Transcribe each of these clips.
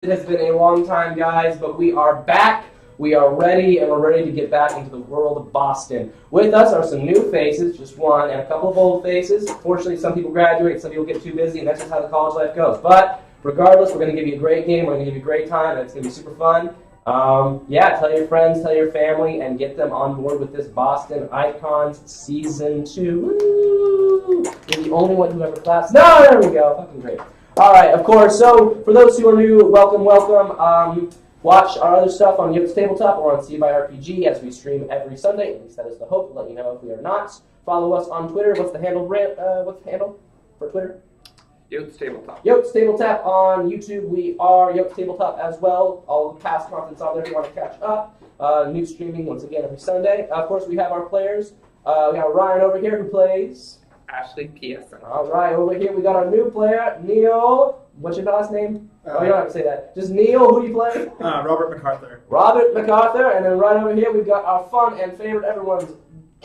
It has been a long time, guys, but we are back. We are ready, and we're ready to get back into the world of Boston. With us are some new faces, just one, and a couple of old faces. Fortunately, some people graduate, some people get too busy, and that's just how the college life goes. But regardless, we're going to give you a great game. We're going to give you a great time, and it's going to be super fun. Tell your friends, tell your family, and get them on board with this Boston Icons Season 2. Woo! You're the only one who ever clapped. No, there we go. Fucking great. All right, of course. So, for those who are new, welcome. Watch our other stuff on Yotes Tabletop or on CByRPG as we stream every Sunday. At least that is the hope. We'll let you know if we are not. Follow us on Twitter. What's the handle for Twitter? Yotes Tabletop. Yotes Tabletop on YouTube. We are Yotes Tabletop as well. All the past content's on there if you want to catch up. New streaming once again every Sunday. Of course, we have our players. We got Ryan over here who plays Ashley Pearson. All right, over here we got our new player, Neil. What's your last name? You don't have to say that. Just Neil. Who do you play? Robert MacArthur. Robert MacArthur. And then right over here we've got our fun and favorite, everyone's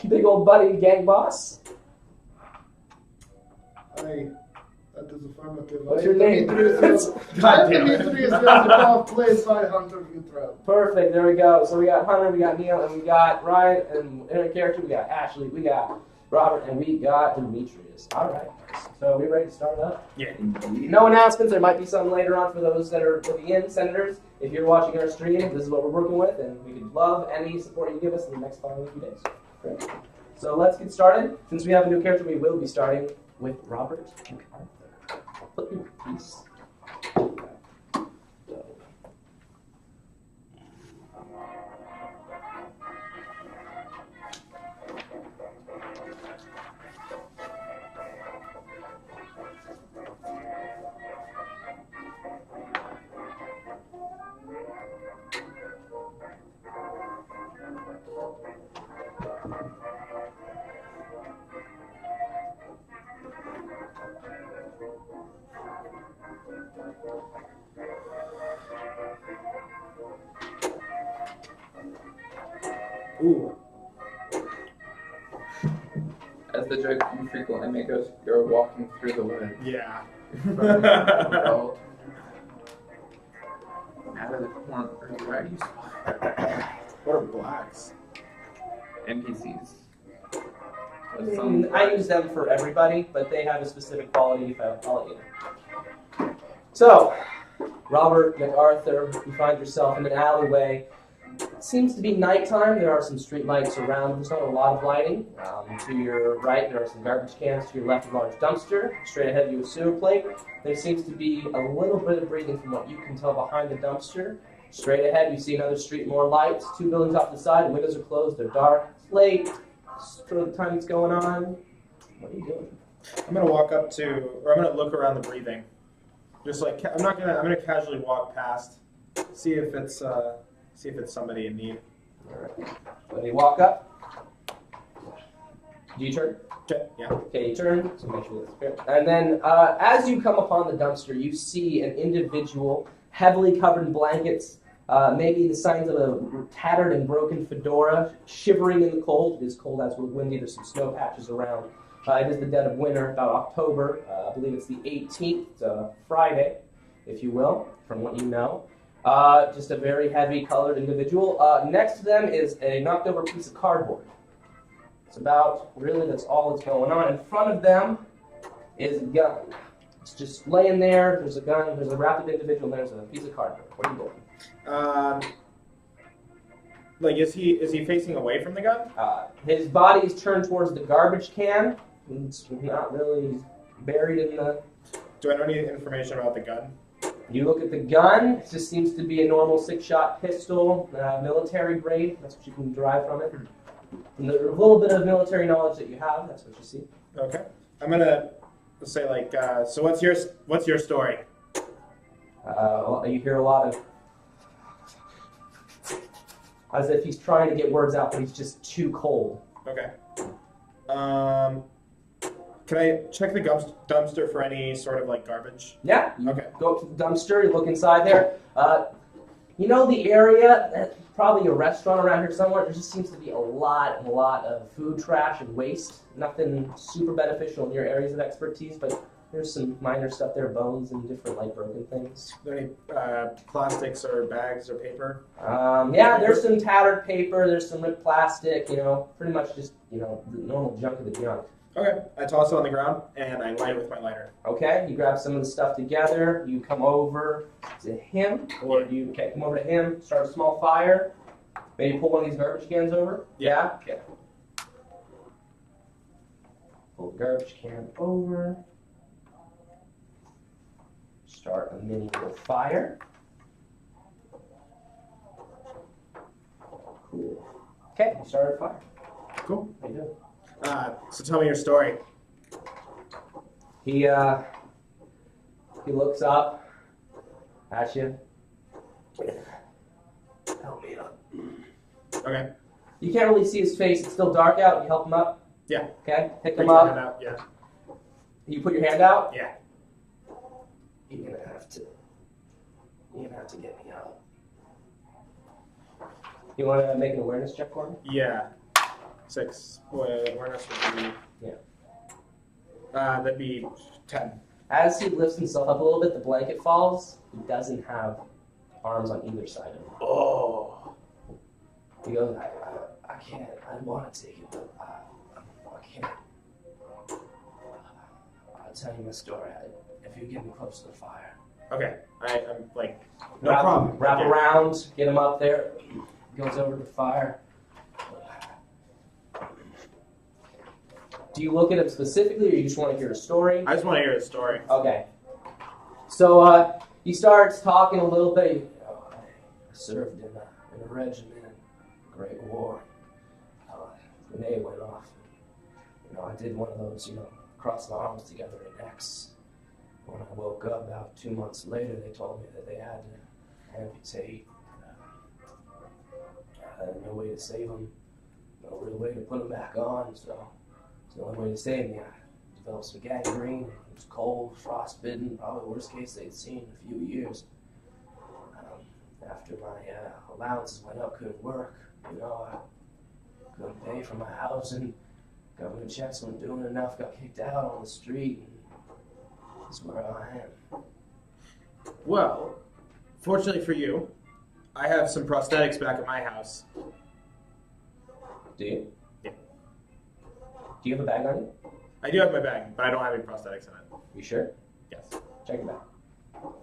big old buddy, Gang Boss. Hi, that is affirmative. What's your name? God damn it. Played by Hunter Gutrell. Perfect. There we go. So we got Hunter, we got Neil, and we got Ryan, and in our character we got Ashley, we got Robert, and we got Demetrius. All right. So we ready to start up? Yeah. No announcements. There might be some later on for those that are looking in. Senators, if you're watching our stream, this is what we're working with, and we could love any support you give us in the next following few days. Great. So let's get started. Since we have a new character, we will be starting with Robert MacArthur. Put your piece. Ooh. As the joke you frequently make us, you're walking through the woods. Yeah. Well, out of the corner, right? What are blacks? NPCs. I use them for everybody, but they have a specific quality. If I'll let you know. So, Robert MacArthur, you find yourself in an alleyway. It seems to be nighttime. There are some street lights around. There's not a lot of lighting. To your right, there are some garbage cans. To your left, a large dumpster. Straight ahead, you have a sewer plate. There seems to be a little bit of breathing from what you can tell behind the dumpster. Straight ahead, you see another street, more lights. Two buildings off the side. The windows are closed. They're dark. It's late. For the time that's going on. What are you doing? I'm gonna walk up to, or I'm gonna look around the breathing. Just like I'm gonna casually walk past, see if it's somebody in need. All right. When you walk up, do you turn? Okay. Yeah. Okay, you turn. So make sure that's fair. And then, as you come upon the dumpster, you see an individual heavily covered in blankets. Maybe the signs of a tattered and broken fedora, shivering in the cold. It is cold as we're windy. There's some snow patches around. It is the dead of winter, about October. I believe it's the 18th, Friday, if you will, from what you know. Just a very heavy colored individual. Next to them is a knocked over piece of cardboard. It's about, really, that's all that's going on. In front of them is a gun. It's just laying there. There's a gun, there's a wrapped individual, and there's a piece of cardboard. What are you doing? Is he facing away from the gun? His body is turned towards the garbage can. It's not really buried in the... Do I know any information about the gun? You look at the gun. It just seems to be a normal 6-shot pistol, military grade. That's what you can derive from it. And the little bit of military knowledge that you have, that's what you see. Okay. I'm gonna say so what's your story? You hear a lot of... as if he's trying to get words out, but he's just too cold. Okay. Can I check the dumpster for any sort of garbage? Yeah. You Okay. go up to the dumpster, you look inside there. You know the area, probably a restaurant around here somewhere, there just seems to be a lot of food trash and waste. Nothing super beneficial in your areas of expertise, but There's some minor stuff there, bones and different like broken things. Are there any plastics or bags or paper? Yeah, there's some tattered paper, there's some ripped plastic, pretty much just, the normal junk of the junk. Okay. I toss it on the ground and I light it with my lighter. Okay, you grab some of the stuff together, you come over to him, or you come over to him, start a small fire, maybe pull one of these garbage cans over. Yeah? Okay. Pull the garbage can over. Start a mini little fire. Cool. Okay, you started a fire. Cool. How you doing? So tell me your story. He looks up at you. Help me up. Okay. You can't really see his face. It's still dark out. You help him up? Yeah. Okay. Pick Put him your up. hand out. Yeah. You put your hand out? Yeah. You're gonna have to get me out. You want to make an awareness check for me? Yeah. 6. Awareness would be. Yeah. That'd be 10. As he lifts himself up a little bit, the blanket falls. He doesn't have arms on either side of him. Oh. He goes, I can't. I want to take it, but I can't. I'll tell you my story. If you get me close to the fire. Okay. I'm like, no problem. Wrap Okay. around, get him up there. Goes over to the fire. Do you look at him specifically, or you just want to hear a story? I just want to hear the story. Okay. So he starts talking a little bit. I served in a regiment in the Great War. Grenade went off. I did one of those, cross the arms together in X. When I woke up about 2 months later, they told me that they had to amputate. I had no way to save him, no real way to put him back on, so the only way to save me, I developed some gangrene. It was cold, frostbitten, probably the worst case they'd seen in a few years. After my allowances went up, couldn't work. I couldn't pay for my housing. Government checks weren't doing enough, got kicked out on the street, and that's where I am. Well, fortunately for you, I have some prosthetics back at my house. Do you? Yeah. Do you have a bag on you? I do have my bag, but I don't have any prosthetics in it. You sure? Yes. Check your bag.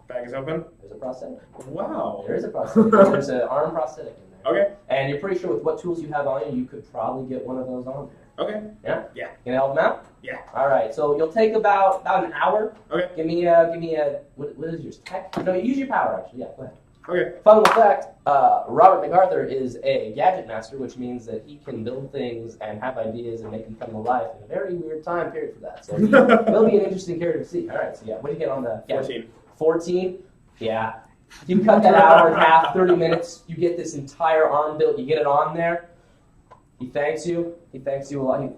Bag is open. There's a prosthetic. Wow. There is a prosthetic. There's an arm prosthetic in there. Okay. And you're pretty sure with what tools you have on you, you could probably get one of those on there. Okay. Yeah? Yeah. Can I help him out? Yeah. All right. So you'll take about an hour. Okay. Give me a what is yours? Tech? No, use your power actually. Yeah. Go ahead. Okay. Fun fact: Robert MacArthur is a gadget master, which means that he can build things and have ideas and make them come to life in a very weird time period for that. So he'll be an interesting character to see. All right. So yeah, what do you get on the 14. 14? Yeah. You cut that hour in half, 30 minutes. You get this entire arm built. You get it on there. He thanks you. He thanks you a lot. He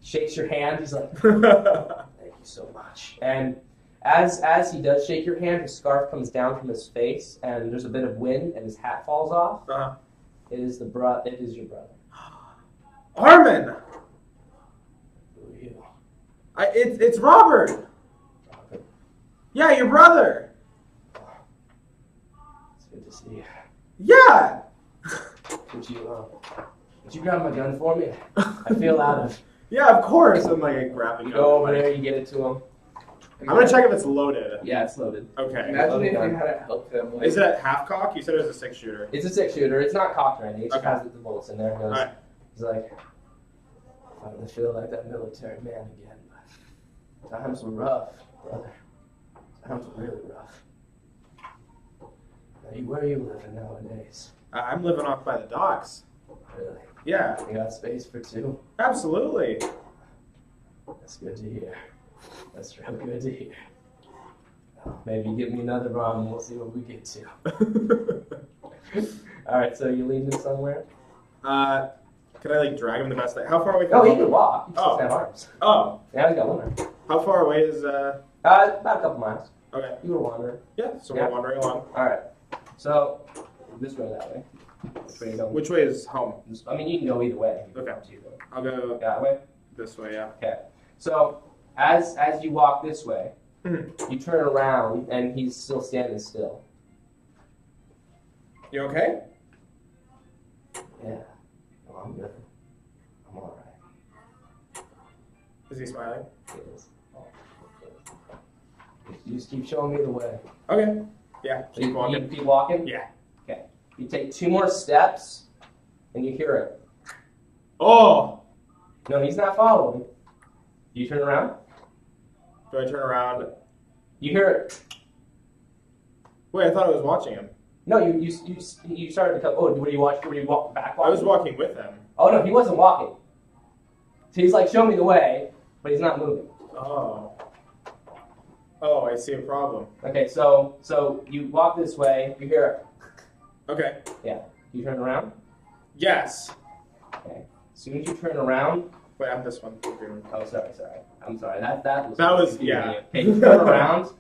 shakes your hand. He's like, "Thank you so much." And as he does shake your hand, his scarf comes down from his face, and there's a bit of wind, and his hat falls off. Uh-huh. It is your brother. Armin! Who are you? It's Robert! Robert. Yeah, your brother! It's good to see you. Yeah! Would you grab my gun for me? I feel out of. Yeah, of course. I'm like, I grab the You gun. go over there, you get it to him. I'm gonna check if it's loaded. Yeah, it's loaded. Okay. Imagine if you had helped him. Like, Is it at half cock? You said it was a 6-shooter. It's a 6-shooter. It's not cocked or anything. It just Okay. has the bullets in there. He goes, Alright. He's like, I finally feel like that military man again. But times were rough, brother. Times were really rough. Now, where are you living nowadays? I'm living off by the docks. Really? Yeah, You got space for two? absolutely. That's good to hear. That's real good to hear. Well, maybe give me another run and we'll see what we get to. Alright, so you leaving somewhere? Can I like drag him the best? How far away? Oh, he can walk. He just Oh. doesn't have arms. Oh, Yeah, he's got one arm. how far away is? About a couple miles. Okay. You were wandering. Yeah. So Yeah. we're wandering along. Alright. So, this way or that way? Which way are you going? Which way is home? I mean, you can go either way. Okay. Up to you, though. I'll go That way? this way. Yeah. Okay. So, as you walk this way, You turn around, and he's still standing still. You okay? Yeah. No, I'm good. I'm all right. Is he smiling? It is. You just keep showing me the way. Okay. Yeah. So you Keep walking. keep walking? Yeah. Okay. You take 2 more steps, and you hear it. Oh! No, he's not following. You turn around. Do I turn around? You hear it. Wait, I thought I was watching him. No, you started to come. Oh, what do you watch? Were you back I walking? was walking with him. Oh no, he wasn't walking. So he's like, show me the way, but he's not moving. Oh. Oh, I see a problem. Okay, so you walk this way. You hear it. Okay. You turn around. Yes. Okay. As soon as you turn around. Wait, I'm this one. Oh, sorry. I'm sorry. That was That was, yeah. Okay, you turn around.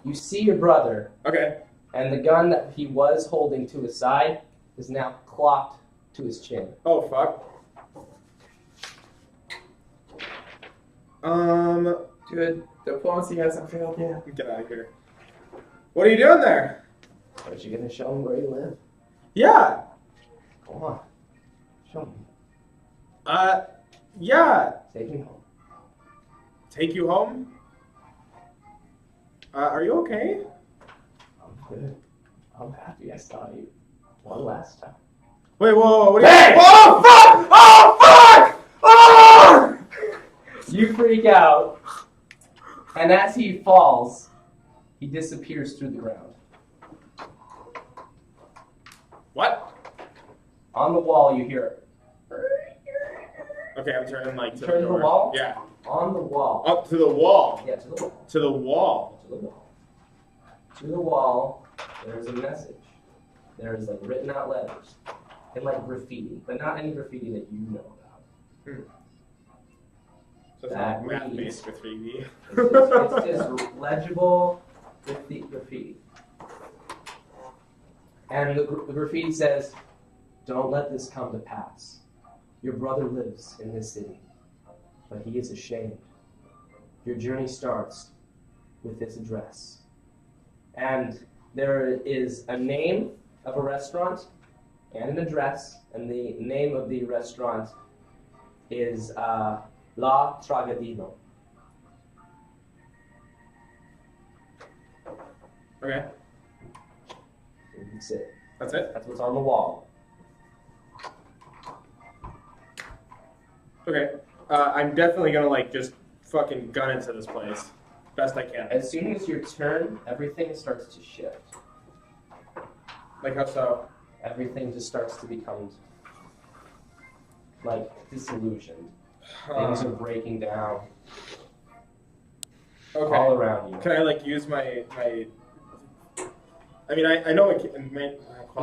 You see your brother, Okay. and the gun that he was holding to his side is now clocked to his chin. Oh, fuck. Good. Diplomacy hasn't failed yet. Get out of here. What are you doing there? Aren't you gonna show him where you live? Yeah. Come on, show me. Yeah. Take me home. Take you home? Are you okay? I'm good. I'm happy I saw you one last time. Wait, whoa, what are you? Hey! Oh, fuck! Oh, fuck! Oh! You freak out, and as he falls, he disappears through the ground. What? On the wall, you hear it. Okay, I'm turning like to Turn to the door. wall? Yeah. On the wall. Up to the wall. Yeah, to the wall. To the wall. To the wall. To the wall, there's a message. There's like written out letters and like graffiti, but not any graffiti that you know about. So it's That not reads- math-based graffiti. It's just legible graffiti. And the graffiti says, "Don't let this come to pass. Your brother lives in this city, but he is ashamed. Your journey starts with this address." And there is a name of a restaurant and an address, and the name of the restaurant is La Tragadino. Okay, That's it. that's it? That's what's on the wall. Okay. I'm definitely gonna like just fucking gun into this place. Best I can. As soon as your turn, everything starts to shift. Like how so? Everything just starts to become like disillusioned. Huh. Things are breaking down Okay. all around you. Can I like use my? I mean, I know it can.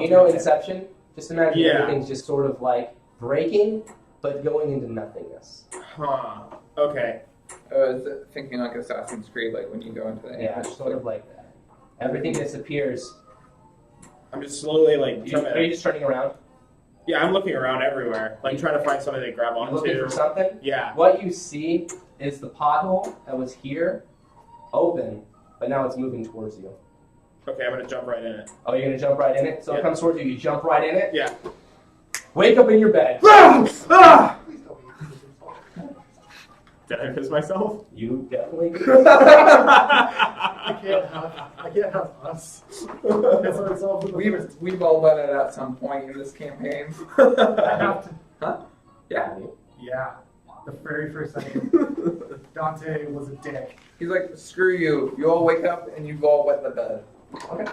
You know Inception? Just imagine Yeah. everything's just sort of like breaking, but going into nothingness. Huh. Okay. I was thinking like Assassin's Creed, like when you go into the Yeah, image, it's sort of like that. Everything disappears. I'm just slowly like trying Are you to. just turning around? Yeah, I'm looking around everywhere, like trying to find something to grab You're looking onto. for something? Yeah. What you see is the pothole that was here, open, but now it's moving towards you. Okay, I'm gonna jump right in it. Oh, you're gonna jump right in it? So Yeah. it comes towards you, you jump right in it? Yeah. Wake up in your bed. Ah! Please tell me you did this. Did I piss myself? You definitely I can't have us. It's all for the we've all done it at some point in this campaign. I have to. Yeah. Yeah. The very first second, Dante was a dick. He's like, screw you. You all wake up and you all wet the bed. Okay.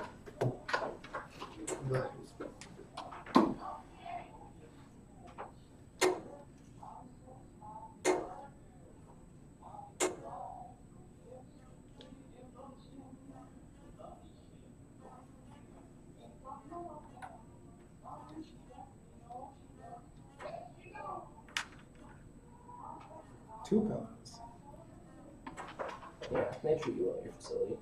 Two pelts. Yeah, they treat you well at your facility.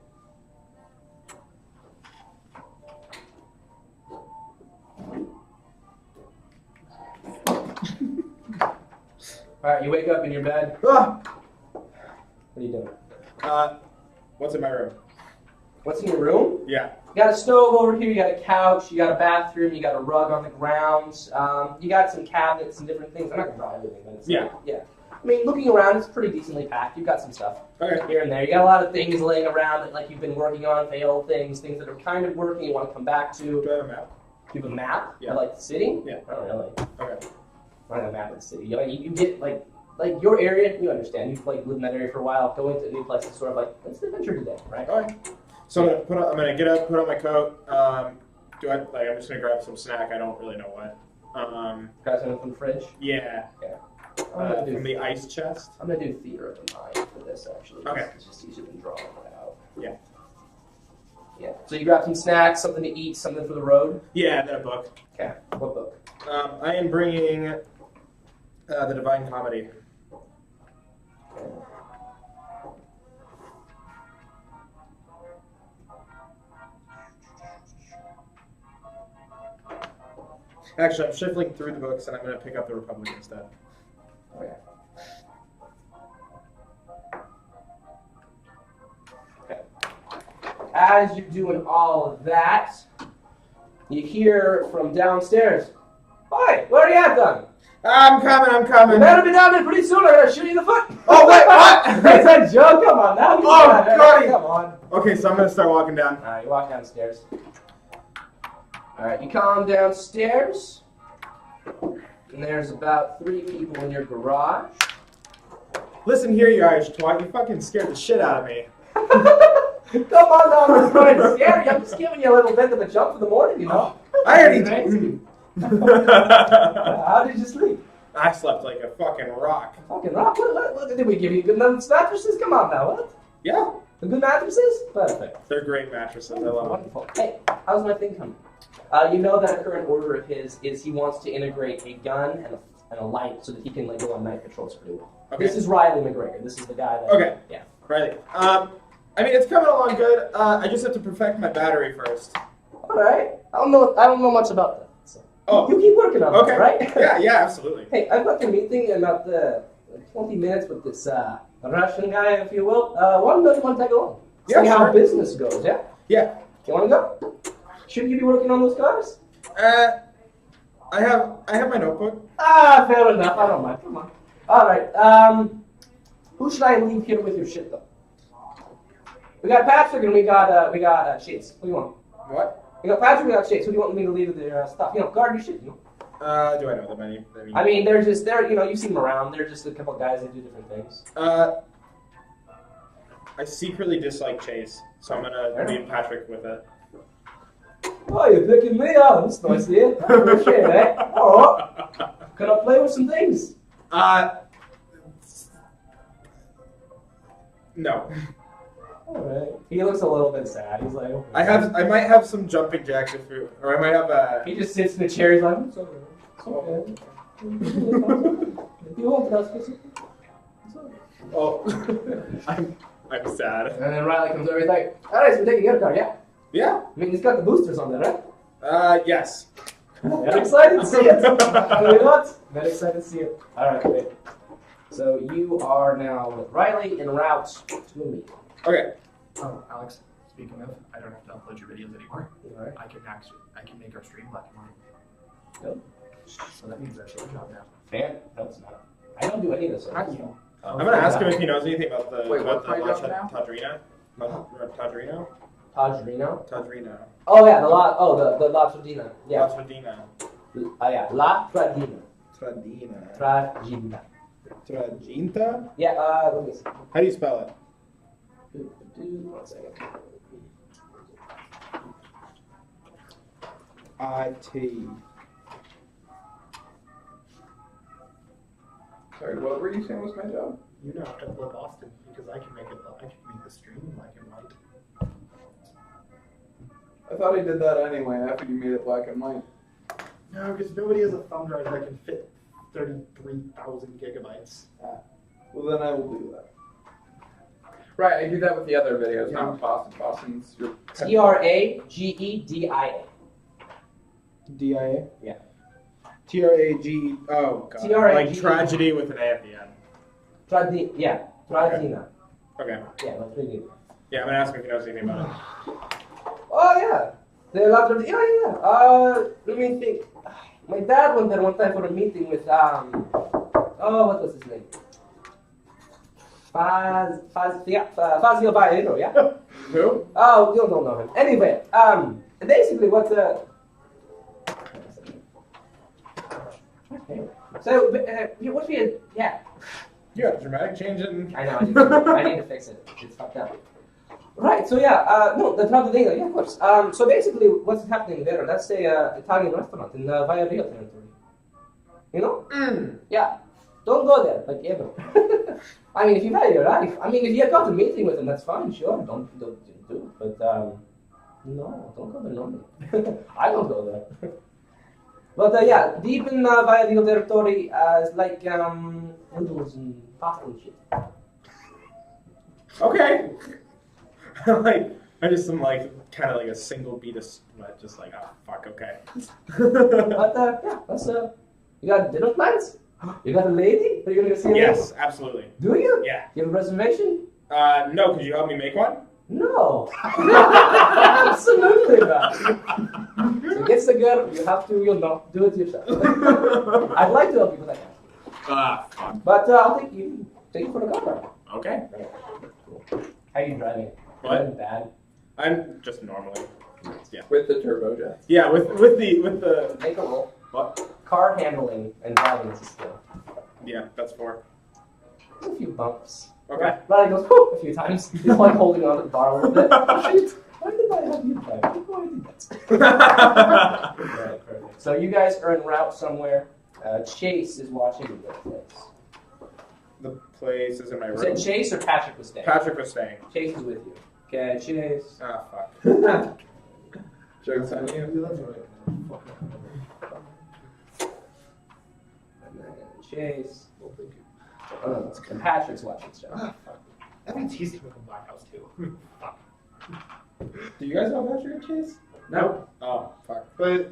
Alright, you wake up in your bed. Ah! What are you doing? What's in my room? What's in your room? Yeah. You got a stove over here, you got a couch, you got a bathroom, you got a rug on the ground, you got some cabinets and different things. I'm not going to draw everything, but it's yeah. I mean, looking around, it's pretty decently packed. You've got some stuff Okay. here and there. You got a lot of things laying around that like you've been working on, failed things that are kind of working, you want to come back to. Do I have a map? Do you have a map? Yeah. Of, like the city? Yeah. Oh, really? Okay. I don't have a map of the city. You get like your area, you understand. You've like lived in that area for a while, going to a new place, it's sort of like, let's adventure today, right? All right. So I'm gonna get up, put on my coat. I'm just gonna grab some snack. I don't really know what. Grab something from the fridge. Yeah. From the ice chest. I'm gonna do theater of the mind for this actually. Okay. It's just easier than drawing it out. Yeah. Yeah. So you grab some snacks, something to eat, something for the road. Yeah, and then a book. Okay. What book? I am bringing the Divine Comedy. Okay. Actually, I'm shuffling through the books, and I'm going to pick up the Republic instead. Okay. Okay. As you're doing all of that, you hear from downstairs, "Hi, where are you at, then? I'm coming. You better be down there pretty soon, or I'm gonna shoot you in the foot." Oh, wait, what? That's a joke. Come on now. Oh, God. Come on. Okay, so I'm going to start walking down. All right, you walk downstairs. All right, you come downstairs, and there's about 3 people in your garage. Listen here, you Irish twat. You fucking scared the shit out of me. Come on now, I'm trying to scare you. I'm just giving you a little bit of a jump for the morning, you know. I already Crazy. did. How did you sleep? I slept like a fucking rock. Fucking rock. What did we give you? Good mattresses? Come on now. What? Yeah. The good mattresses? Perfect. They're great mattresses. I love them. Wonderful. Hey, how's my thing coming? You know that a current order of his is he wants to integrate a gun and a light so that he can like go on night patrols pretty well. Okay. This is Riley McGregor. This is the guy that. Okay. Yeah. Right. I mean, it's coming along good. I just have to perfect my battery first. All right. I don't know much about that. So. Oh. You keep working on Okay. it, right? Yeah, absolutely. Hey, I've got a meeting in about 20 minutes with this Russian guy, if you will. Want to tag along? Yeah, See how sure. business goes, yeah? Yeah. You want to go? Shouldn't you be working on those cars? I have my notebook. Fair enough. I don't mind. Come on. All right. Who should I leave here with your shit, though? We got Patrick and we got Chase. What do you want? What? We got Patrick, we got Chase. Who do you want me to leave with their stuff? You know, guard your shit, you know? Do I know them any? I mean, you know, you've seen them around. They're just a couple of guys that do different things. I secretly dislike Chase, so I'm gonna leave Patrick with it. Oh, you're picking me up. That's nice of you. Appreciate it, eh? All right. Can I play with some things? No. Alright. He looks a little bit sad. He's like, okay. I might have some jumping jacks if you, or I might have a. He just sits in the chair. He's like, it's okay. It's okay. If you want to ask us, it's okay. Oh, I'm sad. And then Riley comes over. He's like, alright, so we're taking your car, yeah? Yeah. I mean, he's got the boosters on there, right? Yes. Very excited to see it. You know what? Very excited to see it. Alright, great. So you are now with Riley en route to a meeting. Okay. Oh, Alex, speaking of, I don't have to upload your videos anymore. Alright. I can make our stream black and white. Good. So that means that's your job now. Fan? No, it's not. I don't do any of this. How do you? I'm gonna ask him if he knows anything about the Wait, about what's the my La job now? Tadrina. Tadrino. Tajrino? Tadrino. Oh yeah, the La Tradina. Yeah. La Tradina. Yeah, La Tradina. Tradina. Tradina. Traginta. Yeah, let me see. How do you spell it? 1 second. I-T. Sorry, what were you saying was my job? You don't have to upload Boston because I can make the stream black and white. I thought I did that anyway after you made it black and white. No, because nobody has a thumb drive that can fit 33,000 gigabytes. Well, then I will do that. Right, I do that with the other videos, not with Boston. Boston's your... Tragedia. D-I-A? Yeah. T-R-A-G... Oh, God. T-R-A-G-E. Like tragedy with an A at the end. Yeah, Tradina. Okay. Yeah, that's pretty good. Yeah, I'm gonna ask him if he knows anything about it. Oh yeah, the latter. Yeah. Let me think. My dad went there one time for a meeting with what was his name? Fazio Baero, yeah. Who? Oh, you don't know him. Anyway, basically what the. So, what we yeah. You got a dramatic change in. I know. I need to fix it. It's fucked up. Right. So yeah. No, the Travel Data. Yeah, of course. So basically, what's happening there? That's a Italian restaurant in Via Rio territory. You know? Yeah. Don't go there, like ever. I mean, if you value your life. I mean, if you got a meeting with them, that's fine. Sure. Don't do it. But no, don't go there normally. I don't go there. But yeah, deep in Via Rio territory, it's like noodles and pasta and shit. Okay. I just am like kind of like a single beat of sweat, just like oh fuck. Okay. But yeah, that's you got dinner plans? You got a lady? Are you gonna go see a Yes, absolutely. lady? Do you? Yeah. You have a reservation? No, could you help me make one? No. Absolutely not. So gets the girl, you have to, do it yourself. I'd like to help you, but I can't. Fuck. But I'll take you for the car. Okay. How are you driving? What? Good, bad? I'm just normally. Yeah. With the turbojets. Yeah, with the Make a roll. what? Car handling and driving is a skill. Yeah, that's 4. There's a few bumps. Okay. Riley goes, whoop, a few times. He's like holding on to the bar a little bit. Why did I have you drive? Why did that? Right, perfect. So you guys are en route somewhere. Chase is watching you go place. The place is in my Was room. it Chase or Patrick was staying? Patrick was staying. Chase is with you. Okay, Chase. Ah, fuck. Joke's on you. And then Chase. Oh, no, and Patrick's watching stuff. That means he's coming from Black House too. Do you guys know Patrick and Chase? No. Oh, fuck. But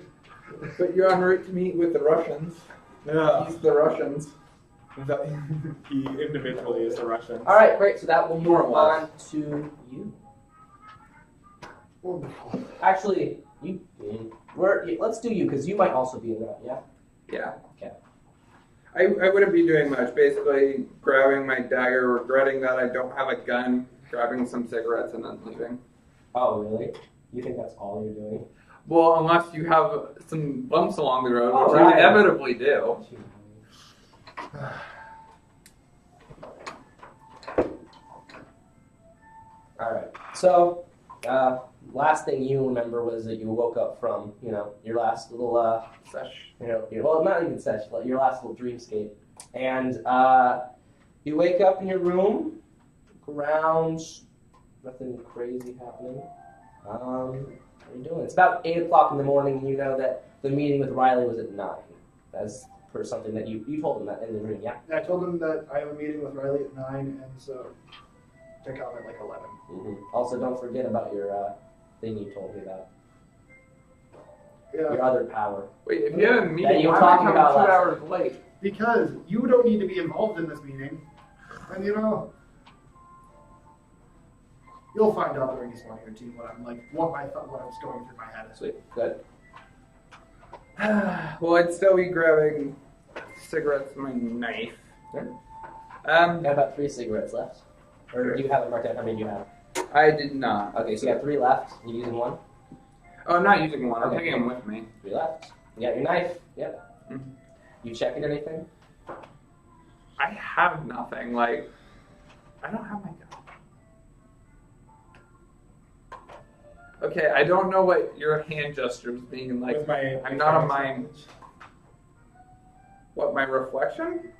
But you're en route to meet with the Russians. Yeah. He's the Russians. He individually is a Russian. All right, great. So that will move More or less. on to you. Actually, let's do you because you might also be in that. Yeah. Yeah. Okay. I wouldn't be doing much. Basically, grabbing my dagger, regretting that I don't have a gun, grabbing some cigarettes, and then leaving. Oh, really? You think that's all you're doing? Well, unless you have some bumps along the road, Oh, which right. you inevitably do. All right. So, last thing you remember was that you woke up from, your last little, Sesh. well, not even session, but your last little dreamscape, and you wake up in your room, look around, nothing crazy happening. What are you doing? It's about 8 o'clock in the morning, and you know that the meeting with Riley was at 9. That's for something that you told him that in the room, yeah? I told him that I have a meeting with Riley at 9, and so to come at like 11. Mm-hmm. Also, don't forget about your thing you told me about. Yeah, Your other power. Wait, if you have a That meeting, you were why am I talking coming about 2 last hours late? because you don't need to be involved in this meeting, and you'll find out during this morning or two what I was going through my head. Sweet. Good. Well, I'd still be grabbing cigarettes and my knife. Sure. Um, You got about 3 cigarettes left. Or do you have it marked down? How many do you have? I did not. Okay, so you have 3 left. You using 1? Oh, I'm not using one. I'm Okay. taking them with me. 3 left. You got your knife. Yep. Mhm. You checking anything? I have nothing. I don't have my gun. Okay, I don't know what your hand gestures mean. With my, I'm not a mime. What, my reflection?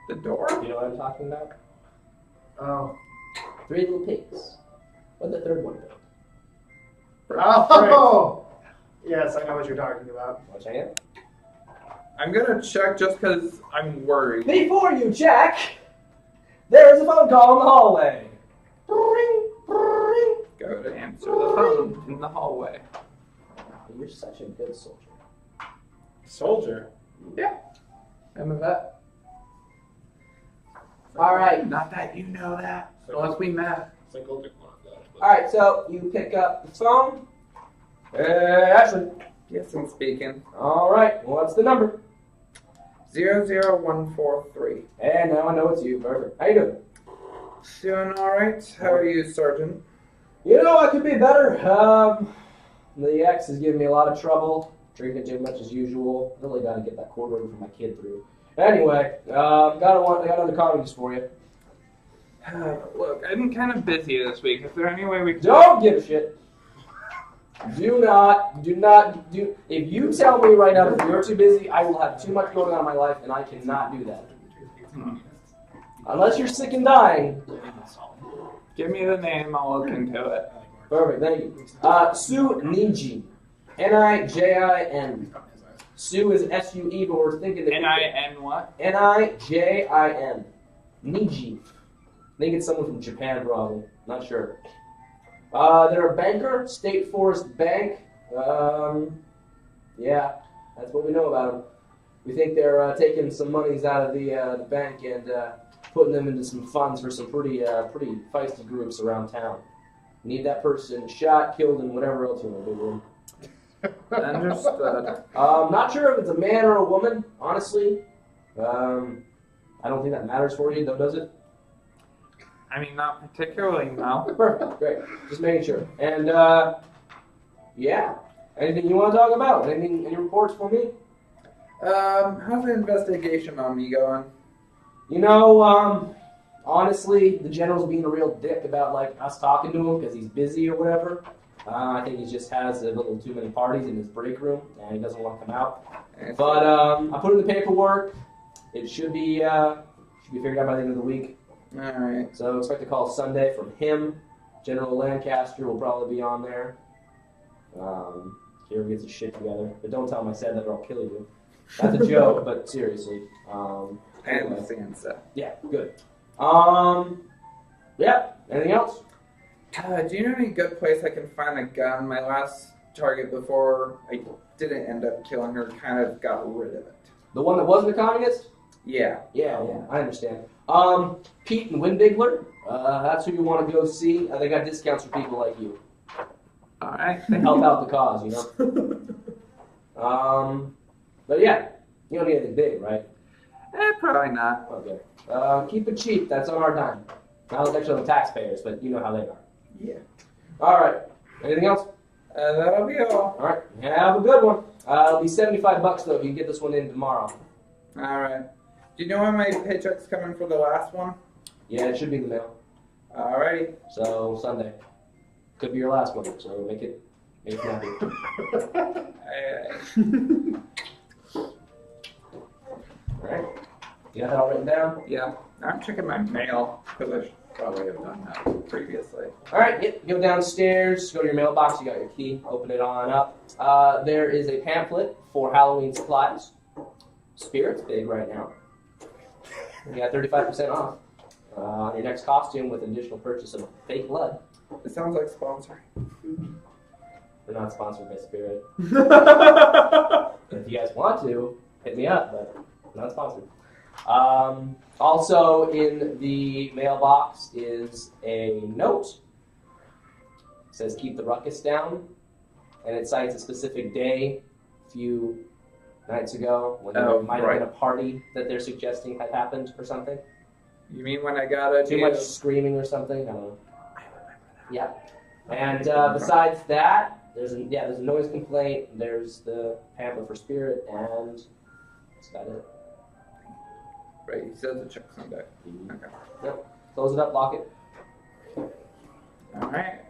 The door? You know what I'm talking about? Oh. 3 little pigs. What'd the third one do? Oh! Yes, I know what you're talking about. Want to check it? I'm gonna check just because I'm worried. Before you check, there is a phone call in the hallway. Ring, ring. Go to answer the phone in the hallway. You're such a good soldier. Soldier. Yeah. I'm a vet. All right. Not that you know that. Unless we met. Psychotic montage. All right, so you pick up the phone. Ashley. Yes, I'm speaking. All right, what's the number? 00143. And now I know it's you. Perfect. How you doing? Doing all right. How are you, Sergeant? You know, I could be better. The ex is giving me a lot of trouble. Drinking too much as usual. Really got to get that court order for my kid through. Anyway, I got another comedy just for you. Look, I'm kind of busy this week. Is there any way we can... Don't give a shit. Do not. If you tell me right now that you're too busy, I will have too much going on in my life, and I cannot do that. Unless you're sick and dying. Give me the name. I'll look into it. Perfect, thank you. Sue Nijin. N-I-J-I-N. Sue is S-U-E, but we're thinking that... N-I-N what? N-I-J-I-N. Niji. I think it's someone from Japan, probably. Not sure. They're a banker, State Forest Bank. Yeah, that's what we know about them. We think they're taking some monies out of the bank and putting them into some funds for some pretty feisty groups around town. Need that person shot, killed, and whatever else you want to do with them. Understood. Not sure if it's a man or a woman, honestly. I don't think that matters for you, though, does it? I mean, not particularly, no. Perfect, great. Just making sure. And, yeah. Anything you want to talk about? Any reports for me? How's the investigation on me going? You know, honestly, the general's being a real dick about, like, us talking to him because he's busy or whatever. I think he just has a little too many parties in his break room, and he doesn't want to come out. But I put in the paperwork. It should be figured out by the end of the week. Alright. So expect a call Sunday from him. General Lancaster will probably be on there. If he ever gets his shit together. But don't tell him I said that or I'll kill you. That's a joke, but seriously. I Anyway. understand, so. Yeah, good. Yeah, anything else? Do you know any good place I can find a gun? My last target before I didn't end up killing her kind of got rid of it. The one that wasn't a communist? Yeah. Yeah, I understand. Pete and Windbigler, that's who you want to go see. They got discounts for people like you. Alright. Help out the cause, you know? But yeah, you don't need anything big, right? Probably not. Okay. Keep it cheap, that's on our dime. Not actually on the taxpayers, but you know how they are. Yeah. Alright, anything else? That'll be all. Alright, have a good one. It'll be $75 though if you can get this one in tomorrow. Alright. Do you know when my paycheck's coming for the last one? Yeah, it should be in the mail. Alrighty. So, Sunday. Could be your last one, so make it happy. Alright. You got that all written down? Yeah. I'm checking my mail because I should probably have done that previously. Alright, yep. Go downstairs, go to your mailbox, you got your key, open it on up. There is a pamphlet for Halloween supplies. Spirit's big right now. You got 35% off on your next costume with an additional purchase of fake blood. It sounds like sponsoring. We're not sponsored by Spirit. If you guys want to, hit me up, but we're not sponsored. Also in the mailbox is a note. It says keep the ruckus down, and it cites a specific day a few nights ago when there might have been a party that they're suggesting had happened or something. You mean when I got a Too much screaming or something? I don't know. Yeah. And besides that, there's a noise complaint, there's the pamphlet for Spirit, and that's about it. Right, he says the check Sunday. Okay. Yep. Close it up, lock it. Alright.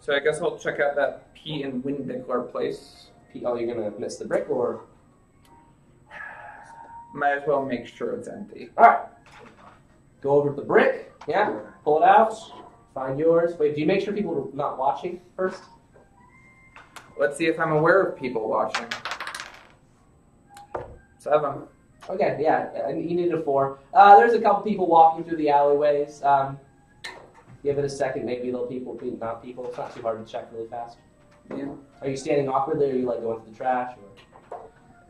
So I guess I'll check out that P and Windbickler place. Oh, you're gonna miss the brick, or? Might as well make sure it's empty. Alright. Go over to the brick, yeah, pull it out, find yours. Wait, do you make sure people are not watching first? Let's see if I'm aware of people watching. 7. Okay, yeah, you need a 4. There's a couple people walking through the alleyways. Give it a second, maybe they'll be not people. It's not too hard to check really fast. Yeah. Are you standing awkwardly, or are you like going to the trash? Or?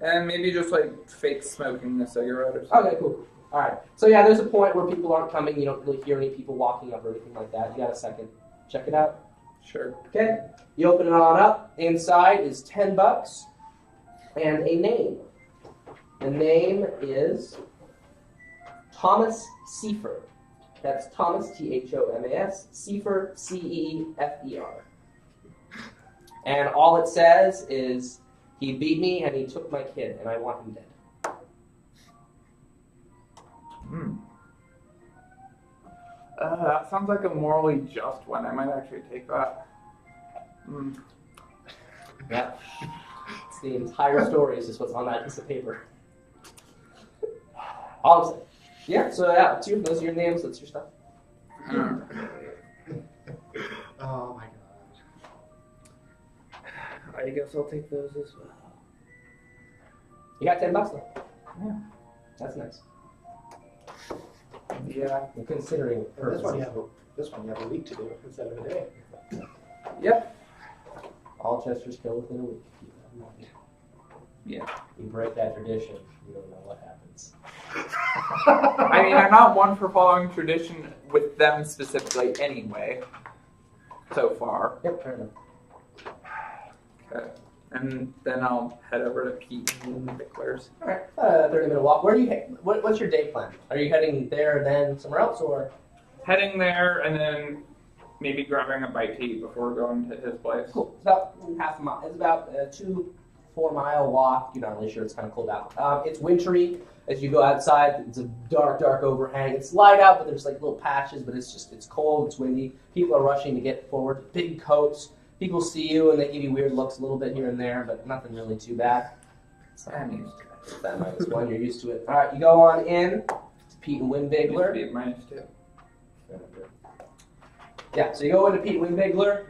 And maybe just like fake smoking a cigarette or something. Okay, cool. Alright. So yeah, there's a point where people aren't coming, you don't really hear any people walking up or anything like that. You got a second. check it out. Sure. Okay, you open it on up. Inside is $10 and a name. The name is Thomas Seifer. That's Thomas, Thomas, Seifer, Cefer. And all it says is, he beat me and he took my kid, and I want him dead. That sounds like a morally just one. I might actually take that. Yeah. It's the entire story is just what's on that piece of paper. All I'm saying. Yeah, so yeah, those are your names, that's your stuff. Oh my god. I guess I'll take those as well. You got $10 though. Yeah. That's nice. Yeah. You're considering This one you have a week to do instead of a day. Yep. all Chesters kill within a week. Keep that in mind. Yeah. You break that tradition, you don't know what happens. I mean, I'm not one for following tradition with them specifically anyway. So far. Yep, fair enough. Okay. And then I'll head over to Pete and Bickler's. All right, 30-minute walk. Where do you head? What's your day plan? Are you heading there, then somewhere else, or? Heading there and then maybe grabbing a bite to eat before going to his place. Cool. It's about half a mile. It's about a 2-4 mile walk. You're not really sure. It's kind of cold out. It's wintry. As you go outside, it's a dark, dark overhang. It's light out, but there's like little patches. But it's cold. It's windy. People are rushing to get forward. Big coats. People see you and they give you weird looks a little bit here and there, but nothing really too bad. So I'm used to it. that -1. You're used to it. All right, you go on in to Pete and Windbigler. Used to be -2. Yeah, so you go into Pete Windbigler.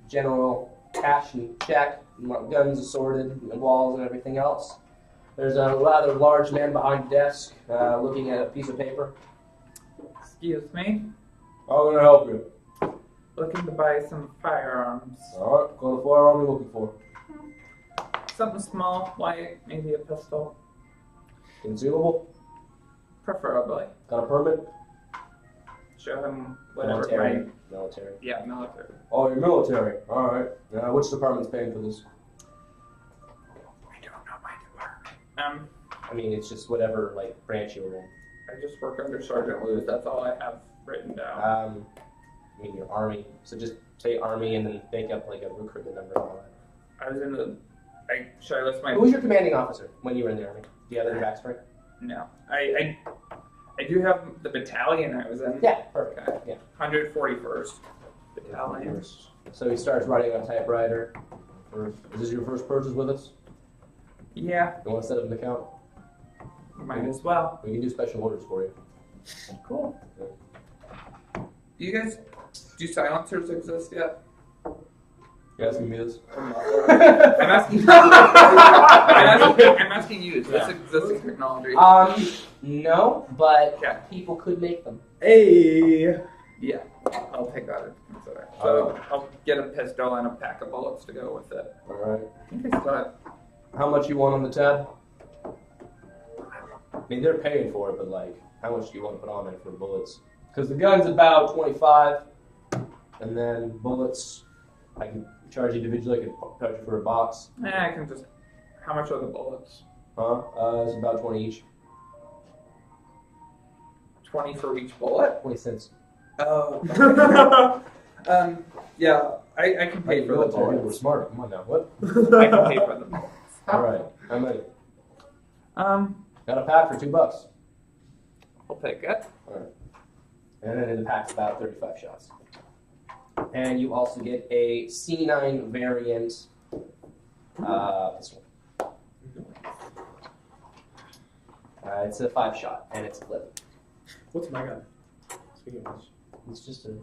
General cash and check, guns assorted, walls and everything else. There's a rather large man behind the desk looking at a piece of paper. Excuse me. How can I help you? Looking to buy some firearms. All right, what kind of firearm are you looking for? Something small, light, maybe a pistol. Concealable? Preferably. Got a permit? Show him whatever. Military. Military. Yeah, military. Oh, you're military. All right. Which department's paying for this? I don't know my department. I mean, it's just whatever like branch you were in. I just work under Sergeant Lewis. That's all I have written down. I mean, your army. So just say army and then make up like a recruitment number and all that. I was in the. Should I list my? Who was your commanding officer when you were in the army? Do you have any backstory? No. I do have the battalion I was in. Yeah, perfect. Okay. Yeah. 141st Battalion. So he starts writing on typewriter. Is this your first purchase with us? Yeah, You want to set up an account? might as well. We can do special orders for you. Cool. You guys, do silencers exist yet? You asking me this? I'm asking you. I'm asking you. Is this existing technology? No, but Okay. people could make them. Hey. Yeah, I'll take that into consideration. So I'll get a pistol and a pack of bullets to go with it. All right. I think I still have. How much you want on the tab? I mean, they're paying for it, but like, how much do you want to put on there for bullets? Because the gun's about 25, and then bullets, I can charge you individually. I can charge you for a box. I can just. How much are the bullets? Huh? It's about 20 each. 20 for each bullet. 20 cents. Oh. Yeah, I can pay for the We're bullets. smart. Come on now. What? I can pay for the bullets. All right. How many? I'll Got a pack for $2. take it. And then the pack's about 35 shots. And you also get a C9 variant pistol. It's a 5-shot, and it's flip. What's my gun? Speaking of which, It's just a.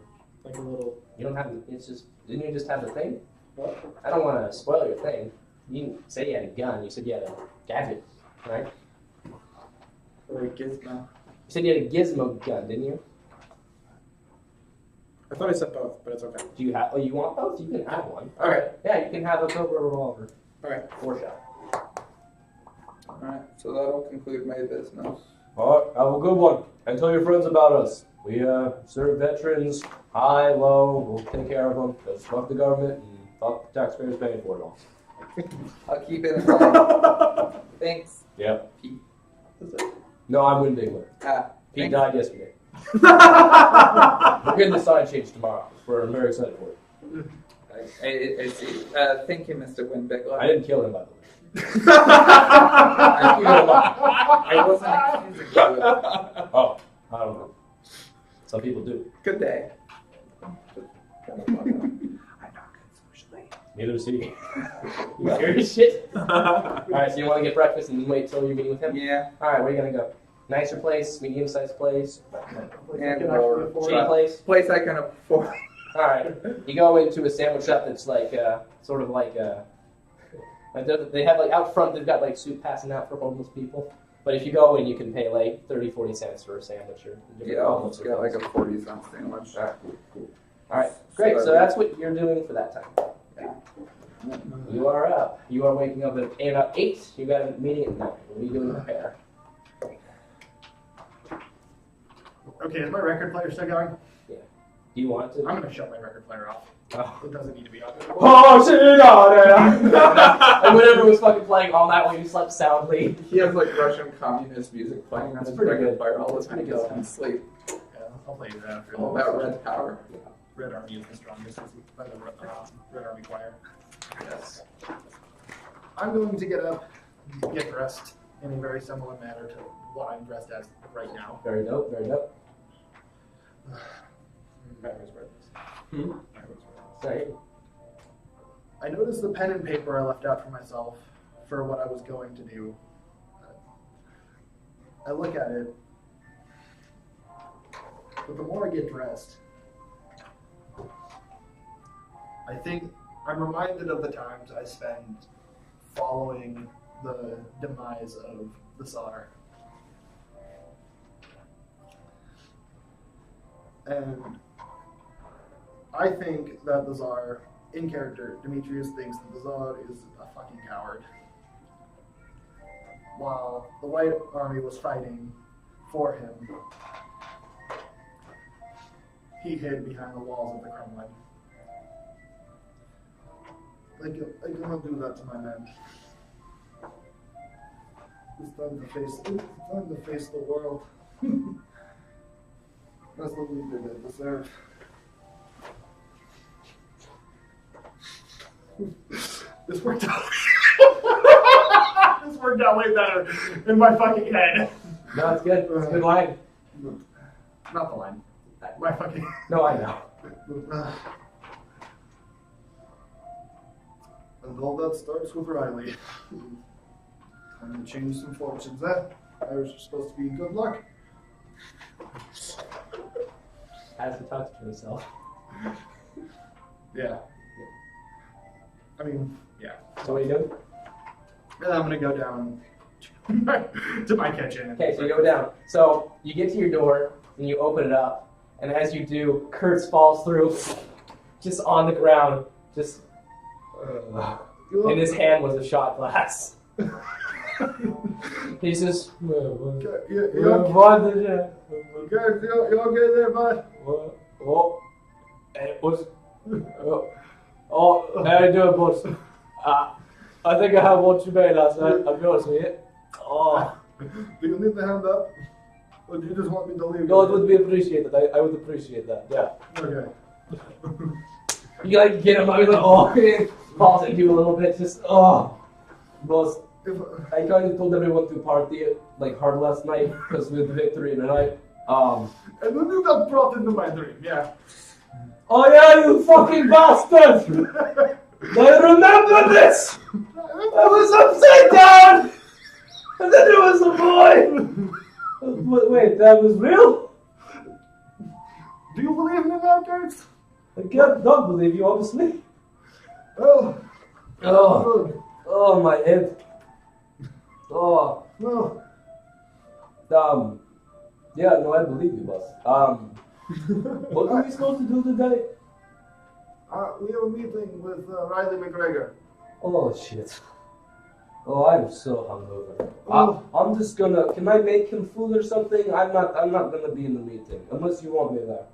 like a little. You don't have. It's just. Didn't you just have the thing? What? I don't want to spoil your thing. You didn't say you had a gun. You said you had a gadget, right? Or a gizmo. You said you had a gizmo gun, didn't you? I thought I said both, but it's okay. Do you have? Oh, you want both? You can have one. All right. Yeah, you can have a Cobra revolver. All right. 4-shot. Alright, so that'll conclude my business. All right, have a good one. And tell your friends about us. We serve veterans, high, low. We'll take care of them. Because fuck the government and fuck the taxpayers paying for it all. I'll keep it in mind. Thanks. Yep. Pete. No, I'm Win Bigler. Pete Thanks. died yesterday. We're getting the sign changed tomorrow. I'm very excited for it. I see. Thank you, Mr. Winbickler. I didn't kill him, by the way. I wasn't accusing you. Oh, I don't know. Some people do. Good day. I'm not good socially. Neither is he. You hear this shit? Alright, so you want to get breakfast and wait till you're meeting with him? Yeah. Alright, where are you going to go? Nicer place, medium-sized place, And cheap place? place I can afford. Alright, you go into a sandwich shop that's like, sort of like they have like out front, they've got like soup passing out for homeless people. But if you go in, you can pay like 30, 40 cents for a sandwich or Yeah, I'll just get like a 40-cent sandwich. Alright, cool. Alright, great. So that's what you're doing for that time. You are up. You are waking up at about 8. You got a meeting at 9. What are you doing there? Okay, is my record player still going? Do you want to? I'm gonna shut my record player off. Oh. It doesn't need to be on. Oh, shit, and whenever it was fucking playing all night while you slept soundly. He has like Russian communist music playing on That's his pretty record good. player all the That's time pretty because good. he sleep. Yeah, I'll play that after. All about Red Power. Red Army is the strongest. It's by the Red Army Choir. Yes. I'm going to get up, and get dressed in a very similar manner to what I'm dressed as right now. Very dope, very dope. Sorry. I noticed the pen and paper I left out for myself for what I was going to do. I look at it, but the more I get dressed, I think I'm reminded of the times I spend following the demise of the Tsar. And I think that the Tsar, in character, Demetrius thinks that the Tsar is a fucking coward. While the White Army was fighting for him, he hid behind the walls of the Kremlin. I cannot do that to my men. It's time to face the world. That's the leader they deserve. This worked out. This worked out way better in my fucking head. No, it's good. It's a good line. Not the line. My fucking. No, I know. And all that starts with Riley. Time to change some fortunes. That Irish are supposed to be good luck. Has to talk to himself. Yeah. I mean, yeah. So what are you doing? And I'm gonna go down to my kitchen. Okay, so you go down. So you get to your door and you open it up, and as you do, Kurtz falls through, just on the ground, just. In his hand was a shot glass. He says, You "What did you? okay there, bud? Oh, it was. Oh, how you doing, boss? I think I had one too many last night. I'll be honest with you. Oh, Do you need the hand up? Or do you just want me to leave? no, it would be appreciated. I would appreciate that. Yeah. Okay. You like get him out of the it falls into you a little bit. Just boss. If, I kind of told everyone to party like hard last night because with the victory tonight. and then you got brought into my dream, yeah. Oh yeah, you fucking bastard! I remember this! I was upside down! And then there was a boy! Wait, that was real? Do you believe me now, Kurtz? I can't not believe you, obviously. Oh. Oh, Good. oh my head. Oh, Well, yeah, no, I believe you, boss. What are we supposed to do today? we have a meeting with Riley McGregor. Oh shit. Oh, I'm so hungover. I'm just gonna. Can I make him food or something? I'm not gonna be in the meeting unless you want me there.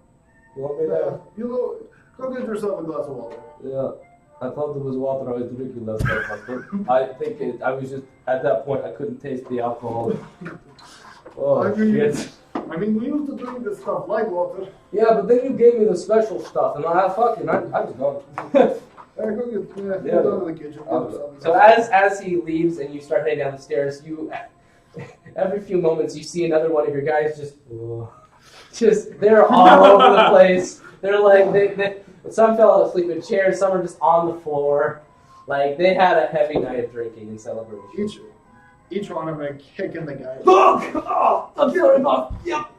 You want me there? You know, go get yourself a glass of water. Yeah. I thought there was water I was drinking last night, but I think I was just at that point I couldn't taste the alcohol. Oh I mean- shit. I mean, we used to drink this stuff like water. Yeah, but then you gave me the special stuff, and I was gone. Go get, Yeah. go down to the kitchen. Get yourself a So as he leaves and you start heading down the stairs, you every few moments you see another one of your guys just they're all over the place. They're like they some fell asleep in chairs, some are just on the floor. Like they had a heavy night of drinking and celebration. Each one of them kicking the guy. Oh, I'm sorry, boss. Yep.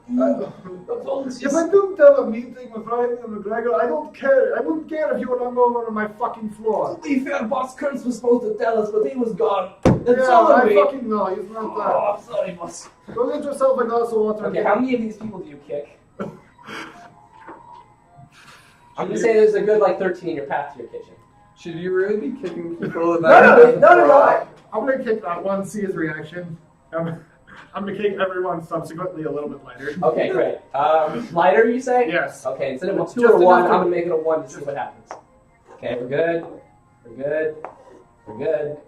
Apologies. If I couldn't have a meeting with Ryan and McGregor, I don't care. I wouldn't care if you were hungover on my fucking floor. To be fair, Boss Kurtz was supposed to tell us, but he was gone. That's Yeah, all I we. fucking know. He's not that. Oh, I'm sorry, boss. Go get yourself a glass of water. Okay, how many of these people do you kick? I'm gonna say there's a good like 13 in your path to your kitchen. Should you really be kicking people No. I'm gonna kick that one, see his reaction. I'm gonna kick everyone subsequently a little bit lighter. Okay, great. Lighter, you say? Yes. Okay, instead of a 2 Just or 1, enough I'm to- gonna make it a 1 to see what happens. Okay, we're good. We're good. We're good.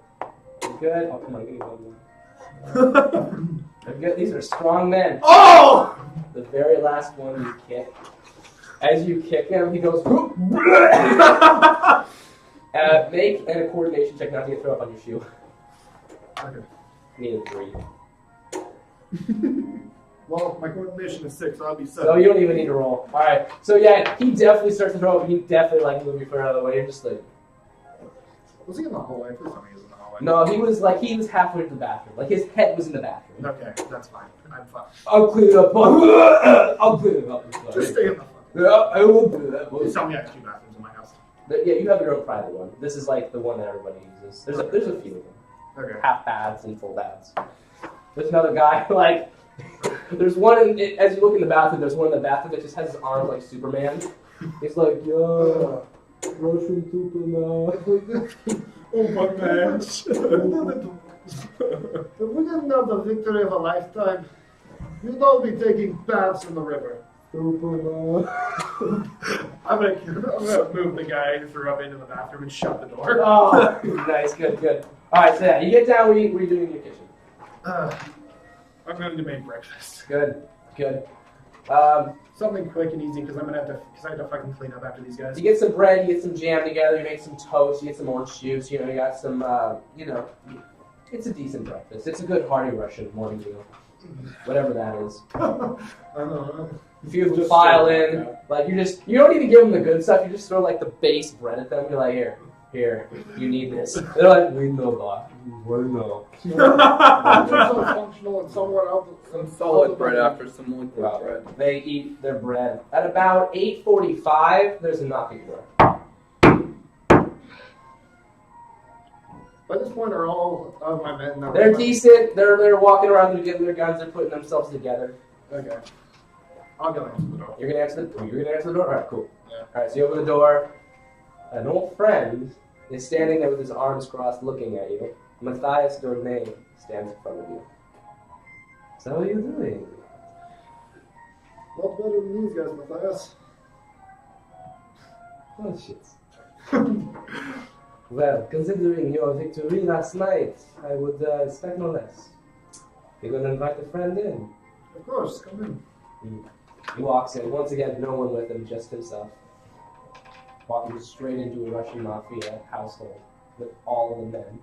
We're good. Oh, come on, give me one more. They're good. These are strong men. Oh! The very last one you kick. As you kick him, he goes. Make a coordination check not to get thrown up on your shoe. Okay. Need a 3. Well, my coordination is 6, so I'll be 7. So you don't even need to roll. Alright. So yeah, he definitely starts to throw up. He definitely like moving further out of the way. You're just like. Was he in the hallway? Please tell me he was in the hallway. No, he was halfway to the bathroom. Like his head was in the bathroom. Okay, that's fine. I'm fine. I'll clean it up. I'll clean it up. Just stay in the fucking. Yeah, I will do that. Please tell me I have 2 bathrooms in my house. Yeah, you have your own private one. This is like the one that everybody uses. There's a few of them. Okay. Half baths and full baths. There's another guy like. There's one as you look in the bathroom. There's one in the bathroom that just has his arms like Superman. He's like, yeah, Russian Superman. Oh my man. If we didn't have the victory of a lifetime, we'd all be taking baths in the river. Superman. I'm gonna move the guy who threw up into the bathroom and shut the door. Oh, nice, good. All right, so yeah, you get down. What are you doing in your kitchen? I'm going to make breakfast. Good. Something quick and easy because I have to fucking clean up after these guys. You get some bread, you get some jam together, you make some toast, you get some orange juice, you got some, it's a decent breakfast. It's a good hearty Russian morning meal. Whatever that is. I don't know. If you Just file straight in, up, like you don't even give them the good stuff, you just throw like the base bread at them, you're like, here, you need this. They're like, we know that. We know. So functional and somewhere out. Some solid bread after some liquid Wow. bread. They eat their bread. At about 8:45, there's a knock at your door. By this point, are all of my men now? They're decent. They're walking around. They're getting their guns. They're putting themselves together. Okay. I'll go answer the door. You're gonna answer the door. All right, cool. Yeah. All right, so you open the door. An old friend is standing there with his arms crossed, looking at you. Matthias Dornay stands in front of you. So how are you doing? Not better than these guys, Matthias. Oh shit. Well, considering your victory last night, I would expect no less. You're gonna invite a friend in. Of course, come in. He walks in. Once again, no one with him, just himself. Walking straight into a Russian mafia household with all of the men.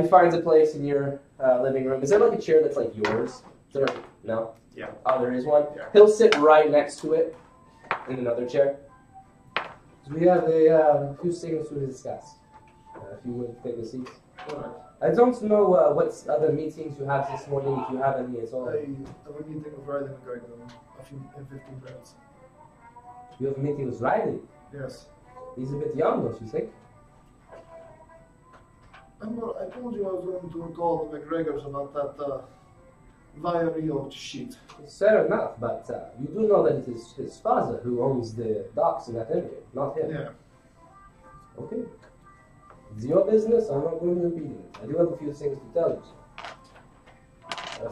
He finds a place in your living room. Is there like a chair that's like yours? Is there? No? Yeah. Oh, there is one? Yeah. He'll sit right next to it in another chair. We have a few things to discuss. If you would take a seat. Alright. I don't know what other meetings you have this morning, if you have any at all. I have a meeting with Riley McGregor in 15 minutes. You have a meeting with Riley. Yes. He's a bit young, don't you think? I told you I was going to call the McGregors about that Via Rio shit. Fair enough, but you do know that it is his father who owns the docks in that area, not him. Yeah. Okay. It's your business. I'm not going to impede it. I do have a few things to tell you.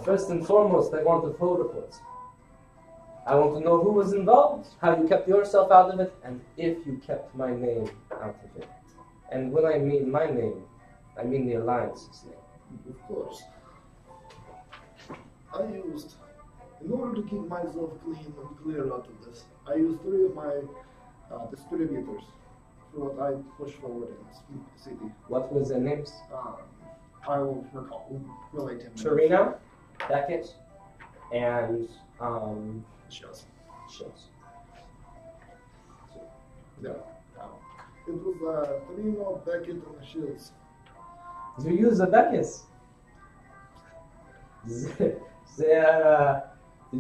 First and foremost, I want the full report. I want to know who was involved, how you kept yourself out of it, and if you kept my name out of it. And when I mean my name, I mean the Alliance's name. Of course. In order to keep myself clean and clear out of this, I used 3 of my distributors for what I push forward in this city. What was their names? I will relate him. Torino, Beckett, and Shows. Shields. Yeah. It was Torino, Beckett, and the Shields. You use the Beckets. Did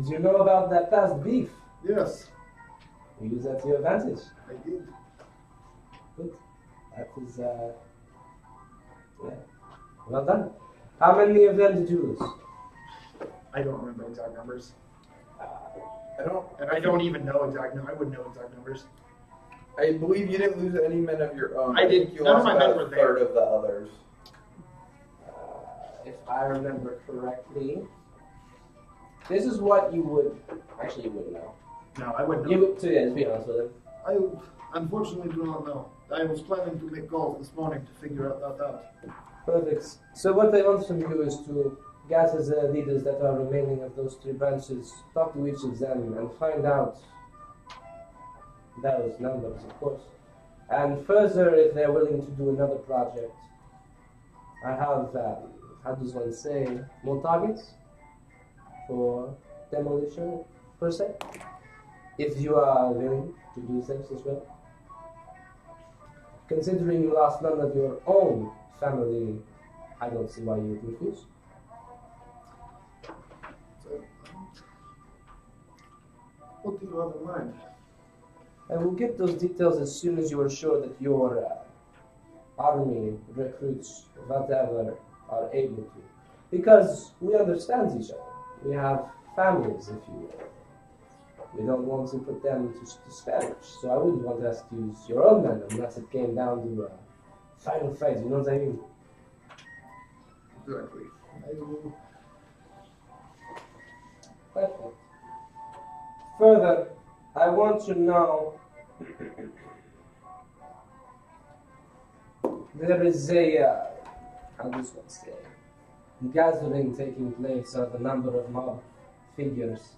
you know about that past beef? Yes, You use that to your advantage. I did. Good. That is, well done. How many of them did you lose? I don't remember exact numbers. I don't. And I don't even know exact numbers. I wouldn't know exact numbers. I believe you didn't lose any men of your own. I did. think you None of lost my men about were a third of the others. If I remember correctly, this is what you would. Actually, you wouldn't know. No, I wouldn't know. You, to be honest with him. I unfortunately do not know. I was planning to make calls this morning to figure that out. Perfect. So what I want from you is to gather the leaders that are remaining of those 3 branches, talk to each of them, and find out those numbers, of course. And further, if they're willing to do another project, I have, how does one say, more targets for demolition, per se. If you are willing to do this as well. Considering you lost none of your own family, I don't see why you would refuse. So, what do you have in mind? I will get those details as soon as you are sure that your army, recruits, whatever, are able to. Because we understand each other. We have families, if you will. We don't want to put them to disparage. So I wouldn't want us to use your own men unless it came down to a final fight, you know what I mean? Exactly. I will. Perfect. Further, I want to know there is a how does one say gathering taking place of a number of mob figures.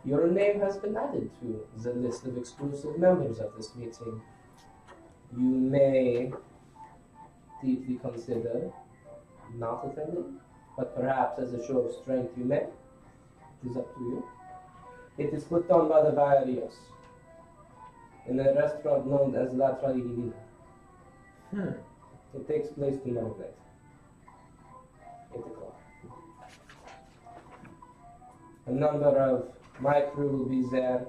Your name has been added to the list of exclusive members of this meeting. You may deeply consider not attending, but perhaps as a show of strength you may. It is up to you. It is put on by the Vallarios in a restaurant known as La Tradilina. It takes place tomorrow night. 8 o'clock. A number of my crew will be there.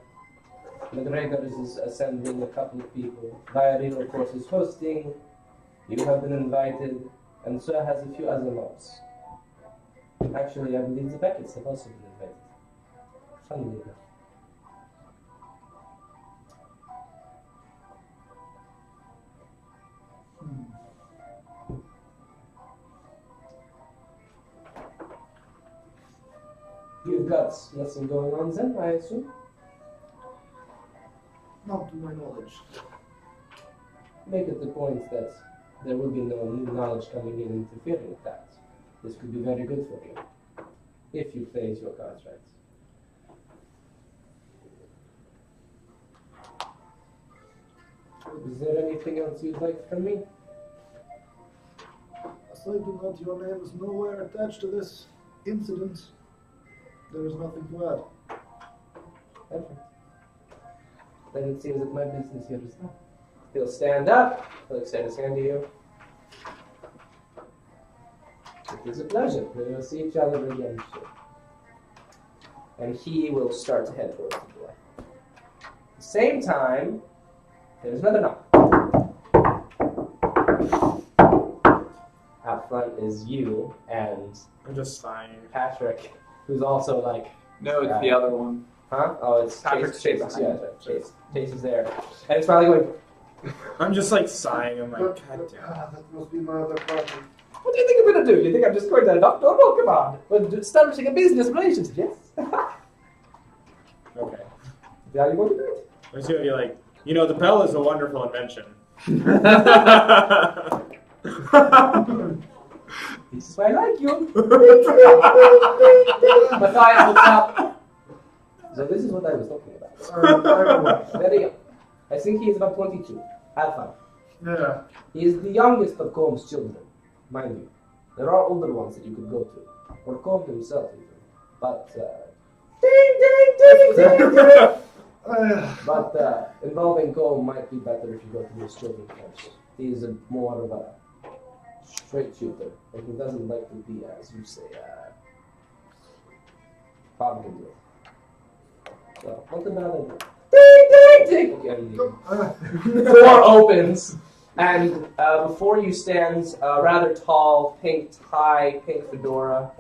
McGregor is assembling a couple of people. Vallario, of course, is hosting. You have been invited, and so has a few other mobs. Actually, I believe the Beckets have also been invited. Funnily enough. You've got nothing going on then, I assume? Not to my knowledge. Make it the point that there will be no new knowledge coming in interfering with that. This could be very good for you, if you play your cards right. Is there anything else you'd like from me? Aside from that, your name is nowhere attached to this incident. There is nothing to add. Perfect. Then it seems that my business here is done. He'll stand up. He'll extend his hand to you. It is a pleasure. We will see each other again soon. And he will start to head towards the door. At the same time, there's another knock. Out front is you and I'm just sighing. Patrick, who's also like, No, it's the other one. huh? Oh, it's Patrick's Chase. behind Yeah, it. Chase. Chase is there. And it's finally going, I'm just like sighing. I'm like, But, God damn. that must be my other partner. What do you think I'm gonna do? You think I'm just going to knock door? No, come on. We're establishing a business relationship, yes? Okay. How you want to do it? I'm just gonna be like, you know, the bell is a wonderful invention. This is why I like you. Matthias looks up. So this is what I was talking about. Very young. I think he is about 22. Have fun. Yeah. He is the youngest of Combs' children, mind you. There are older ones that you could go to, or Combe himself even. But ding, ding, ding, ding, ding. But involving Combe might be better if you go to his children first. He is more of a straight shooter, and he doesn't like to be, as you say, probably do it. So, what's the matter? Ding, ding, ding. Okay, I'm leaving. The door opens, and before you stands a rather tall, pink tie, pink fedora.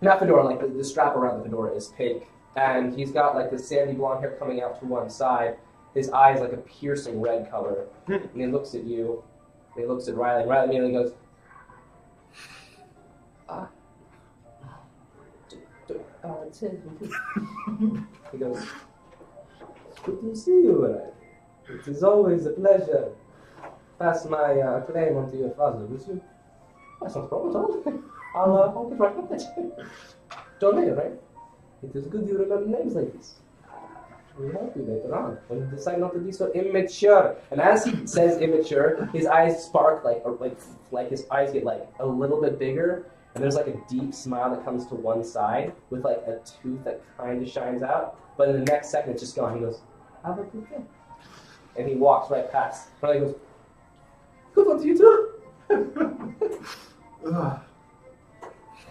Not fedora, like the strap around the fedora is pink, and he's got like the sandy blonde hair coming out to one side. His eyes like a piercing red color, and he looks at you. And he looks at Riley, and Riley immediately goes, he goes, good to see you, Riley. It is always a pleasure. Pass my claim on to your father, would you? That's not a problem at all. I'll get right up there. Don't know, right? It is good you remember names like this. Will help you later on when you decide not to be so immature. And as he says immature, his eyes spark like his eyes get like a little bit bigger, and there's like a deep smile that comes to one side with like a tooth that kind of shines out. But in the next second, it's just gone. He goes, "Have a good day," and he walks right past. And he goes, "Good one to you too."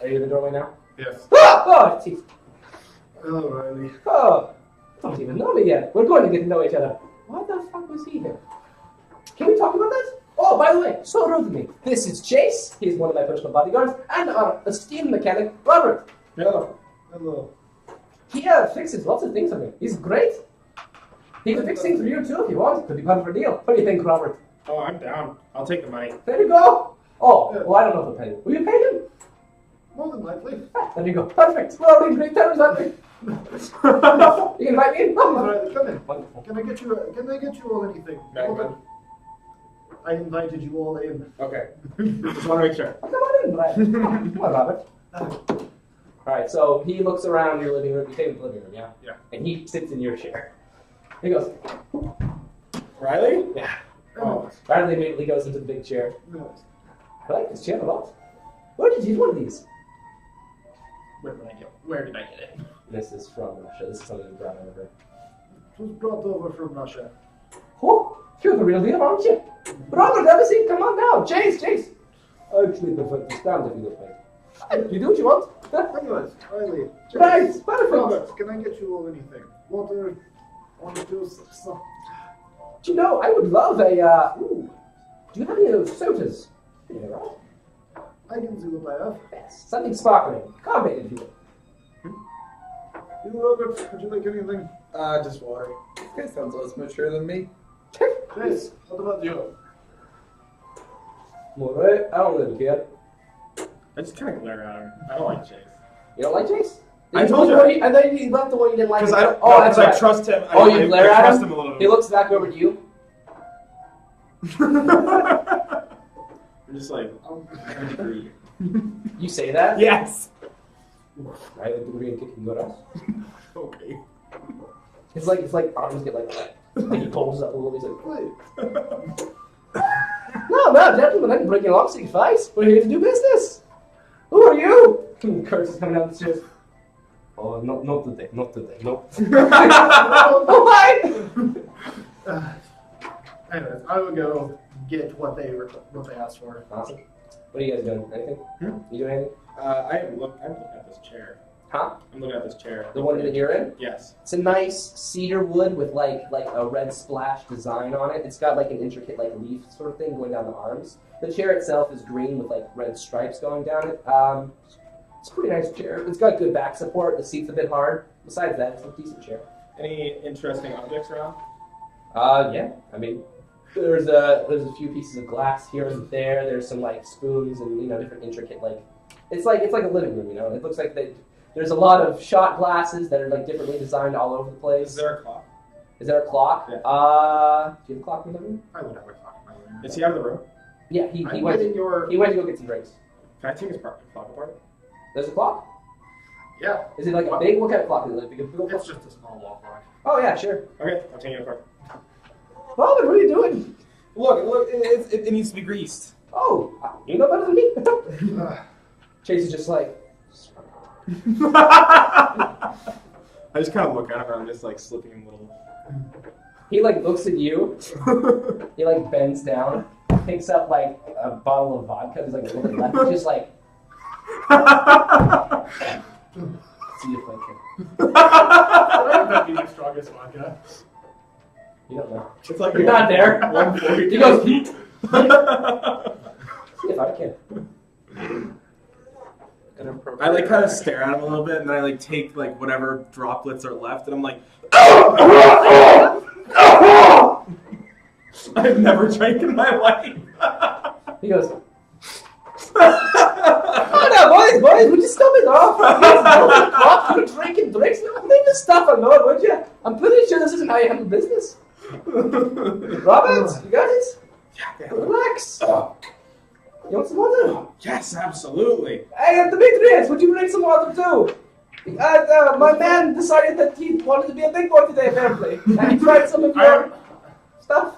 Are you in the doorway now? Yes. Oh, jeez. Oh, Riley. Oh, don't even know me yet. We're going to get to know each other. Why the fuck was he here? Can we talk about this? Oh, by the way, so rude of me. This is Chase. He's one of my personal bodyguards, and our esteemed mechanic, Robert. Hello. Hello. He fixes lots of things for me. He's great. He could fix things for you too if you want. Could be part of our deal. What do you think, Robert? Oh, I'm down. I'll take the money. There you go. Oh, well, I don't know if I'll pay you. Will you pay him? More than likely. Ah, there you go. Perfect. We're already in great terms, aren't we? You can invite me in. Please, Oh, Riley, come in. wonderful. Can I get you all anything? Magman. I invited you all in. Okay. Just want to make sure. Oh, come on in, Brian. Come on, Robert. All right, so he looks around your living room. You take him to the living room, yeah? Yeah. And he sits in your chair. He goes, Riley? yeah. Oh. Riley immediately goes into the big chair. Yes. I like this chair a lot. Where did you get one of these? Where did I get it? This is from Russia. This is something you brought over. It was brought over from Russia. Oh, you're the real deal, aren't you? Robert, have a seat. Come on now. Chase. I actually prefer to stand if you don't mind. You do what you want. Anyways, Riley. Right, perfect. Robert, can I get you all anything? Water, orange juice, stuff. Do you know, I would love a, do you have any of those sodas? Yeah, right? I can see what I have. Yes, something sparkling. Carbonated, if you will. You, Robert, would you like anything? Just water. This guy sounds less mature than me. Chase, what about you? Alright, I don't really care. I just kind of glare at him. I don't like Chase. You don't like Chase? I told you. And then you left the one you didn't like. Because I, Oh, that's I right. trust him. Oh, you glare I at trust him? him a little He bit. looks back over to you. I'm just like, I agree. You say that? Yes. Right, the degree in kicking good ass. Okay. It's like arms get like that. And he pulls up a little. He's like, Please. no, gentlemen, I can bring you along so you can fight. We're here to do business. Who are you? Curtis is coming down the stairs. Oh, not today, no. Oh, hi! Anyways, I will go get what they asked for. Awesome. What are you guys doing? Anything? You doing anything? I'm looking at this chair. Huh? I'm looking at this chair. The one that you're in? Yes. It's a nice cedar wood with like a red splash design on it. It's got like an intricate like leaf sort of thing going down the arms. The chair itself is green with like red stripes going down it. It's a pretty nice chair. It's got good back support. The seat's a bit hard. Besides that, it's a decent chair. Any interesting objects around? Yeah. I mean, there's a few pieces of glass here and there. There's some like spoons and different intricate like. It's like a living room. It looks like there's a lot of shot glasses that are like differently designed all over the place. Is there a clock? Is there a clock? Yeah. Do you have a clock in the room? I would have a clock in my room. Is he out of the room? Yeah, he I'm went. getting your. He went to go get some drinks. Can I take his clock apart? There's a clock. Yeah, Is it like a big? What kind of clock is it? Like a big old it's clock? just a small wall clock. Oh yeah, sure. Okay, I'm taking it apart. Robert, what are you doing? Look, it needs to be greased. Oh, you know better than me. Chase is just like. I just kind of look at him and I'm just like slipping him a little. He like looks at you. He like bends down, picks up like a bottle of vodka. There's like a little bit left. He's just like. See if I can. That be the strongest vodka. You don't know. It's like You're not there. 140. He goes. See if I can. I like kind of stare at him a little bit, and then I like take like whatever droplets are left, and I'm like, I've never drank in my life. He goes. Oh no, boys, would you stop it off? You're drinking drinks. Leave this stuff alone, would you? I'm pretty sure this isn't how you handle business. Robert, you got it? Yeah. Relax. You want some water? Yes, absolutely. Hey, Demetrius, would you bring some water too? My man decided that he wanted to be a big boy today, apparently. And he tried some of your stuff.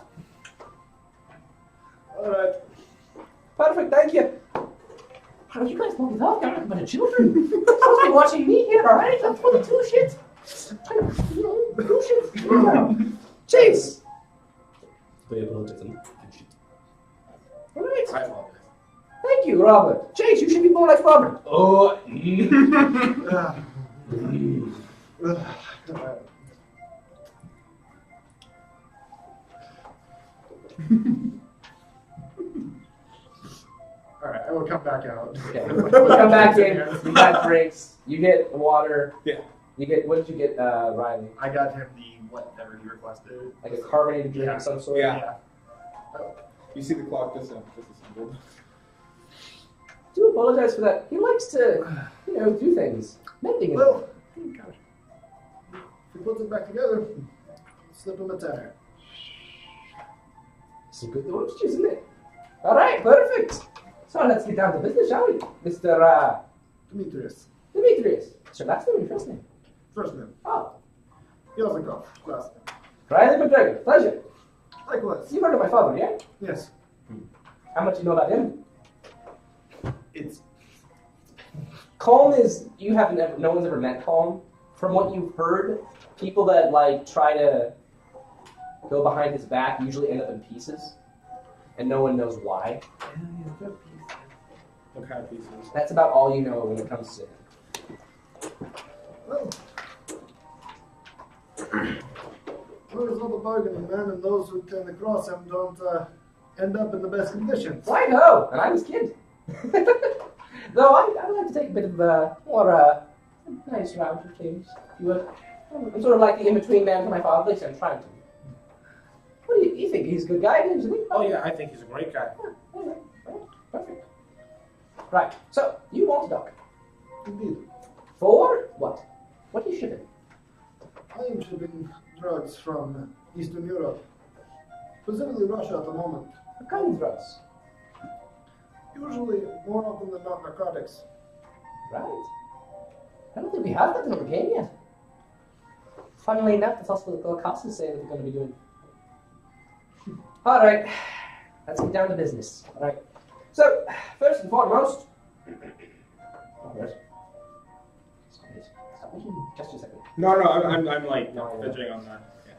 Alright. Perfect, thank you. How you guys pulled it off? You're like a bunch of children. You're supposed to be watching me here, alright? I'm 22 shit. Do shit. Chase. Alright. I love it. Thank you, Robert. Chase, you should be more like Robert. Oh. Alright, I will come back out. Okay. You come back in, you got drinks, you get water. Yeah. You get, what did you get, Riley? I got him the whatever he requested. Like a carbonated drink Yeah. of some sort? Yeah. You see the clock disassembled. Do apologize for that. He likes to, do things. Mending it. Well, if he puts it back together, slip him a tenner. It's a good orange juice, isn't it? Alright, perfect. So let's get down to business, shall we? Mr. Demetrius. Demetrius. What's your last name or your first name? First name. Oh, Yozakov. Last name. Riley McGregor. Pleasure. Likewise. You heard of my father, yeah? Yes. How much you know about him? It's Colm is, no one's ever met Colm. From what you've heard, people that try to go behind his back usually end up in pieces. And no one knows why. What kind of pieces? That's about all you know when it comes to him. well. There's all the bargaining man, and those who turn across him don't end up in the best conditions. Righto! And I'm his kid. Though I'd like to take a bit of more nice round of things, if you would. I'm sort of like the in-between man for my father, at least I'm trying to. What do you think? He's a good guy, doesn't he? Oh yeah, I think he's a great guy. Alright, perfect. Right, so you want a dock. Indeed. For what? What are you shipping? I am shipping drugs from Eastern Europe, specifically Russia at the moment. What kind of drugs? Usually, more often than not, narcotics. Right. I don't think we have that in our game yet. Funnily enough, that's also what the cops is saying that we're going to be doing. Alright, let's get down to business. Alright. So, first and foremost. Robert. Stop making just a second. No, I'm like No, I know. fidgeting on that. Yeah.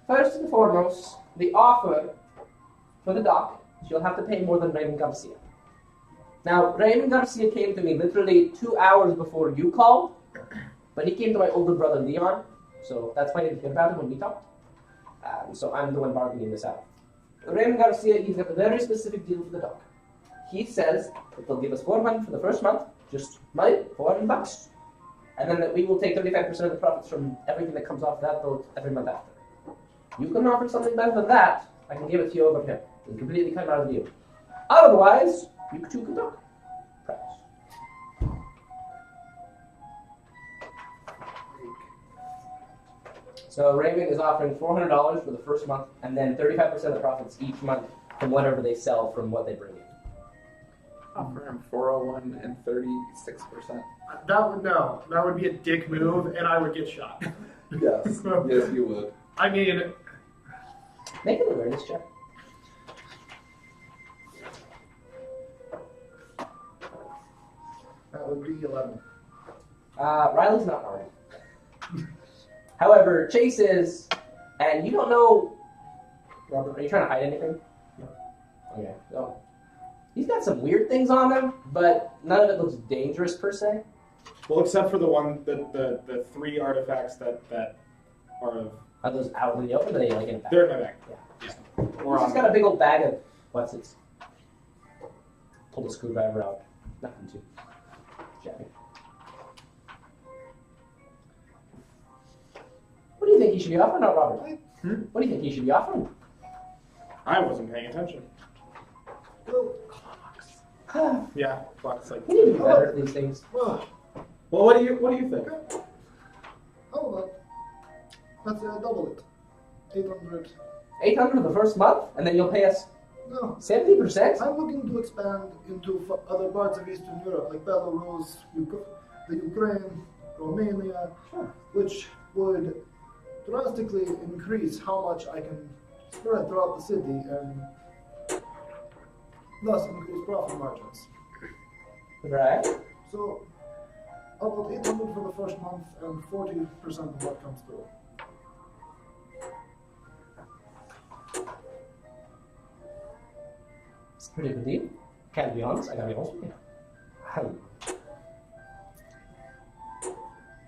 First and foremost, the offer for the dock, you'll have to pay more than Raymond Garcia. Now, Raymond Garcia came to me literally 2 hours before you called, but he came to my older brother Leon, so that's why I didn't hear about it when we talked. So I'm the one bargaining this out. Raymond Garcia, he's got a very specific deal for the dock. He says that they'll give us $400 for the first month, just money, $400, and then that we will take 35% of the profits from everything that comes off that boat every month after. you can offer something better than that, I can give it to you over here. It's completely come out of you. Otherwise, you two can talk. Perhaps. So Raven is offering $400 for the first month, and then 35% of the profits each month from whatever they sell from what they bring in. Offer him 401 and 36%. That would be a dick move, and I would get shot. Yes. Yes, you would. I mean, Make an awareness check. that would be 11. Riley's not armed. However, Chase is, and you don't know. Robert, are you trying to hide anything? No. Okay. So he's got some weird things on him, but none of it looks dangerous per se. Well, except for the 3 artifacts that are of. Are those out in the open? Or are they like in a bag? They're in my bag. Yeah. Or He's on got a big old bag of what's it? Pull the screwdriver out. Nothing too shabby. What do you think he should be offering, not Robert? What do you think he should be offering? I wasn't paying attention. Well, Yeah, Clock's like. We need to be better at these things. well, Well, what do you think? how about let's double it. 800. 800 for the first month, and then you'll pay us No, 70%? I'm looking to expand into other parts of Eastern Europe, like Belarus, the Ukraine, Romania, which would drastically increase how much I can spread throughout the city and thus increase profit margins. Right. So, about 800 for the first month and 40% of what comes through. It's a pretty good deal. Can't be honest, I gotta be honest with you.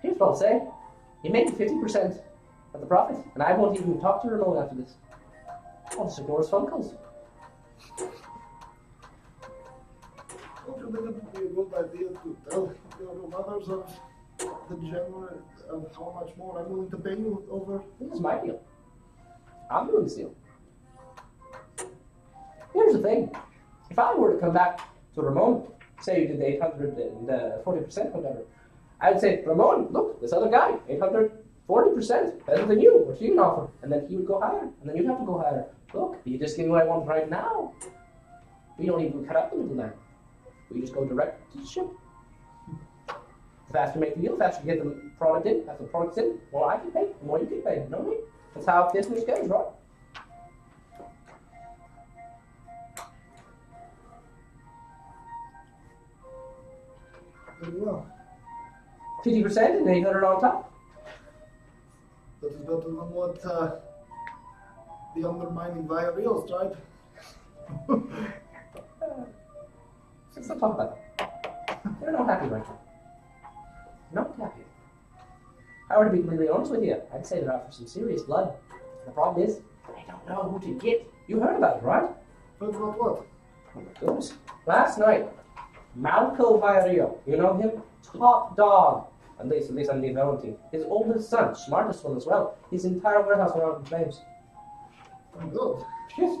Here's what I'll say. You make 50% of the profit, and I won't even talk to Ramon after this. I'll just ignore his phone calls. Don't you think it would be a good idea to tell your mothers of the general of how much more I'm willing to pay you over? This is my deal. I'm doing this deal. Here's the thing. If I were to come back to Ramon, say you did the 800 and 40%, whatever, I would say, Ramon, look, this other guy, 800, 40%, better than you. What you can offer? And then he would go higher, and then you'd have to go higher. Look, you just give me what I want right now. We don't even cut out the middleman. We just go direct to the ship. The faster you make the deal, the faster you get the product in. After the product's in, the more I can pay, the more you can pay. You know what I mean? That's how business goes, right? Very well. 50% and 800 on top. That is better than what the undermining via Rios tried. Let's not talk about that. They're not happy right now. Not happy. If I were to be completely honest with you, I'd say they're out for some serious blood. The problem is, they don't know who to get. You heard about it, right? Heard about what? Oh my goodness. Last night, Malco Viario, you know him? Top dog. At least on the Valentine. His oldest son, smartest one as well. His entire warehouse went out in flames. Oh, good. Yes.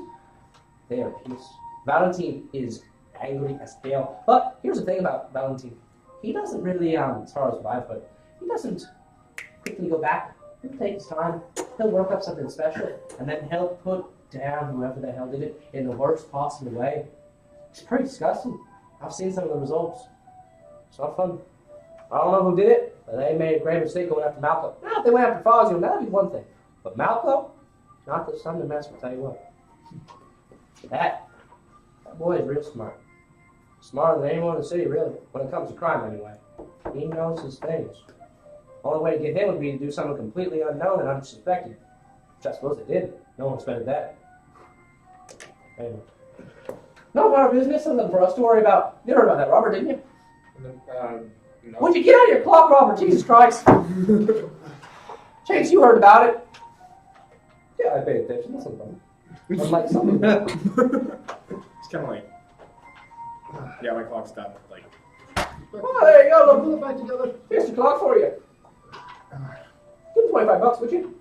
They are peace. Valentine is angry as hell. But here's the thing about Valentine. He doesn't really, as far as what I've heard, he doesn't quickly go back. He'll take his time. He'll work up something special. And then he'll put down whoever the hell did it in the worst possible way. It's pretty disgusting. I've seen some of the results. It's not fun. I don't know who did it, but they made a great mistake going after Malco. Now, if they went after Fazio, that'd be one thing. But Malco, not the son to mess with, I'll tell you what. That boy is real smart. Smarter than anyone in the city, really, when it comes to crime, anyway. He knows his things. Only way to get him would be to do something completely unknown and unsuspected. Which I suppose they did. No one expected that. Anyway. Not our business, something for us to worry about. You heard about that, Robert, didn't you? No. Would you get out of your clock, Robert? Jesus Christ. Chase, you heard about it. Yeah, I paid attention. That's no problem. Unlike some people. It's kind of like. Yeah, my clock's done. Like. Oh, there you go. Put it back together. Here's the clock for you. Give him $25, would you?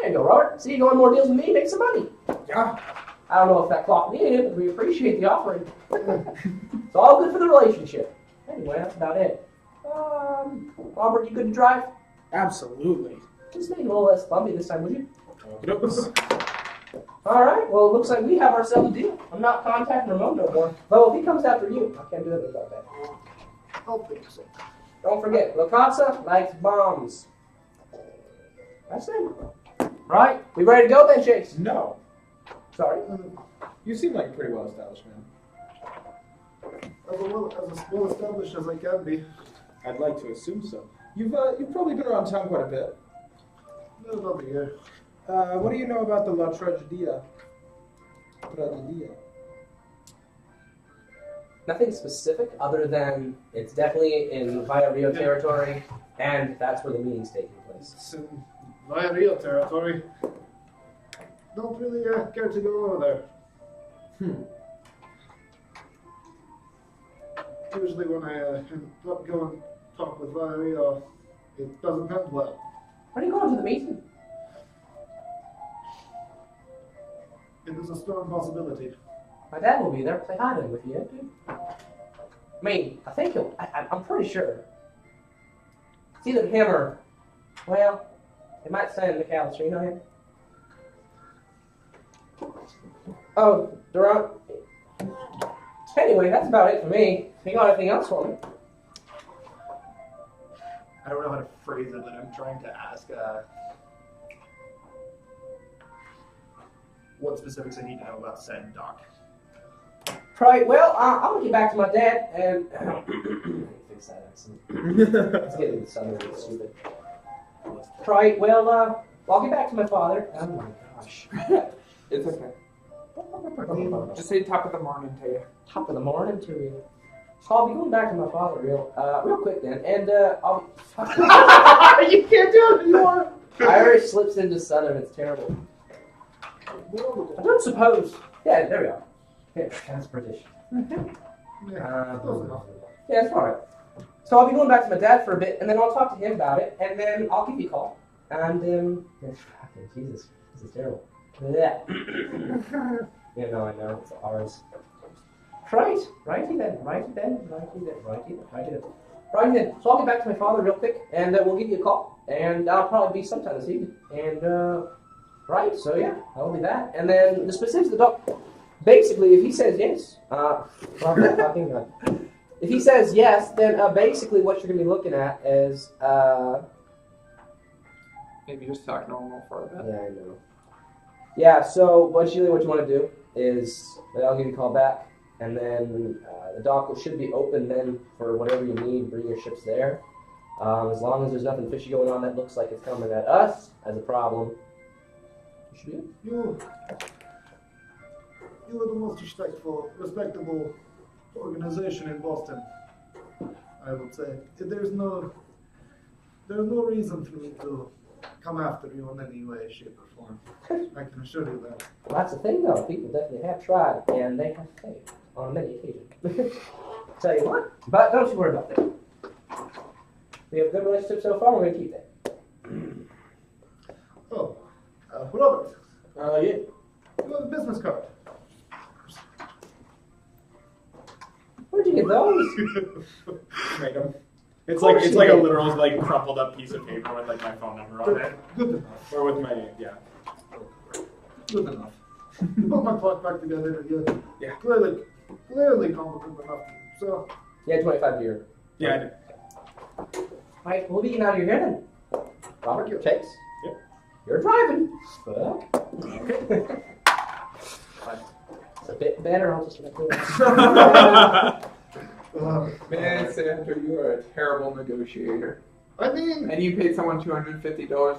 There you go, Robert. See, you go on more deals with me, make some money. Yeah. I don't know if that clock needed it, but we appreciate the offering. It's all good for the relationship. Anyway, that's about it. Robert, you good to drive? Absolutely. Just make it a little less bumpy this time, would you? Oops. All right. Well, it looks like we have ourselves a deal. I'm not contacting Ramon no more. Though if he comes after you, I can't do anything about that. I'll think so. Don't forget, La Casa likes bombs. That's it. Right? We ready to go then, Chase? No. Sorry. You seem like a pretty well established man. As well established as I can be. I'd like to assume so. You've probably been around town quite a bit. Another year. What do you know about the La Tragedia? Nothing specific other than it's definitely in Via Rio territory, and that's where the meeting's taking place. It's in Via Rio territory. Don't really care to go over there. Usually when I go and talk with Via Rio, it doesn't end well. Where are you going to the meeting? It is a strong possibility. My dad will be there. Say hi to him if you have to. I mean, I think he'll. I'm pretty sure. It's either him or, well, it might say McAllister. You know him? Oh, Durant. Anyway, that's about it for me. You got anything else for me? I don't know how to phrase it, but I'm trying to ask what specifics I need to know about said doc. Right, well, I'm gonna get back to my dad and fix that accent. It's getting southern and stupid. Right, well, I'll get back to my father. Oh my gosh. It's okay. Just say top of the morning to you. Top of the morning to you. So I'll be going back to my father real quick then, and I'll. You can't do it anymore! Irish slips into southern. It's terrible. I don't suppose. Yeah, there we are. Yeah, that's British. Yeah, close enough. Yeah, it's alright. So I'll be going back to my dad for a bit, and then I'll talk to him about it, and then I'll give you a call. And Jesus, this is terrible. Yeah. Yeah, no, I know it's ours. Righty then. So I'll get back to my father real quick, and we'll give you a call, and I'll probably be sometime this evening. And right, so yeah, that'll be that. And then the specifics of the doc. Basically, if he says yes, if he says yes, then basically what you're going to be looking at is, Maybe just talk normal for a bit. yeah, I know. Yeah, so what you want to do is, I'll give you a call back, and then the dock should be open then for whatever you need, bring your ships there. As long as there's nothing fishy going on that looks like it's coming at us as a problem, you should be good. You are the most respectable organization in Boston, I would say. There's no reason for me to come after you in any way, shape, or form. I can assure you that. Well, that's the thing, though. People definitely have tried, and they have failed on many occasions. Tell you what, but don't you worry about that. We have a good relationship so far. We're going to keep that. Oh, Robert, Yeah. you have a business card. Where'd you get those? Made 'em. It's like a literal crumpled up piece of paper with my phone number on it, Good enough. or with my Good enough. You put my clock back together again. Yeah. Clearly competent enough. So, Yeah, 25 year. I did. Right, we'll be getting out of your hair then. Robert, your Chase. Yep. You're driving. Fuck. It's a bit better. I'll just let you Man, Sandra, you are a terrible negotiator. I mean, And you paid someone $250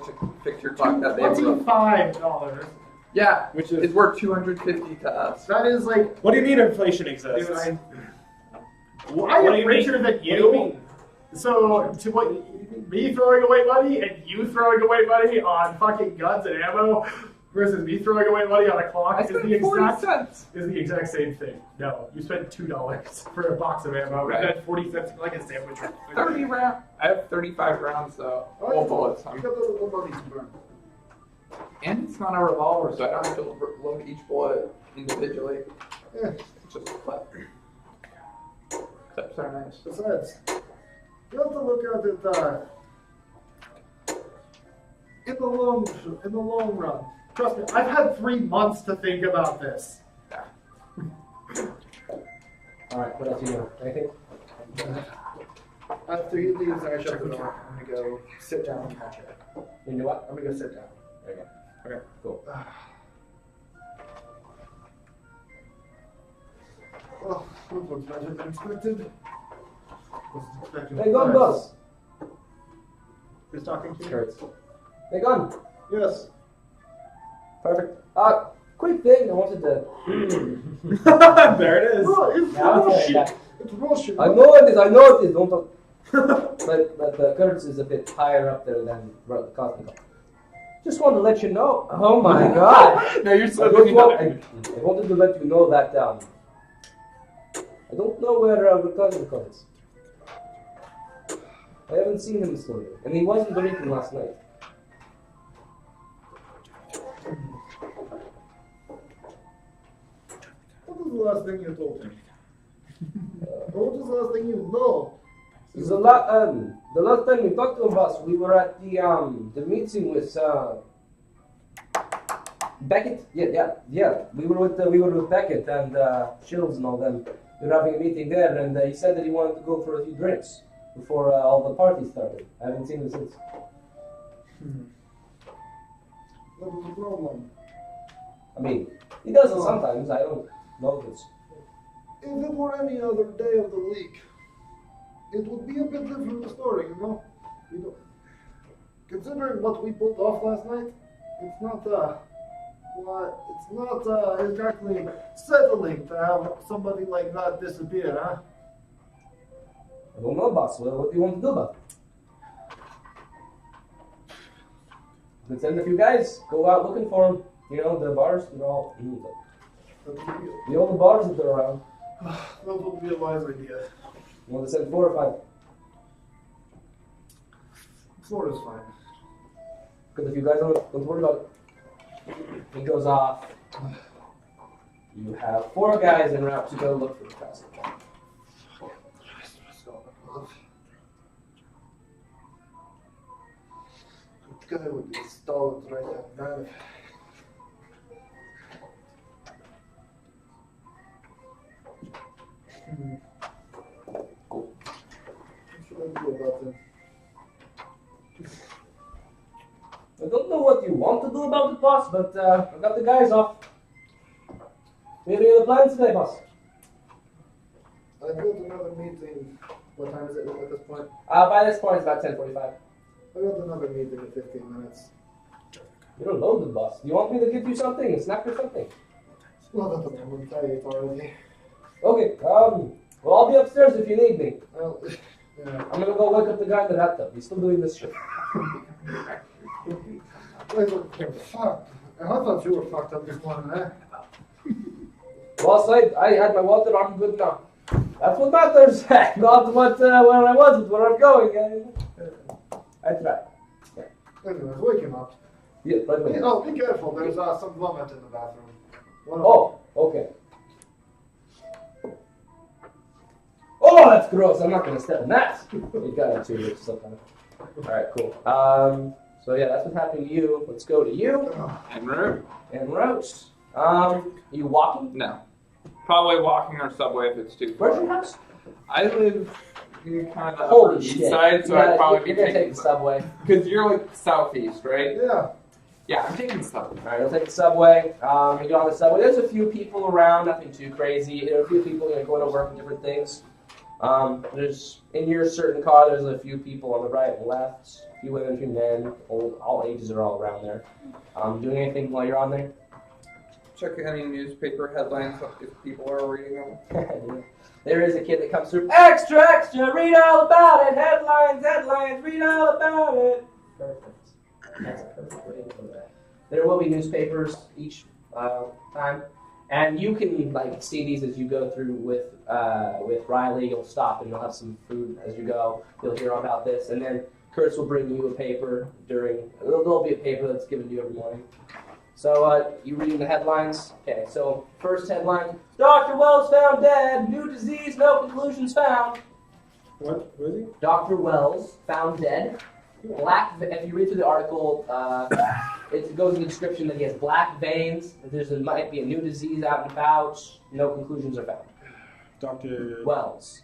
to fix your clock that they broke. $25. Yeah, Which it's worth $250 to us. that is like, What do you mean inflation exists? Dude, I What am do you richer mean? than What do you you. mean? So, to what, me throwing away money and you throwing away money on fucking guns and ammo versus me throwing away money on a clock I is spent the 40 exact cents. same thing. No, you spent $2 for a box of ammo Right. and then 40 cents for like a sandwich. 30 rounds. I have 35 rounds though. Full bullets. you got a little money to burn. And it's not a revolver, so I don't have to load each bullet individually. Yeah. It's just a clip. Clips are nice. Besides, you have to look at it in the long run. Trust me, I've had 3 months to think about this. All right, what else you know? Anything? After he leaves, I shut the door. I'm gonna go sit down in my chair. You know what? I'm gonna go sit down. There you go. Okay, cool. Well, that was better than expected. Wasn't expecting Hey, gun boss. Who's talking to you? Kurtz. Hey, gun. Yes. Perfect. Quick thing. I wanted to. There it is. Oh, it's Now it's bullshit. back. It's bullshit. I know it is. I know it is. Don't talk. but Kurtz is a bit higher up there than the Cosmic. Just wanted to let you know. Oh my God. No, you're I, so I wanted to let you know that I don't know where Cosmic is. I haven't seen him this morning, and he wasn't drinking last night. What was the last thing you told him? What was the last thing you know? The last time we talked to him, boss, we were at the meeting with Beckett. Yeah. We were with Beckett and Shields and all them. We were having a meeting there, and he said that he wanted to go for a few drinks before all the party started. I haven't seen him since. What was the problem? I mean, he does it sometimes. I don't know if it's. If it were any other day of the week, it would be a bit different story, you know? Considering what we pulled off last night, it's not exactly settling to have somebody like that disappear, huh? I don't know, boss. What do you want to do about it? Let's send a few guys. Go out looking for him. You know, the bars, the all the bars that are around. That would be a wise idea. You want to send 4 or 5? 4 is fine. Because if you guys don't worry about it, he goes off. You have 4 guys en route to go look for the castle. The guy would be stalled right at that. Cool. What should I do about him? I don't know what you want to do about it, boss, but I got the guys off. Any other plans today, boss? I've got another meeting. What time is it at this point? By this point, it's about 10:45. I got another meeting in 15 minutes. You don't know the boss. Do you want me to give you something, a snack or something? Not at the moment, I ate already. Okay, well, I'll be upstairs if you need me. Well, yeah. I'm gonna go wake up the guy in the hot tub. He's still doing this shit. Fuck. I thought you were fucked up this morning, eh? Boss, I had my water. I'm good now. That's what matters. Not what where I was, it's where I'm going. I tried. Anyways, wake him up. Yeah, right away. Oh, be careful. There's some vomit in the bathroom. Oh, okay. Oh, that's gross. I'm not gonna step in that. You got it too. It's still kind of. All right, cool. So yeah, that's what's happening to you. Let's go to you En route? and Roach. You walking? No. Probably walking or subway if it's too far. Where's your house? I live in kind of the Holy upper east shit! side, so Yeah, I'd probably you're be gonna taking take the subway. Because you're like southeast, right? Yeah. Yeah, I'm taking subway. All right, you'll take the subway. You get on the subway. There's a few people around, nothing too crazy. There are a few people going to work and different things. There's in your certain car. There's a few people on the right and left. A few women, a few men. All ages are all around there. Doing anything while you're on there? Check any newspaper headlines if people are reading them. There is a kid that comes through. Extra, extra, read all about it. Headlines, headlines, read all about it. Perfect. That's a perfect way to put that. There will be newspapers each time, and you can like see these as you go through with Riley. You'll stop and you'll have some food as you go. You'll hear about this, and then Kurtz will bring you a paper there'll be a paper that's given to you every morning. So, you reading the headlines? Okay, so first headline, Dr. Wells found dead, new disease, no conclusions found. What was he? Dr. Wells found dead. If you read through the article, it goes in the description that he has black veins, that might be a new disease out and about, no conclusions are found. Dr. Wells.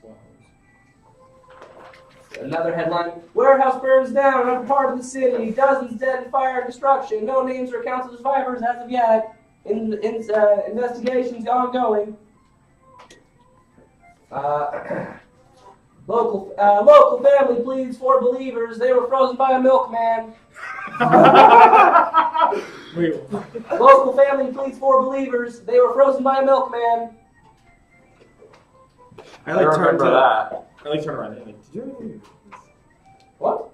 Another headline, warehouse burns down in a part of the city, dozens dead in fire and destruction, no names or accounts of survivors as of yet, investigations ongoing. Local family pleads for believers, they were frozen by a milkman. Wait, Local family pleads for believers, they were frozen by a milkman. I like turn remember that. I like turn around. Like, did you? What?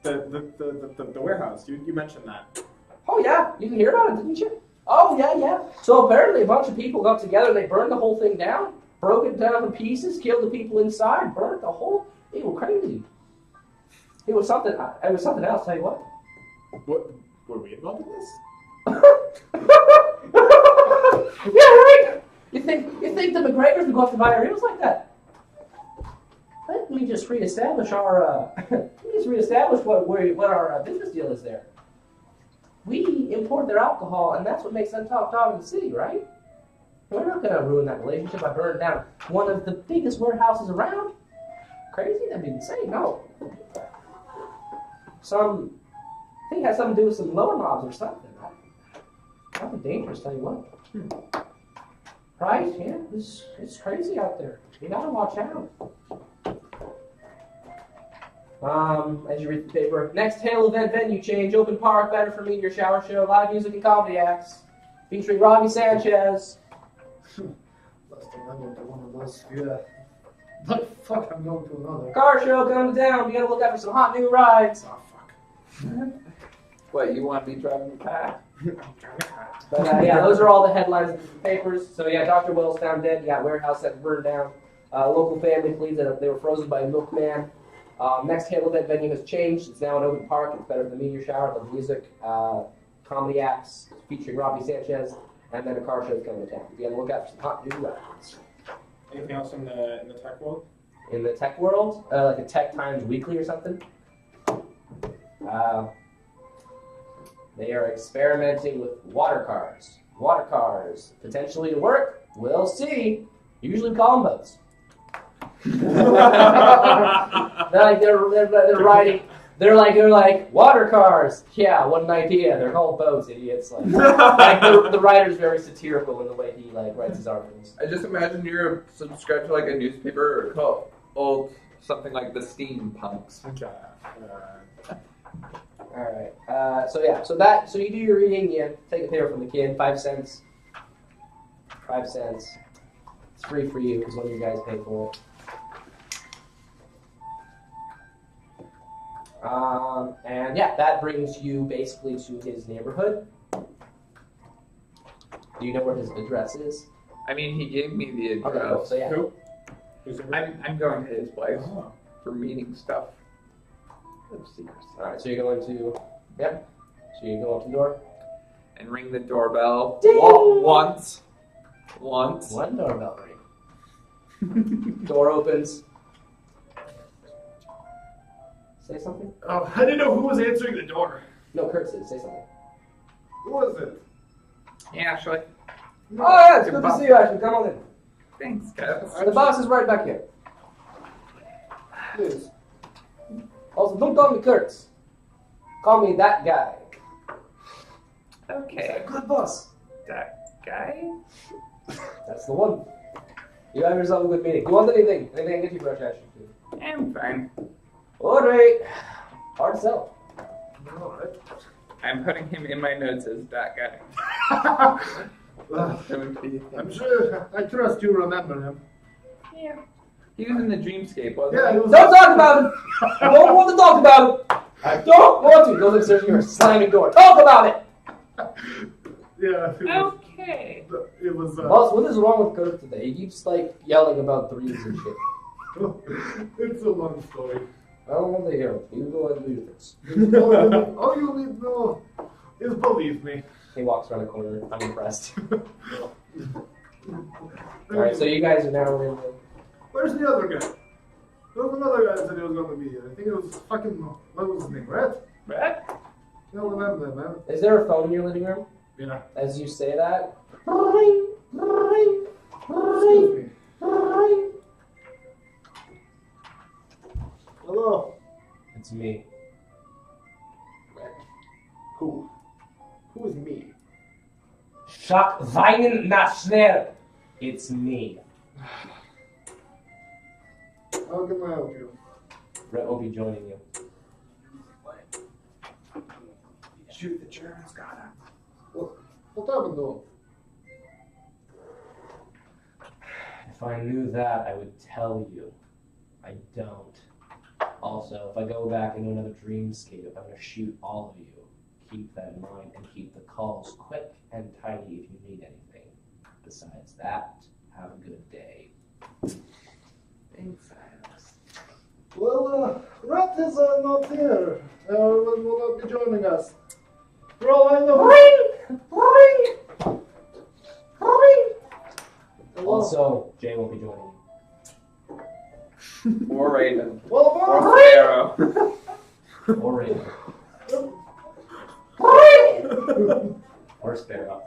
The warehouse. You mentioned that. Oh yeah, you can hear about it, didn't you? Oh yeah. So apparently a bunch of people got together and they burned the whole thing down, broke it down in pieces, killed the people inside, burnt the whole. It was crazy. It was something. It was something else. Tell you what. What? Were we involved in this? Yeah, right. You think the McGregors would go after Viorinos like that? Let me just reestablish our. what our business deal is there. We import their alcohol, and that's what makes them top dog in the city, right? We're not going to ruin that relationship by burning down one of the biggest warehouses around. Crazy? That'd be insane. No. I think it has something to do with some lower mobs or something. Something dangerous, tell you what. Right? Yeah, it's crazy out there. You gotta watch out. As you read the paper, next Halo event venue change, open park, better for meteor shower show, live music and comedy acts, featuring Robbie Sanchez. Last time I went to one of those, yeah. But fuck, I'm going to another. Car show comes down. You gotta look out for some hot new rides. Oh fuck. What, you want me driving the car? But yeah, those are all the headlines of the papers. So yeah, Dr. Wells found dead. You got warehouse that burned down. Local family pleads that they were frozen by a milkman. Next Halo event venue has changed. It's now an open park. It's better than the meteor shower, the music, comedy acts featuring Robbie Sanchez, and then a car show is coming to town. You gotta look out for some hot new rides. Anything else in the tech world? In the tech world, like a Tech Times Weekly or something. They are experimenting with water cars. Water cars potentially to work. We'll see. Usually we call them boats. they're riding. They're like water cars. Yeah, what an idea. They're called boats, idiots. Like the writer's very satirical in the way he writes his articles. I just imagine you're subscribed to like a newspaper or called old something like the Steampunks. Okay. All right. So you do your reading. You take a paper from the kid. 5 cents. 5 cents. It's free for you because one of you guys pay for it. And yeah, that brings you basically to his neighborhood. Do you know where his address is? I mean, he gave me the Okay, address. cool. So yeah. Who? Who's it? I'm going to his place Oh. for meeting stuff. Of secrets. All right. So you're going to. Yep. So you go up to the door. And ring the doorbell Ding! once. One doorbell ring. Door opens. Say something? Oh, I didn't know who was answering the door. No, Kurt said, say something. Who was it? Yeah, actually. Oh yeah, it's good to see you, Ashley. Come on in. Thanks, guys. The boss is right back here. Please. Also, don't call me Kurtz. Call me that guy. Okay. Good boss. That guy? That's the one. You have yourself a good meeting. Do you want anything? Anything I can get you, Brush Ashley? I'm fine. Alright. Hard sell. Alright. I'm putting him in my notes as that guy. Don't be him. I'm sure, I trust you remember him. Yeah. He was in the dreamscape, wasn't Yeah, he? he was. Don't talk about him! I don't want to talk about him! I don't want to! Goes upstairs and you're slamming door. Talk about it! Yeah, it was. Okay. It was. Boss, what is wrong with Kurt today? He keeps yelling about threes and shit. It's a long story. I don't want to hear it. You go and do your things. All you need to know Is believe me. He walks around the corner. I'm impressed. Alright, so you guys are now in the... Where's the other guy? There was another guy that said he was going to be here. I think it was fucking, what was his name, Red? Red? I don't remember, man. Is there a phone in your living room? Yeah. As you say that? Excuse me. Hello? It's me. Who? Who is me? Schack weinen nach schnell. It's me. How can I help you? Brett will be joining you. Shoot, the Germans got him. What happened to him? If I knew that, I would tell you. I don't. Also, if I go back into another dreamscape, I'm going to shoot all of you. Keep that in mind and keep the calls quick and tidy if you need anything. Besides that, have a good day. Thanks, Silas. Well, Rat is not here. Will not be joining us. For all I know. Hello? Also, Jay won't be joining you. Or Raven. Well, Or boy. Sparrow. Or Raven. Or Sparrow.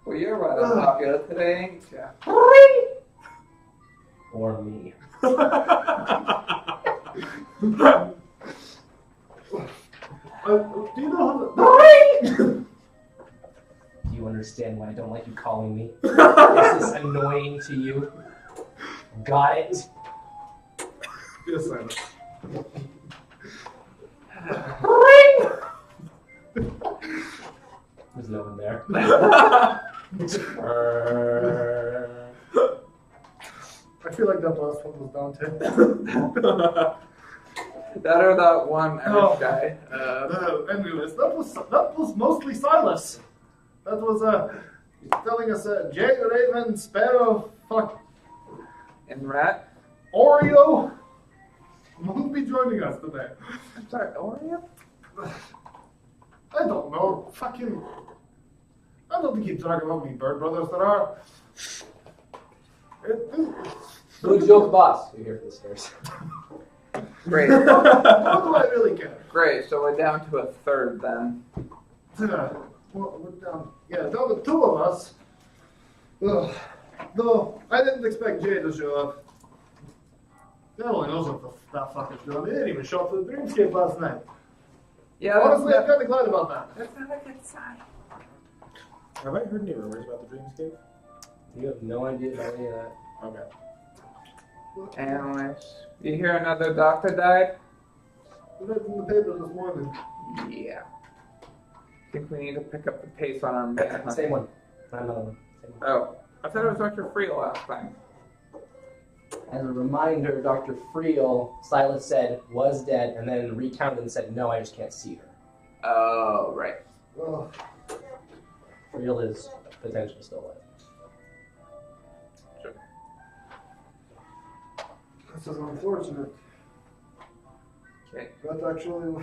Well, you're right on popular today, ain't ya? Or me. Do you know how to... Do you understand why I don't like you calling me? Is this annoying to you? Got it? Yes, I know. There's no one there. I feel like that last one was down too. That or that one Irish Oh. guy. Anyways, that was mostly Silas. That was telling us Jay, Raven, Sparrow, fuck, And Rat. Oreo won't be joining us today. I'm sorry, Oreo? I don't know. Fucking. I don't keep track of how many Bird Brothers there are. Who's your boss? You're here for the stairs. Great. How do I really care? Great, so we're down to a third then. Well, we're down. Yeah, down to two of us. Ugh. No, I didn't expect Jay to show up. God only knows what that fucker's doing. He didn't even show up to the Dreamscape last night. Yeah, Honestly, I'm that's kind of glad about that. not a good sign. Have I heard any rumors about the Dreamscape? You have no idea about any of that. Okay. Anyways, you hear another doctor died? I read in the paper this morning. Yeah. I think we need to pick up the pace on our manhunt. Same one. Not another one. Same one. Oh, I thought it was Dr. Friel last time. As a reminder, Dr. Friel, Silas said, was dead, and then recounted and said, no, I just can't see her. Oh, right. Oh, Friel is potentially still alive. this is unfortunate. Okay. But actually,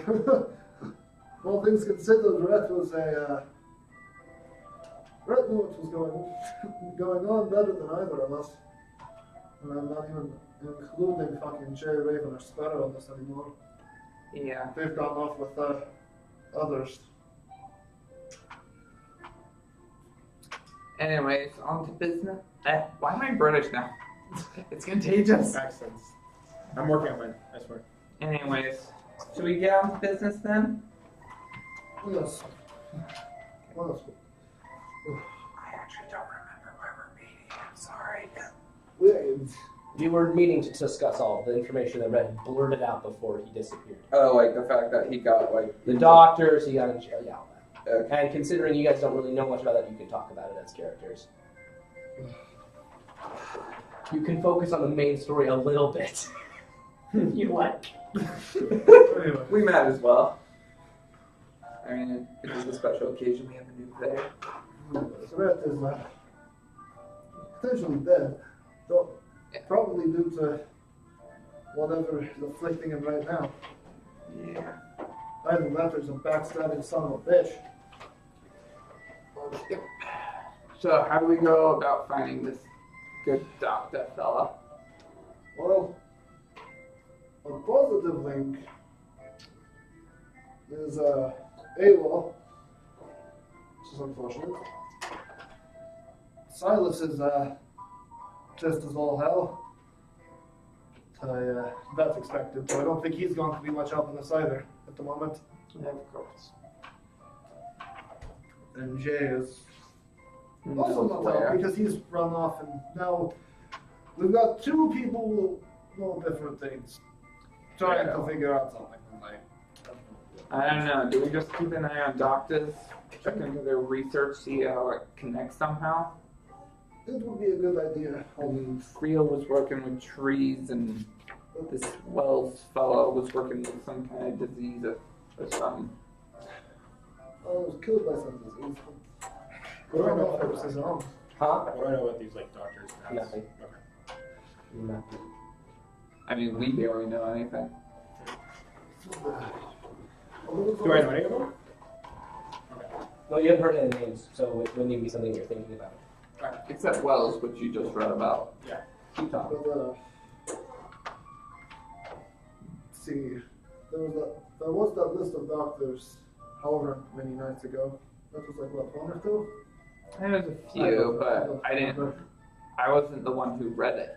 all things considered, Red was a. Red knew what was going on better than either of us. And I'm not even including fucking Jay, Raven, or Sparrow on this anymore. Yeah. They've gone off with others. Anyways, on to business. Why am I British now? It's contagious. Accents. I'm working on mine, I swear. Anyways, should we get on to business then? Yes. What else? I actually don't remember where we're meeting. I'm sorry. We were meeting to discuss all the information that Red had blurted out before he disappeared. Oh, like the fact that he got like The doctors, he got in jail, yeah, all that. Okay. And considering you guys don't really know much about that, you can talk about it as characters. You can focus on the main story a little bit. If you like. Anyway. We might as well. I mean, it is a special occasion. We have a new player. Red is potentially dead. Though, probably due to whatever is afflicting him right now. Yeah. Either that or he's a backstabbing son of a bitch. So how do we go about finding this good doctor fella? Well, a positive link is AWOL, which is unfortunate. Silas is just as all hell. That's expected, so I don't think he's going to be much help in this either at the moment. Yeah, of course. And Jay is also not help because he's run off, and now we've got two people who know different things trying to figure out something. I don't know. Do we just keep an eye on doctors, check into their research, see how it connects somehow? It would be a good idea. Creel was working with trees, and this Wells fellow was working with some kind of disease or something. I was killed by some disease. I don't know if it was his own. Huh? What do I know about these like doctors? Stats? Nothing. Okay. Nothing. I mean, we barely know anything. Do I know any of them? No, you haven't heard any names, so it wouldn't even be something you're thinking about. Except Wells, which you just read about. Keep talking. But, see, there was that list of doctors, however many nights ago. That was like, what, 1 or 2? There's a few, but I wasn't the one who read it.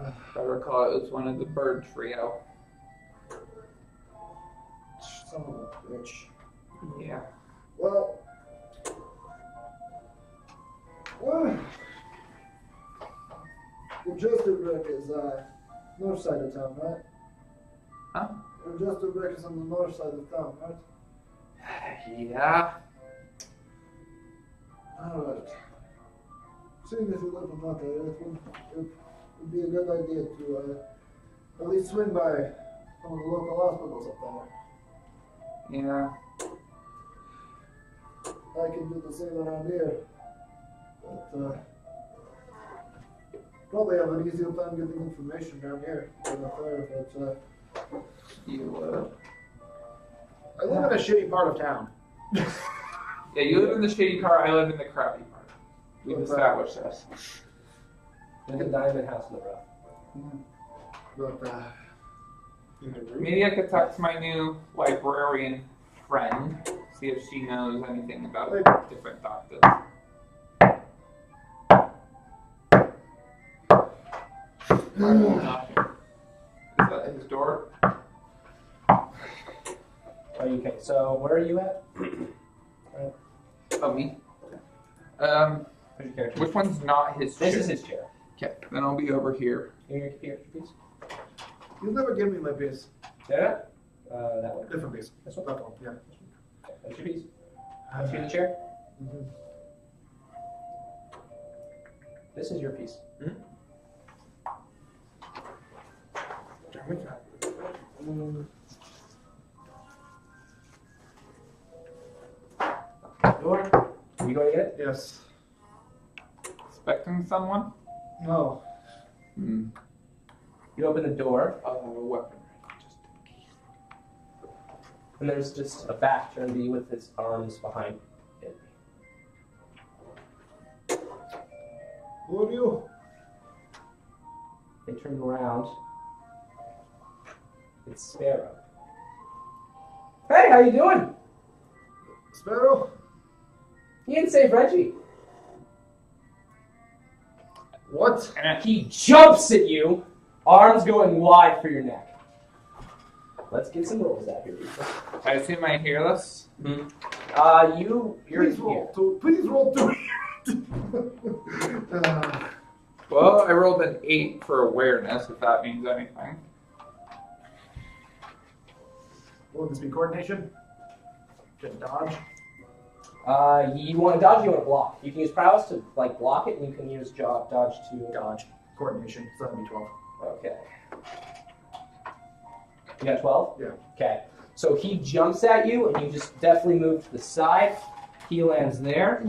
If I recall, it was one of the bird trio. Son of a bitch. Yeah. Well, the Jester Brick is north side of town, right? Huh? The Jester Brick is on the north side of town, right? Yeah. Alright. Seeing as you live in that area, it would be a good idea to at least swing by some of the local hospitals up there. Yeah. I can do the same around here. But probably have an easier time getting information down here than up there. But You, I live in a shitty part of town. yeah, you live in the shady part, I live in the crappy part. We've established this. There's a diamond house in the rough. but In the room? Maybe I could talk to my new librarian friend, see if she knows anything about different doctors. Is that his door? Okay, so where are you at? Oh, me? Where's your character? Which one's not his This chair? is his chair. Okay, then I'll be over here. Give me your character piece. you'll never give me my piece. Yeah? That one. Different piece. This one? That one, yeah. Okay, that's your piece. That's you the chair. Mm-hmm. This is your piece. Door. Are you going to get it? Yes. Expecting someone? No. Hmm. You open the door, Weapon. and there's just a back turned to you with its arms behind it. Who are you? They turn around. It's Sparrow. Hey, how you doing? Sparrow? He didn't save Reggie. What? And He jumps at you, arms going wide for your neck. Let's get some rolls out here, Lisa. I assume I hear this? You're Please here. roll two. Please roll two. Well, I rolled an 8 for awareness, if that means anything. Will this be coordination? Just dodge. You want to dodge, you want to block. You can use prowess to block it, and you can use dodge to Dodge. Coordination. So that'd be 12. Okay. You got 12? Yeah. Okay. So he jumps at you, and you just definitely move to the side. He lands there,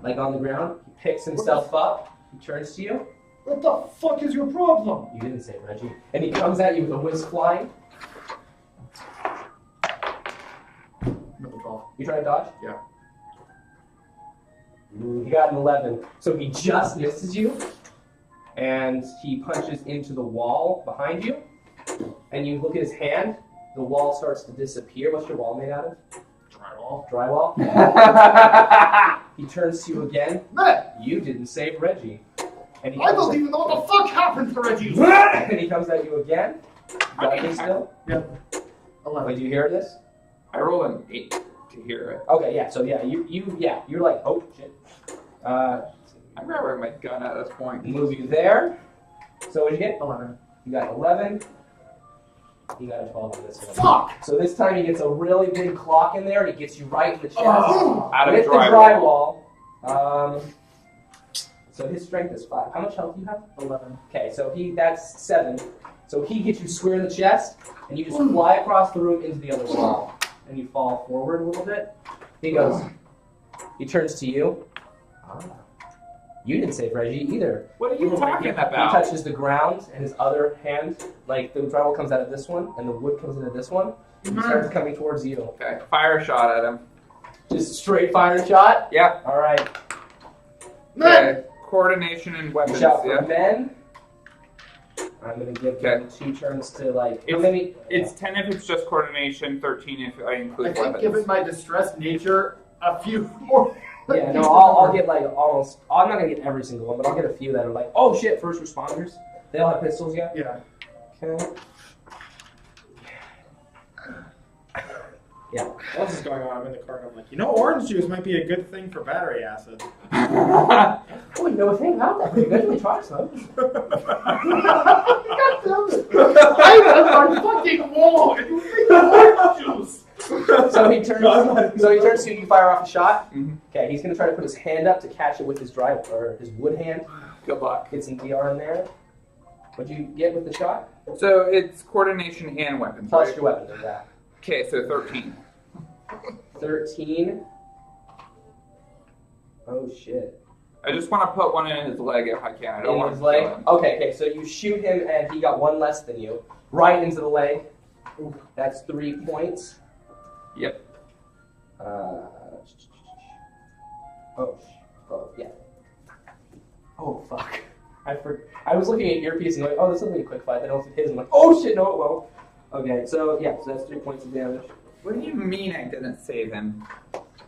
like on the ground. He picks himself up. He turns to you. What the fuck is your problem? You didn't say Reggie. And he comes at you with a whiz flying. Another 12. You trying to dodge? Yeah. Ooh, he got an 11. So he just misses you. And he punches into the wall behind you. And you look at his hand. The wall starts to disappear. What's your wall made out of? Drywall. Drywall. He turns to you again. Man, You didn't save Reggie. And he I comes don't at- even know what the fuck happened to Reggie. And he comes at you again. Got me still? Yep. 11. Wait, do you hear this? I roll an 8 to hear it. Okay, yeah. So yeah, you're like, oh shit. I'm grabbing my gun at this point. Move you there. So what'd you get? 11. You got 11. You got a 12 on this one. Fuck! So this time he gets a really big clock in there and he gets you right in the chest. Out of With the drywall. drywall. So his strength is 5. How much health do you have? 11. Okay, so that's 7. So he hits you square in the chest, and you just fly across the room into the other wall. And you fall forward a little bit. He goes, he turns to you. You didn't save Reggie either. What are you talking He about? touches the ground, and his other hand, like the drywall comes out of this one, and the wood comes into this one. He starts coming towards you. Okay, fire a shot at him. Just straight fire shot. Yep. All right. Okay. Coordination and weapons. Shout for Yeah. men. I'm gonna give them 2 turns to like. How many? It's 10 if it's just coordination, 13 if I I include think, weapons. given my distressed nature, a few more. Yeah, no, I'll get like almost. I'm not gonna get every single one, but I'll get a few that are like, oh shit, first responders. They all have pistols, yeah. Yeah. Okay. Yeah. While this is going on, I'm in the car and I'm like, orange juice might be a good thing for battery acid. Oh, you know a thing about that? Eventually try some. God damn it! I fucking wall and you think orange juice. So he turns. So he turns to you. You fire off a shot. Mhm. Okay, he's gonna try to put his hand up to catch it with his his wood hand. Good luck. Get some DR in there. What'd you get with the shot? So it's coordination and weapons, Plus right? your weapons and that. Okay, so 13. 13. Oh shit. I just want to put one in his leg if I can. I don't In want his to leg. kill him. Okay. So you shoot him and he got 1 less than you. Right into the leg. That's 3 points. Yep. Oh yeah. Oh fuck. I was looking at earpiece and going, oh, this will be a quick fight. Then also his. I'm like, oh shit, no, it won't. Okay, so yeah, so that's 3 points of damage. What do you mean I didn't save him?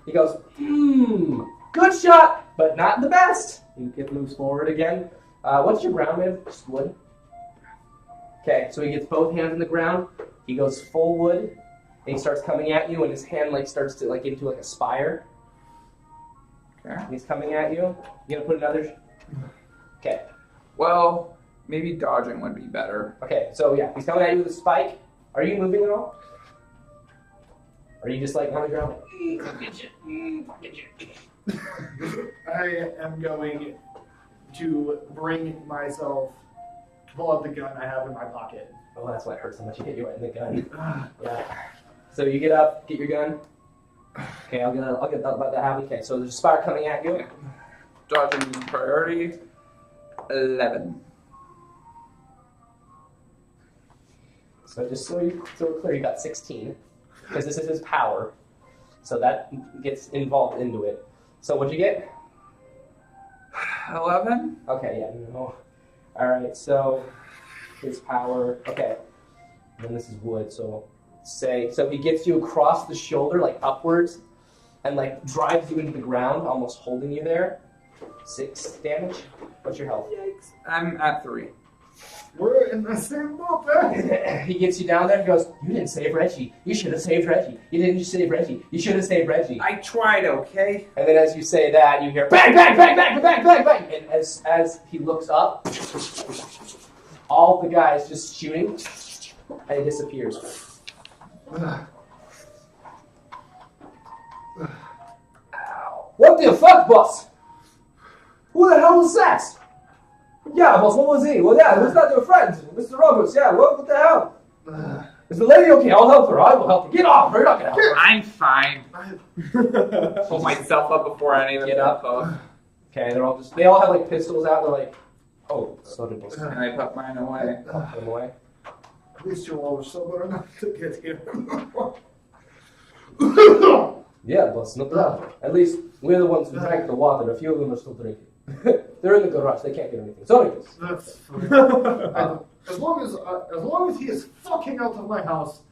He goes, good shot, but not the best. He moves forward again. What's your ground move? Just wood. Okay, so he gets both hands in the ground. He goes full wood, and he starts coming at you, and his hand starts to get into a spire. Okay. He's coming at you. You gonna put another? Okay. Well, maybe dodging would be better. Okay. So yeah, he's coming at you with a spike. Are you moving at all? Or are you just on the ground? I am going to bring myself to pull out the gun I have in my pocket. Oh, that's why it hurts so much. You hit you right in the gun. Yeah. So you get up, get your gun. Okay, I'll get about that happen. Okay, so there's a spire coming at you. Dodging is priority. 11. So just so we're clear, you got 16 because this is his power. So that gets involved into it. So what'd you get? 11? Okay, yeah, no. All right, so his power. Okay, and then this is wood. So he gets you across the shoulder, upwards, and drives you into the ground, almost holding you there. 6 damage. What's your health? Yikes. I'm at 3. We're in the same boat, man. He gets you down there and goes, "You didn't save Reggie. You should have saved Reggie. You didn't save Reggie. You should have saved Reggie." I tried, okay? And then as you say that, you hear bang, bang, bang, bang, bang, bang, bang. And as he looks up, all the guys just shooting, and he disappears. What the fuck, boss? Who the hell was that? Yeah, boss, what was he? Well, yeah, was that your friend, Mr. Roberts? Yeah, what the hell? Is the lady okay? I'll help her. I will help her. Get off! We're not gonna help her. I'm fine. Pull myself up before any of them Get up. up. Okay, they all have pistols out. They're like, Oh, so did both. And I put mine away. Put them away. At least you all were sober enough to get here. Yeah, boss, no problem. At least we're the ones who drank the water. A few of them are still drinking. They're in the garage. They can't get anything. Sorry, boss. That's fine. As long as he is fucking out of my house.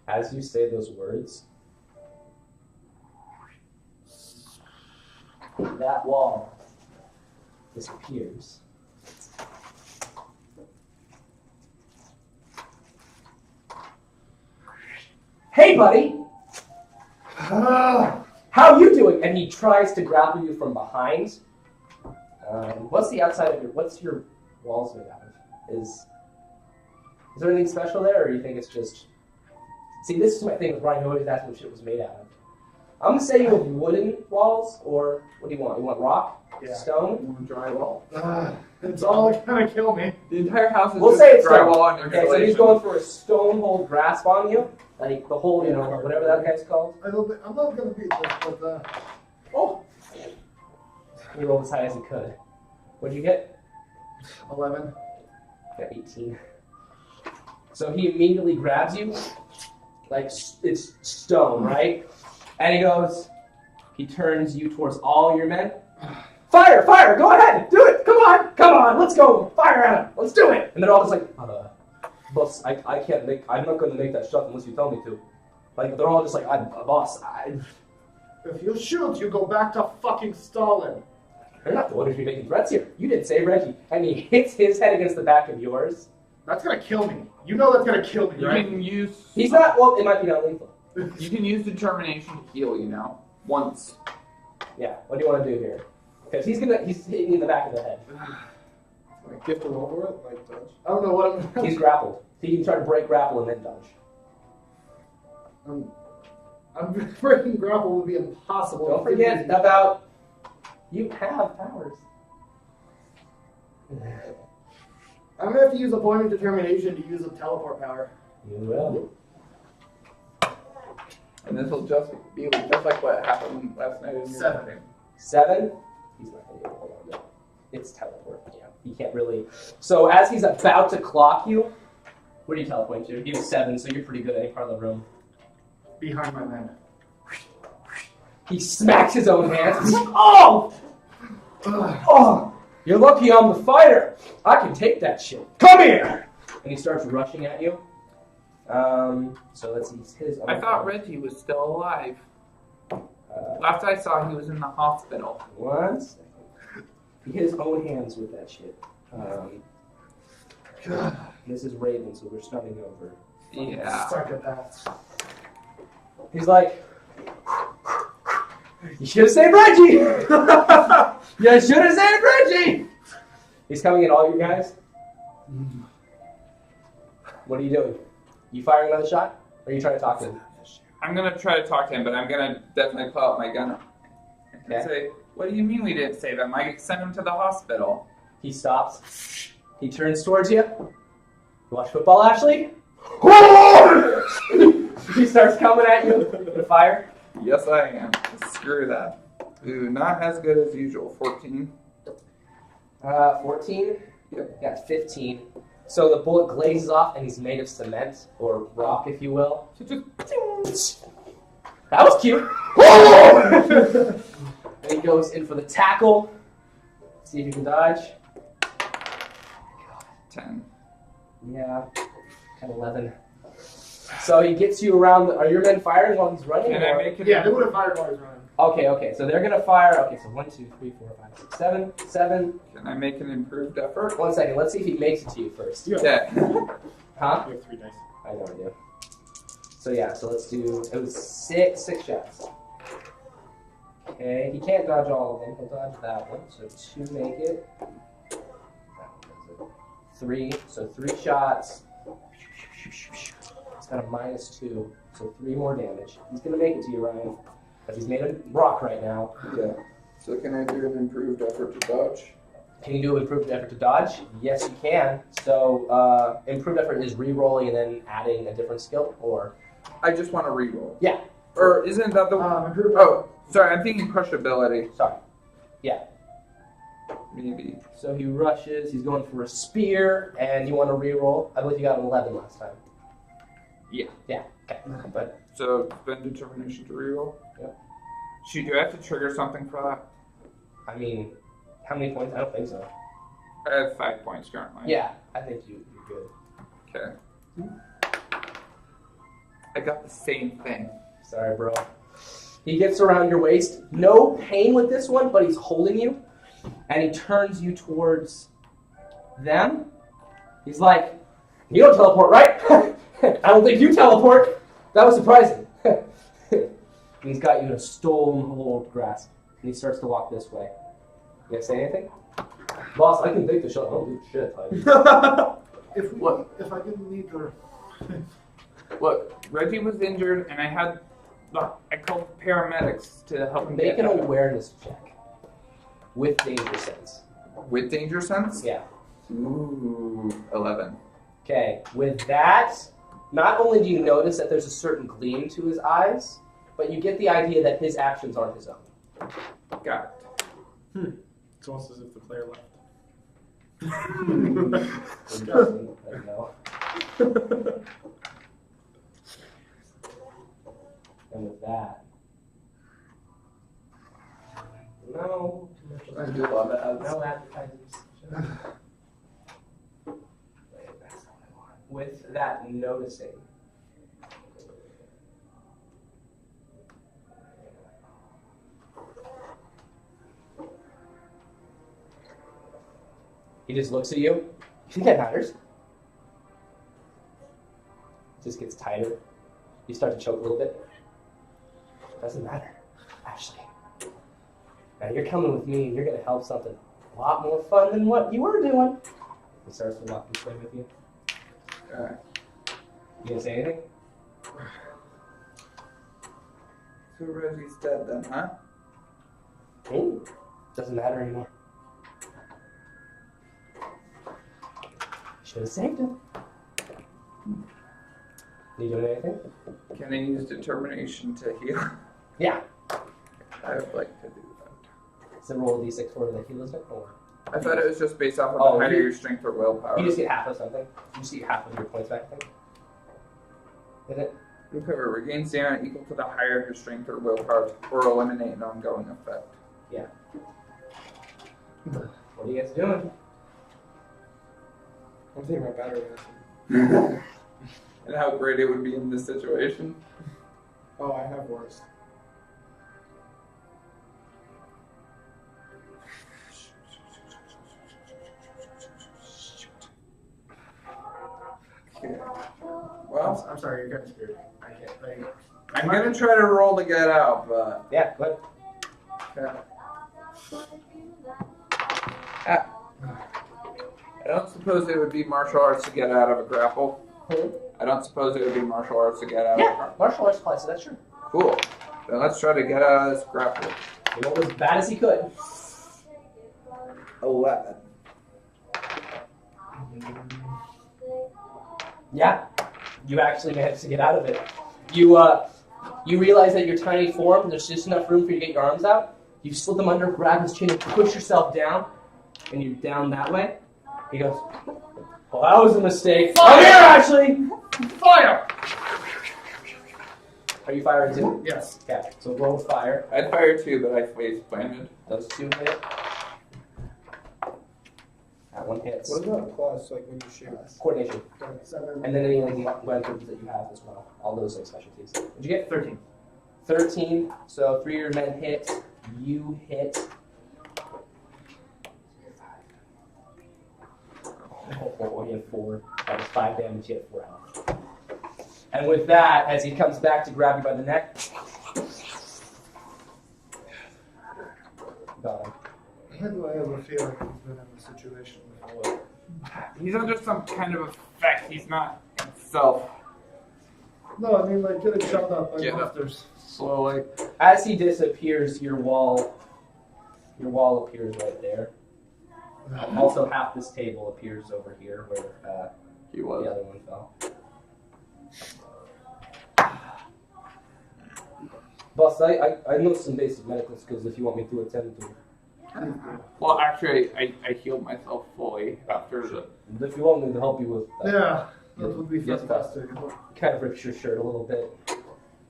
As you say those words, that wall disappears. Hey, buddy! How you doing? And he tries to grapple you from behind. What's the outside of what's your walls made out of? Is there anything special there, or you think it's just... See, this is my thing with Ryan, who always asks what shit was made out of. I'm gonna say you have wooden walls, or what do you want? You want rock? Yeah. Stone? Drywall. It's all gonna kill me. The entire house is We'll just say it's drywall and Okay, so he's insulation. going for a stone hold grasp on you. Like the whole, whatever that guy's called. I'm not gonna beat this, but Oh! He rolled as high as he could. What'd you get? 11. Got 18. So he immediately grabs you, like it's stone, right? And he turns you towards all your men. Fire, fire, go ahead, do it, come on, let's go, fire at him, let's do it. And they're all just like, boss, I'm not going to make that shot unless you tell me to. Like, they're all just like, boss, If you shoot, you go back to fucking Stalin. You're not the one who's been making threats here. You didn't say Reggie. And he hits his head against the back of yours. That's gonna kill me. You know that's gonna kill me, You right? can use He's not, well, it might be non-lethal. you can use determination to heal you now. Once. Yeah, what do you want to do here? Because he's hitting you in the back of the head. Like, gift a roll for it, like dodge. I don't know what I'm. He's grappled. So you can try to break grapple and then dodge. I'm breaking grapple would be impossible. Don't forget about, you have powers. I'm gonna have to use a point of determination to use a teleport power. You will. And this will just be just like what happened last night in your 7. game. 7. He's not going to be able to hold on to it. It's teleport. Yeah, he can't really. So as he's about to clock you, where do you teleport to? He was 7, so you're pretty good at any part of the room. Behind my men. He smacks his own hands. Oh! Oh! You're lucky I'm the fighter. I can take that shit. Come here! And he starts rushing at you. So let's see. His own I thought Reggie was still alive. Last I saw, he was in the hospital. 1 second. He hit his own hands with that shit. This is Raven, so we're starting over. Yeah. Psychopaths. He's like, you should have saved Reggie! You should have saved Reggie! He's coming at all you guys. What are you doing? You firing another shot? Or are you trying to talk to him? I'm gonna try to talk to him, but I'm gonna definitely pull out my gun and Okay. say, "What do you mean we didn't save him? I sent him to the hospital." He stops. He turns towards you. You watch football, Ashley? He starts coming at you with fire. Yes, I am. Screw that. Ooh, not as good as usual. 14. 14? Yep. Got 15. So the bullet glazes off, and he's made of cement, or rock, if you will. That was cute. And he goes in for the tackle. See if you can dodge. 10. Yeah, 10, 11. So he gets you around. Are your men firing while he's running? Can I or- make it? Yeah, they would have fired while I was running. Okay. So they're gonna fire. Okay, so 1, 2, 3, 4, 5, 6, 7. 7. Can I make an improved effort? 1 second. Let's see if he makes it to you first. Yeah. Huh? You have 3 dice. I know I do. So yeah, so let's do. It was 6 shots. Okay, he can't dodge all of them. He'll dodge that one. So 2 make it. That one does it. 3. So 3 shots. It's got a -2. So 3 more damage. He's gonna make it to you, Ryan, because he's made a rock right now. Yeah. So can I do an improved effort to dodge? Can you do an improved effort to dodge? Yes, you can. So improved effort is re-rolling and then adding a different skill, or I just want to reroll. yeah. Or isn't that the? Improved. Oh, sorry. I'm thinking pushability. Sorry. Yeah. Maybe. So he rushes. He's going for a spear, and you want to reroll. I believe you got an 11 last time. Yeah. Yeah. Okay. But So spend determination to reroll. Yep. Shoot, do I have to trigger something for that? I mean, how many points? I don't think so. I have 5 points currently. Yeah, I think you're good. Okay. I got the same thing. Sorry, bro. He gets around your waist. No pain with this one, but he's holding you. And he turns you towards them. He's like, you don't teleport, right? I don't think you teleport. That was surprising. And he's got you in a stone hold grasp. And he starts to walk this way. You gonna say anything? Boss, I can take the shot. I don't do shit. If What? if I didn't need her, Look, Reggie was injured, and I called paramedics to help him Make get an out. awareness check. With danger sense. With danger sense? Yeah. Ooh, 11. Okay, with that, not only do you notice that there's a certain gleam to his eyes, but you get the idea that his actions aren't his own. Got It's almost as if the player left. It doesn't, I know. And with that, no, I do love it. no advertising. That's not what I want. With that noticing. He just looks at you. You think that matters? It just gets tighter. You start to choke a little bit. Doesn't matter, Ashley. Now you're coming with me and you're going to help something a lot more fun than what you were doing. He starts to walk this way with you. Alright. You gonna say anything? So Reggie's dead then, huh? Ooh, doesn't matter anymore. Should have saved him. You doing anything? Can I use determination to heal? Yeah. I would like to do that. Is it roll a d6 for the heal check or? I thought it was just based off of Oh, the height you- of your strength or willpower. You just get half of something. You just get half of your points back, I think. Is it? Recover, regain stamina equal to the higher of your strength or willpower, or eliminate an ongoing effect. What are you guys doing? I'm thinking about battery acid. And how great it would be in this situation. Oh, I have worse. Okay. Well, I'm sorry, you're kind of screwed. I can't. Like, I'm gonna try to roll to get out, but Yeah, go ahead. I don't suppose it would be martial arts to get out of a grapple. I don't suppose it would be martial arts to get out of a Yeah, grapple. martial arts class, so that's true. Cool. Then let's try to get out of this grapple. He rolled as bad as he could. 11. Yeah, you actually managed to get out of it. You realize that your tiny form, there's just enough room for you to get your arms out. You slip them under, grab his chin, and push yourself down, and you're down that way. He goes, well, that was a mistake. Oh, here, Ashley! fire! Are you firing too? Yes. Okay, so roll fire. I'd fire two, but I face planted. Those two hit. That one hits. What is that plus, like when you shoot? Coordination. 7. And then any like weapons that you have as well. All those like specialties. What'd you get? 13. 13. So 3 of your men hit. You hit. Oh, you had 4. That was 5 damage. You had 4 health. And with that, as he comes back to grab you by the neck, got him. Why do I ever feel like I've been in this situation before? He's under some kind of effect. He's not himself. No, I mean like getting shot up by Yeah. monsters. Slowly. As he disappears, your wall appears right there. Also, half this table appears over here where He the was. other one fell. Boss, I know some basic medical skills if you want me to attend to. Well, actually, I healed myself fully after the. If you want me to help you with that, Yeah, that would be Yes, fantastic. kind of rips your shirt a little bit.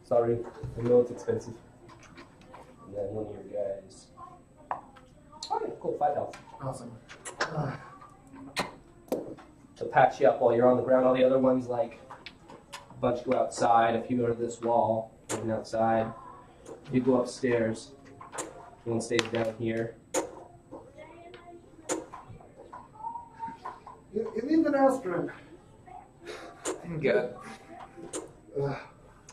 Sorry, I know it's expensive. And then one of your guys. Okay, cool, 5 health. Awesome. So patch you up while you're on the ground. All the other ones, like, a bunch go outside. A few go to this wall, moving outside. You go upstairs. One stays down here. You need an aspirin. I'm good. Uh,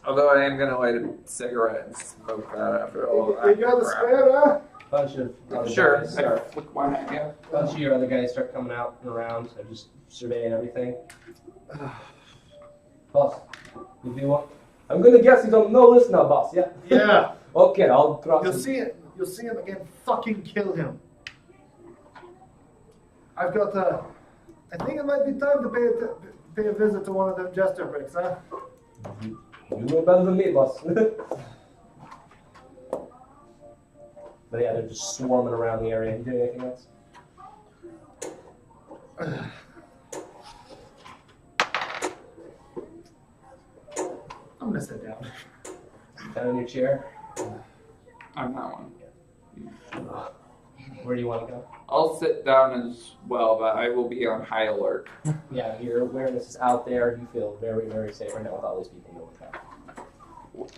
Although I am gonna light a cigarette and smoke that after all you that. got a crap. spare, huh? Bunch of other Sure. guys I start. flick one at you. Bunch of your other guys start coming out and around. I'm just surveying everything. Boss, if you want, I'm gonna guess he's on no list now, boss. Yeah. Yeah. Okay, I'll cross. You'll him. see it. You'll see him again. Fucking kill him. I've got I think it might be time to pay a visit to one of them jester bricks, huh? You know better than me, boss. But yeah, they're just swarming around the area. You doing anything else? I'm gonna sit down. Down in your chair. I'm that one. Where do you want to go? I'll sit down as well, but I will be on high alert. Yeah, your awareness is out there. You feel very, very safe right now with all these people knowing that.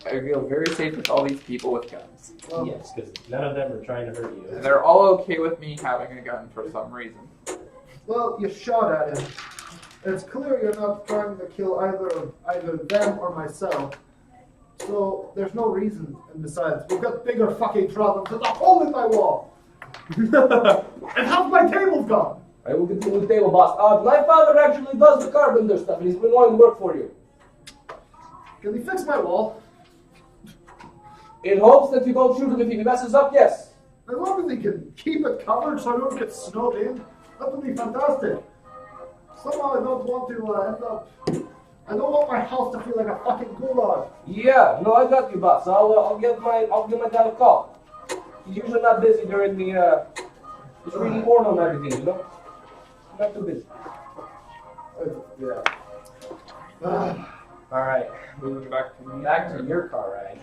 I feel very safe with all these people with guns. Well, Yes, because none of them are trying to hurt you. And they're all okay with me having a gun for some reason. well, you shot at him. It's clear you're not trying to kill either them or myself. So there's no reason. And besides, we've got bigger fucking problems. There's a hole in my wall. And half my table's gone. I will continue with table, boss. My father actually does the carpenter stuff, and he's been wanting to work for you. Can he fix my wall? In hopes that you don't shoot him if he messes up, yes. As long as he can keep it covered so I don't get snowed in, that would be fantastic. Somehow I don't want to end up. I don't want my house to feel like a fucking gulag. Yeah, no, I got you, boss. I'll give my dad a call. He's usually not busy during the just reading porno magazines, you know. Not too busy. Yeah. All right, Moving back to me. back to your car ride.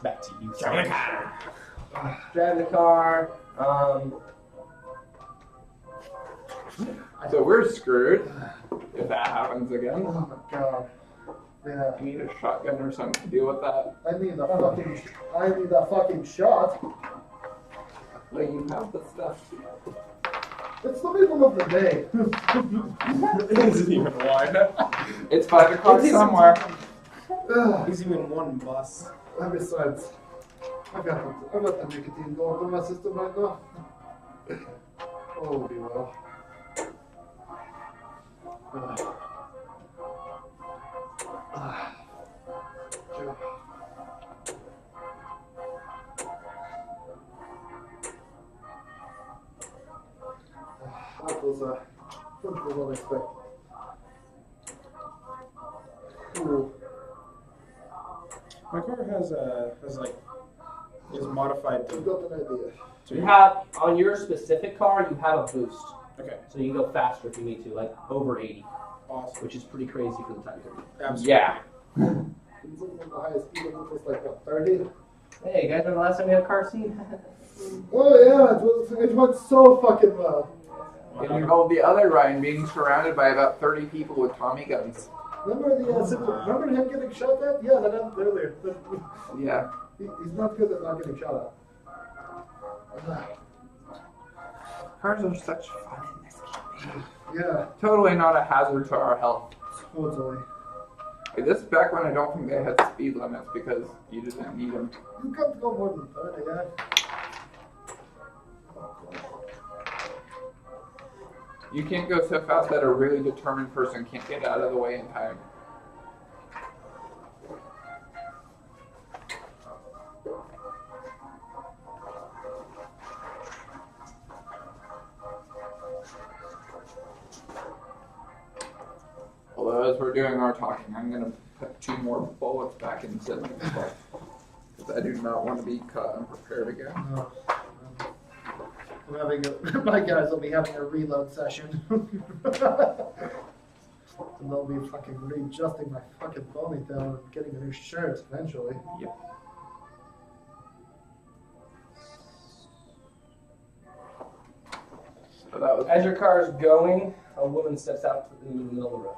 Back to you. Driving the car. So we're screwed if that happens again. Oh my god. Yeah. I need a shotgun or something to deal with that. I need a fucking shot. Like you have the stuff. It's the middle of the day. It isn't even one. It's 5 o'clock somewhere. Ugh. He's even one bus. And besides, I've got the nicotine going through my system right now. Oh, be well. That was unexpected. Ooh. My car has is modified I've to. got an idea. You have on your specific car, you have a boost, Okay, so you can go faster if you need to, like over 80, awesome. which is pretty crazy for the time period. Absolutely. Yeah. It's the highest speed of it was like what, 30? Hey, you guys remember the last time we had a car scene? Oh yeah, it went so fucking well. It involved the other Ryan being surrounded by about 30 people with Tommy guns. Remember remember him getting shot at? Yeah, that happened earlier. Yeah. He's not good at not getting shot at. Cars are such fun in this game. Yeah, Totally not a hazard to our health. totally. Like, this is back when I don't think they had speed limits because you just didn't need them. You can't go more than 30, yeah. You can't go so fast that a really determined person can't get out of the way in time. Although as we're doing our talking, I'm going to put 2 more bullets back into my book. Because I do not want to be caught unprepared again. No. My guys will be having a reload session. And they'll be fucking readjusting my fucking ponytail and getting a new shirt eventually. Yep. So that was As your car is going, a woman steps out in the middle of the road.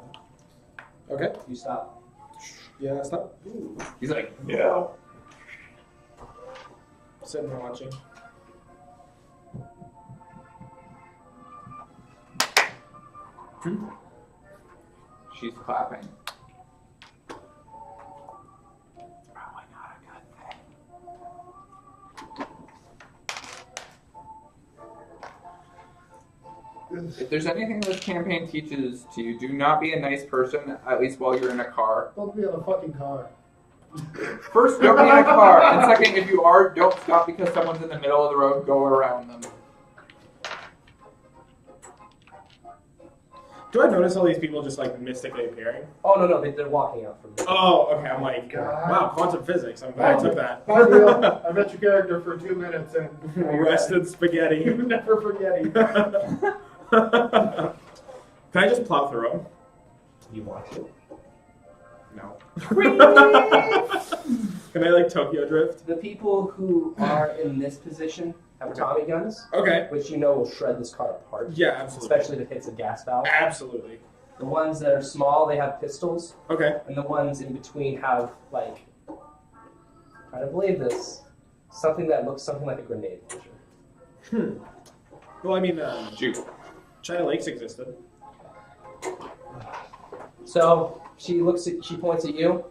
Okay. You stop. Yeah, stop. he's like, no. Sitting and watching. She's clapping. Probably not a good thing. If there's anything this campaign teaches to you, do not be a nice person, at least while you're in a car. Don't be in a fucking car. First, don't be in a car. And second, if you are, don't stop because someone's in the middle of the road. Go around them. Do I notice all these people just like mystically appearing? Oh, no, they're walking out from you. Oh, okay. I'm like, wow, quantum physics. I'm glad I took that. I met your character for 2 minutes and Rested spaghetti. you never forget it. Can I just plow through them? You want to. No. Can I like Tokyo drift? The people who are in this position have Tommy guns, Okay. which you know will shred this car apart, Yeah, absolutely. especially if it hits a gas valve. Absolutely. The ones that are small, they have pistols, Okay. and the ones in between have, like, try to believe this, something that looks something like a grenade launcher. Well, I mean, Shoot. China Lakes existed. So she points at you,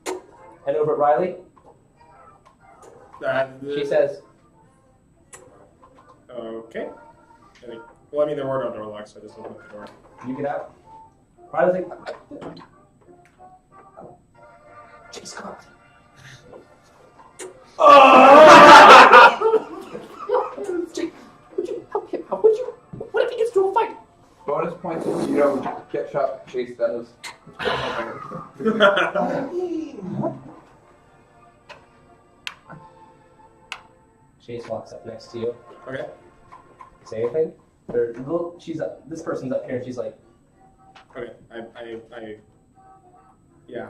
and over at Riley, she says, Okay. Well, I mean, there were no door locks, so I just opened up the door. "You get out." Riley's like, "Chase, come on." Jake, would you help him? Would you? What if he gets to a fight? Bonus points if you don't get shot. Chase does. Chase walks up next to you. Okay. Say anything? Or she's up. This person's up here, and she's like, Okay. Yeah.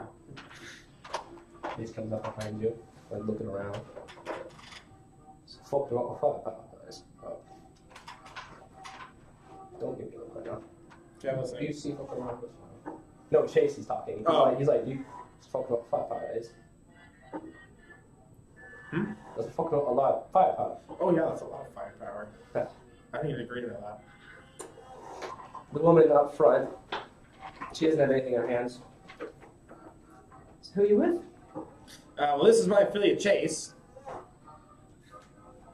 Chase comes up behind you, like looking around. Fuck guys. Don't give me a look right now. Yeah, Do listen. you see fucking around this one? No, Chase, he's talking. He's like, you fucking up firepower. That's fucking a lot of firepower. Oh, yeah, that's a lot of firepower. Yeah. I don't even agree to that. The woman up front, she doesn't have anything in her hands. So who are you with? Well, this is my affiliate, Chase.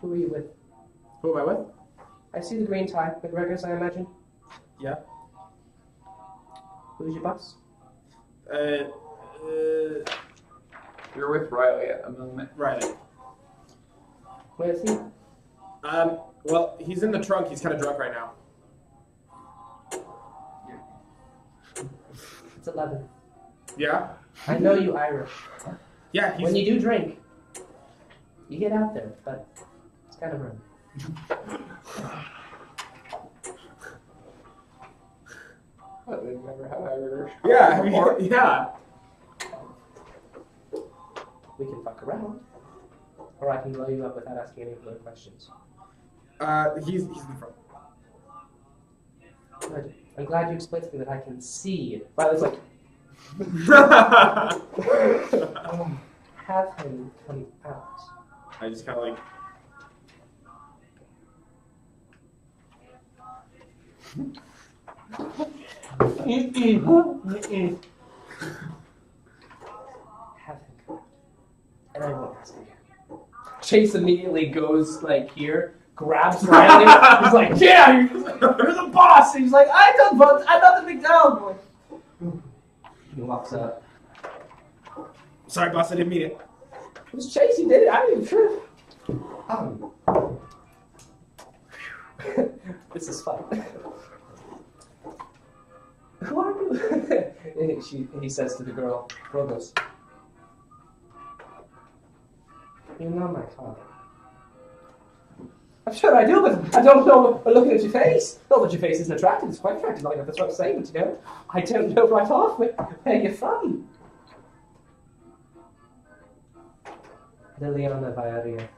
Who are you with? Who am I with? I see the green tie. McGregor's, I imagine. Yeah. Who's your boss? You're with Riley at the moment. Riley. Where is he? Well, he's in the trunk. He's kind of drunk right now. It's 11. Yeah? I know you Irish. Yeah, he's... When you do drink, you get out there, but it's kind of rude. They've never had Irish. Yeah, I mean, yeah. We can fuck around, or I can blow you up without asking any further questions. He's in the front. Good. I'm glad you explained to me that I can see. Riley's like, have him come out. I just kind of like... Have him come out. And I won't ask again. Chase immediately goes like here, grabs Riley. He's like, "Yeah, you're the boss." And he's like, "I'm not the big dog." He walks up. Sorry, boss, I didn't mean it. It was Chase. He did it. I didn't even trip. This is fun. Who are you? And he says to the girl, goes, "You're not my father." sure I do, but I don't know by looking at your face. Not that your face isn't attractive, it's quite attractive, like that's what I'm saying, but you know, I don't know right off where you're from. Liliana Viaria.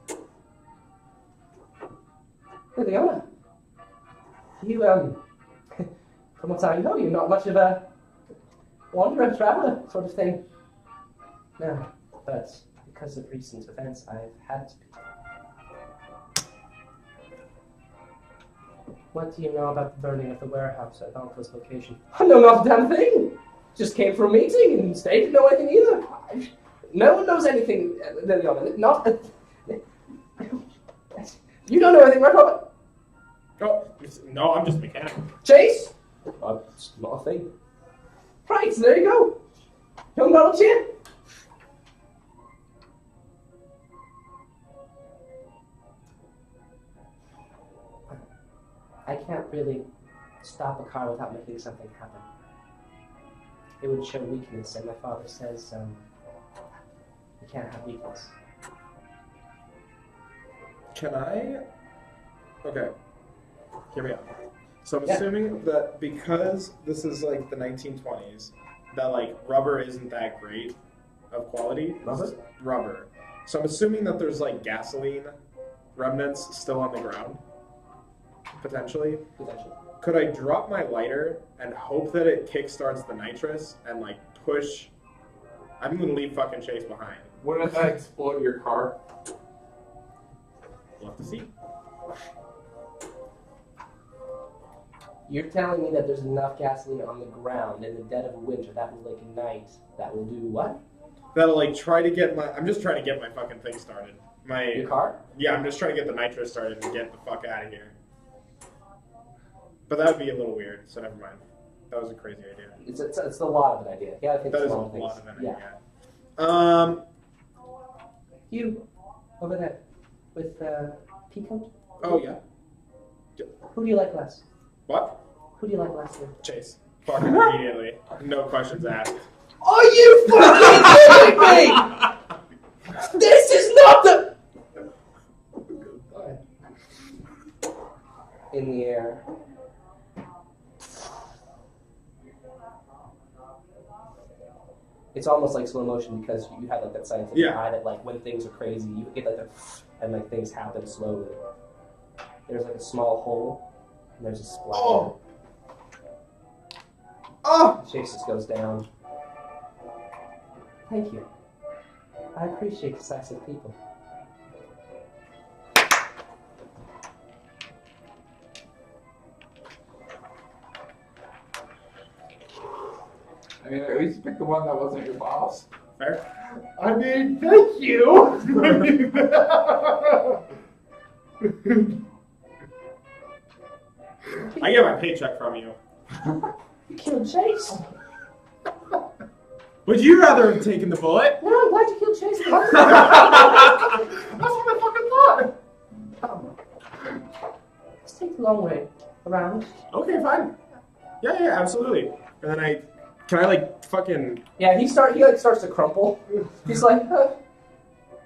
Liliana, you, from what I know, you're not much of a wanderer, traveler sort of thing. No, but because of recent events, I've had to be. What do you know about the burning of the warehouse at Alpha's location? I know not a damn thing! Just came for a meeting and they didn't know anything either. No one knows anything, Liliana. Not a... You don't know anything, right, Robert? Oh, no, I'm just a mechanic. Chase? It's not a thing. Right, so there you go. Young knowledge here. I can't really stop a car without making something happen. It would show weakness, and my father says, you can't have weakness. Can I? Okay. Hear me out. So I'm Yeah. assuming that because this is like the 1920s, that like rubber isn't that great of quality. Rubber? Rubber. So I'm assuming that there's like gasoline remnants still on the ground. Potentially. Potentially. Could I drop my lighter and hope that it kickstarts the nitrous and like push? I'm gonna leave fucking Chase behind. Wouldn't that explode your car? We'll have to see. You're telling me that there's enough gasoline on the ground in the dead of winter that will ignite, that will do what? That'll like try to get my. I'm just trying to get my fucking thing started. Your car? Yeah, I'm just trying to get the nitrous started and get the fuck out of here. But that would be a little weird, so never mind. That was a crazy idea. It's a lot of an idea. Yeah, I think That it's is a lot of things. lot of an Yeah. idea. You, over there, with Peacoat? Oh yeah. Who do you like less? What? Who do you like less? Chase. Fucking immediately. No questions asked. Are you fucking kidding me? This is not the... In the air. It's almost like slow motion because you have like that scientific Yeah. eye that like when things are crazy, you get like the and like things happen slowly. There's like a small hole and there's a splatter. Oh. Oh! Chase just goes down. Thank you. I appreciate decisive people. I mean, at least pick the one that wasn't your boss. Fair. I mean, thank you. I get my paycheck from you. You killed Chase. Would you rather have taken the bullet? No, I'm glad you killed Chase. That's what I fucking thought. Come. Let's take the long way around. Okay, fine. Yeah, absolutely. And then can I like fucking? Yeah, he starts to crumple. He's like,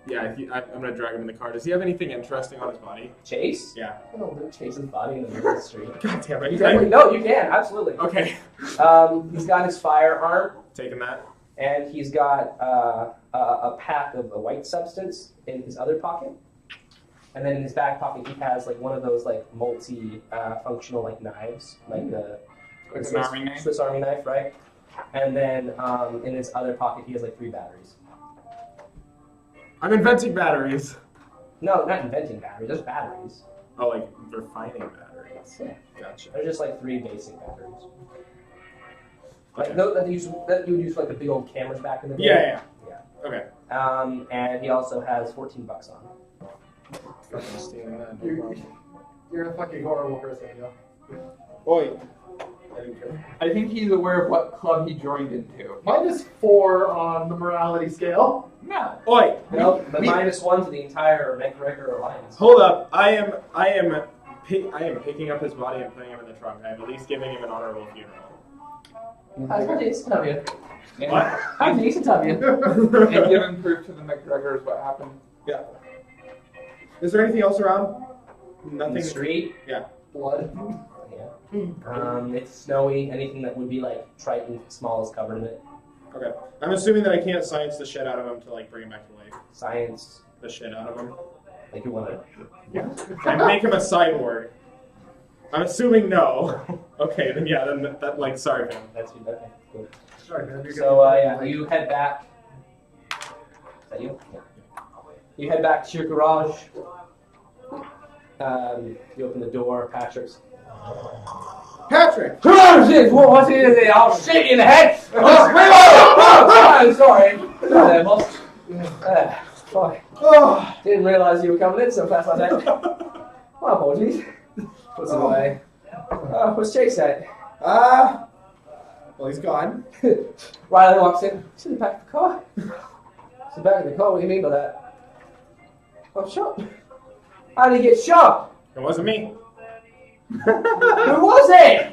Yeah, I'm gonna drag him in the car. Does he have anything interesting on his body? Chase? Yeah. I don't know, Chase's body in the middle of the street. God damn it. You definitely, no, you can, absolutely. Okay. He's got his firearm, Taking that. and he's got a pack of a white substance in his other pocket. And then in his back pocket, he has like one of those like multi-functional like knives, like the Like Swiss, an army knife? Swiss Army knife, right? And then in his other pocket, he has like 3 batteries. I'm inventing batteries. No, not inventing batteries. There's batteries. Oh, like refining batteries. Yeah. Gotcha. They're just like 3 basic batteries. Like Okay. those that you would use for like the big old cameras back in the day. Yeah. Yeah. Okay. And he also has $14 on him. Fucking stealing that. No You're, problem. you're a fucking horrible person, you know. Oi. I didn't care. I think he's aware of what club he joined into. -4 on the morality scale. No. Oi. Well, the -1 to the entire McGregor alliance. Hold up. I am picking up his body and putting him in the trunk. I'm at least giving him an honorable funeral. How decent of you. And, What? How decent of you. and giving proof to the McGregors what happened. Yeah. Is there anything else around? In Nothing. the street? Yeah. Blood. Yeah. It's snowy. Anything that would be like Triton small is covered in it. Okay. I'm assuming that I can't science the shit out of him to like bring him back to life. Science. The shit out of him. Like you want to. And make him a cyborg. I'm assuming no. Okay, then yeah, then that like sorry man. That's okay. Cool. Sorry, man. You're So yeah, you head back. Is that you? Yeah. You head back to your garage. You open the door. Patrick's. Patrick! Oh shit! What's it? I'll shit you in the head. I'm sorry. There, boss. Sorry. Didn't realise you were coming in so fast like that. My apologies. Puts it away. What's Chase at? Well, he's gone. Riley walks in. He's in the back of the car. He's in the back of the car? What do you mean by that? I'm shot. How did he get shot? It wasn't me. Who was it?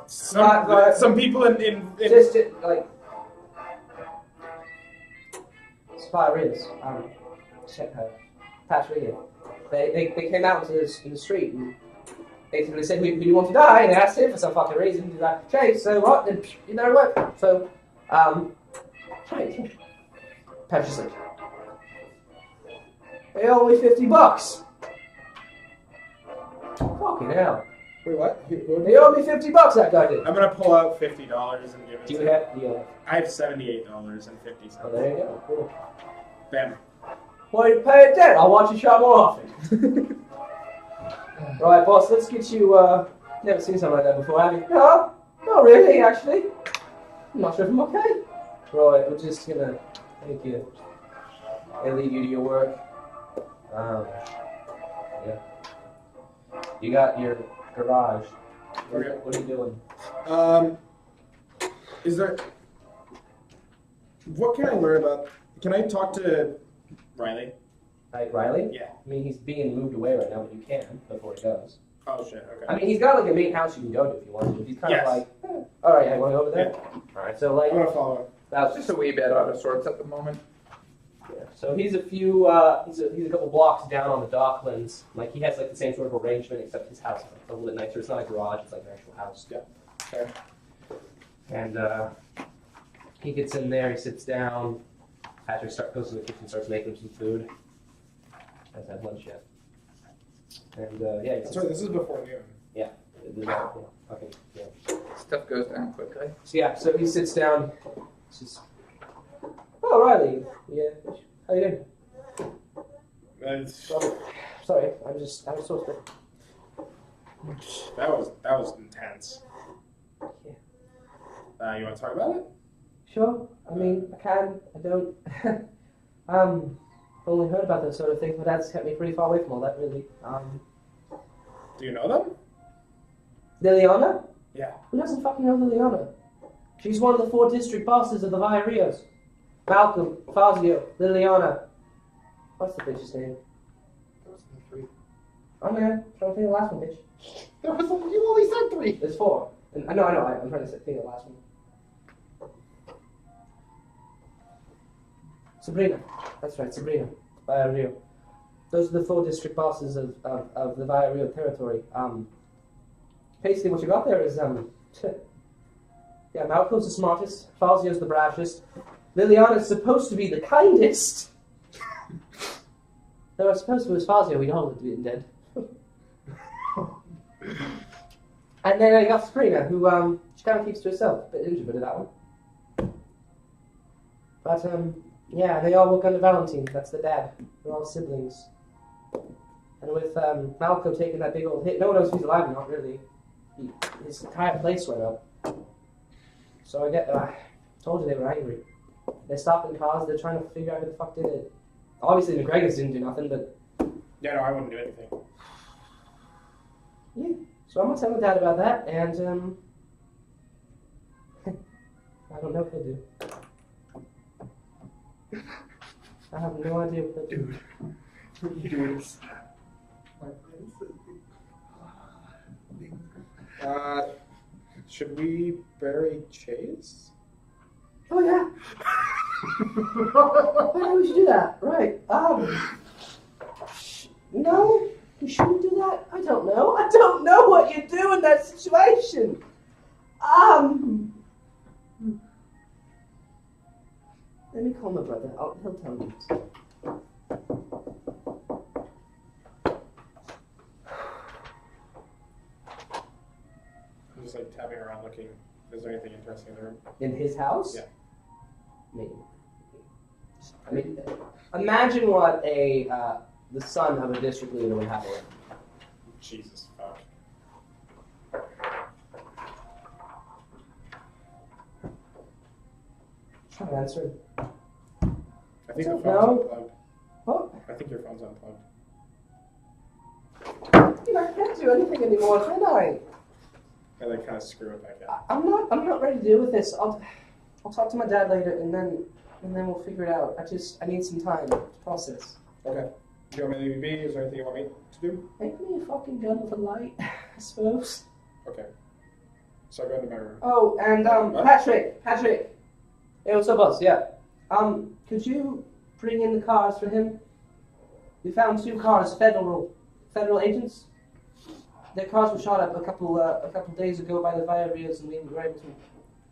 Some people in Just like Spirits. Check her. Patrick. They came out in the street and basically said, "Who do you want to die?" And they asked him for some fucking reason. He's like, "Chase, so what?" And you know what? So, right. Patrick's like, "They owe me $50." Fucking hell. Wait, what? They owe me $50. That guy did. I'm gonna pull out $50 and give it. Do you to have? Yeah. I have $78.50. Oh, there you go. Cool. Bam. Well, you pay it then. I'll watch you shop more often. Right, boss. Let's get you. Never seen something like that before, have you? No, not really. Actually, I'm not sure if I'm okay. Right, we're just gonna take you and leave you to your work. Yeah. You got your garage. Okay. What are you doing? Is there? What can I learn about? Can I talk to Riley? Like Riley? Yeah. I mean, he's being moved away right now, but you can before he goes. Oh shit. Okay. I mean, he's got like a main house you can go to if you want to. He's kind Yes. of like, all right, I want to go over there. All right, so like I'm gonna follow him. that's Just a wee bit out of sorts at the moment. yeah. So he's a few, he's a couple blocks down on the Docklands. Like he has like the same sort of arrangement, except his house is like a little bit nicer. It's not a garage; it's like an actual house. Yeah. Okay. And he gets in there. He sits down. Patrick goes to the kitchen, starts making him some food. Hasn't had lunch yet. And yeah, he sits, Sorry, this is before noon. okay, yeah. Stuff goes down quickly. So yeah, so he sits down. Says, "Oh, Riley, yeah, how you doing?" Sorry, I was so quick. That was intense. Yeah. You want to talk about it? Sure. I mean, I can. I don't. Only heard about those sort of things. My dad's kept me pretty far away from all that, really. Do you know them? Liliana? Yeah. Who doesn't fucking know Liliana? She's one of the 4 district bosses of the Via Rios. Malcolm, Fazio, Liliana. What's the bitch's name? Oh man, trying to think of the last one, bitch. You only said 3. There's 4. And I know. I'm trying to think of the last one. Sabrina. That's right, Sabrina. Via Rio. Those are the 4 district bosses of the Via Rio territory. Basically what you got there is, yeah, Malcolm's the smartest, Fazio's the brashest, Liliana's supposed to be the kindest. Though I suppose if it was Fazio, we'd all be dead. And then you got Sabrina, who, she kind of keeps to herself. A bit introverted, that one. But, yeah, they all work under Valentine. That's the dad. They're all siblings. And with Malcolm taking that big old hit, no one knows if he's alive or not, really. His entire place went up. So I told you they were angry. They're stopping cars. They're trying to figure out who the fuck did it. Obviously, McGregor's didn't do nothing, but Yeah, no, I wouldn't do anything. yeah. So I'm gonna tell my dad about that, and I don't know what he'll do. I have no idea what they'll do. Dude. Should we bury Chase? Oh yeah. Oh yeah, we should do that. Right. No, should we do that? I don't know. I don't know what you do in that situation. Let me call my brother. He'll tell me. I'm just like tapping around looking. Is there anything interesting in the room? In his house? Yeah. Maybe. I mean, imagine what the son of a district leader would have around. Jesus fuck. Try to answer. I think the phone's No. unplugged. What? I think your phone's unplugged. You know, I can't do anything anymore, can I? And then kind of screw it back in. I'm not ready to deal with this. I'll talk to my dad later, and then we'll figure it out. I need some time to process. Okay. Do you want me to leave you be? Is there anything you want me to do? Make me a fucking gun with a light, I suppose. Okay. So I go into my room. Oh, and What? Patrick. Hey, what's up, boss? Yeah. Could you bring in the cars for him? We found 2 cars, federal agents. Their cars were shot up a couple days ago by the Viareas, and we were able to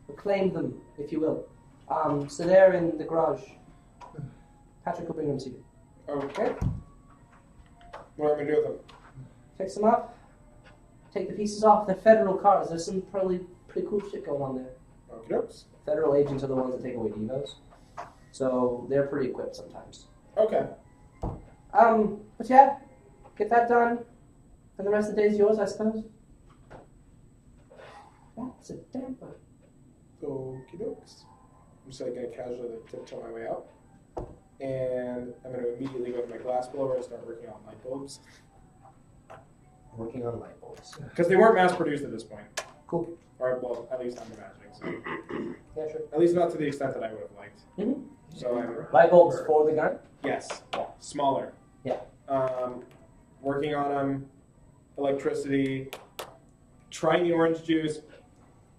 reclaim them, if you will. So they're in the garage. Patrick will bring them to you. Okay. What am I going to do with them? Fix them up. Take the pieces off. They're federal cars. There's some probably pretty cool shit going on there. Okie dokes. Federal agents are the ones that take away devos. So they're pretty equipped sometimes. Okay. But yeah, get that done. And the rest of the day is yours, I suppose. That's a damper. Okie dokes. I'm just like going to casually tiptoe my way out. And I'm going to immediately go to my glass blower and start working on light bulbs. Working on light bulbs. Because they weren't mass produced at this point. Cool. Or, well, at least I'm imagining. So. Yeah, sure. At least not to the extent that I would have liked. Mhm. So I'm Light bulbs for the gun? yes, smaller. Yeah. Working on them. Electricity. Trying the orange juice.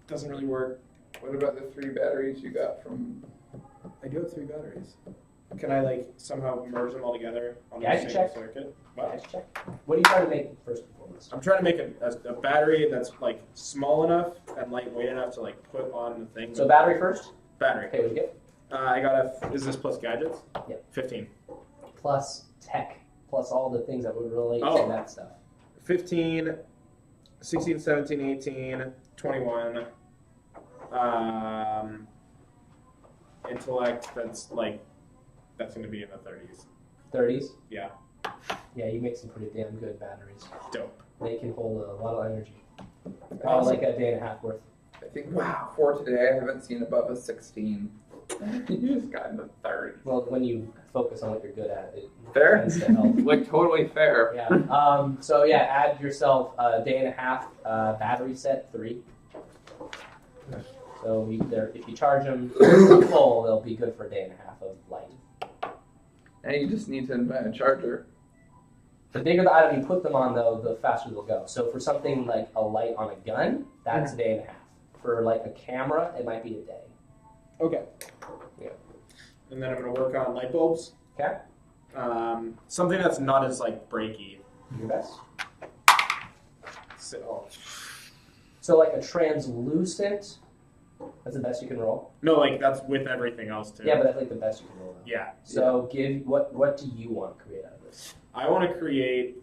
Doesn't really work. What about the 3 batteries you got from? I do have 3 batteries. Can I like somehow merge them all together on Yeah, I a can single check. circuit? What? Nice check. What are you trying to make first and foremost? I'm trying to make a battery that's like small enough and lightweight enough to like put on the thing. So battery first? Battery. Okay, what'd you get? I got is this plus gadgets? Yep. 15. Plus tech. Plus all the things that would relate Oh. to that stuff. 15, 16, 17, 18, 21. Intellect, that's going to be in the 30s. 30s? Yeah. Yeah, you make some pretty damn good batteries. Dope. They can hold a lot of energy. Awesome. Like a day and a half worth. I think for today I haven't seen above a 16. You just got in the 30s. Well, when you focus on what you're good at, it Fair. tends to help. Like totally fair. Yeah. So yeah, add yourself a day and a half battery set 3. So if you charge them full, they'll be good for a day and a half of light. And you just need to invent a charger. The bigger the item you put them on, though, the faster they'll go. So for something like a light on a gun, that's a day and a half. For like a camera, it might be a day. Okay. Yeah. And then I'm going to work on light bulbs. Okay. Something that's not as like breaky. Do your best. Oh. So like a translucent, that's the best you can roll. No, like that's with everything else too. Yeah, but that's like the best you can roll. Now. Yeah. So what do you want to create out of this? I want to create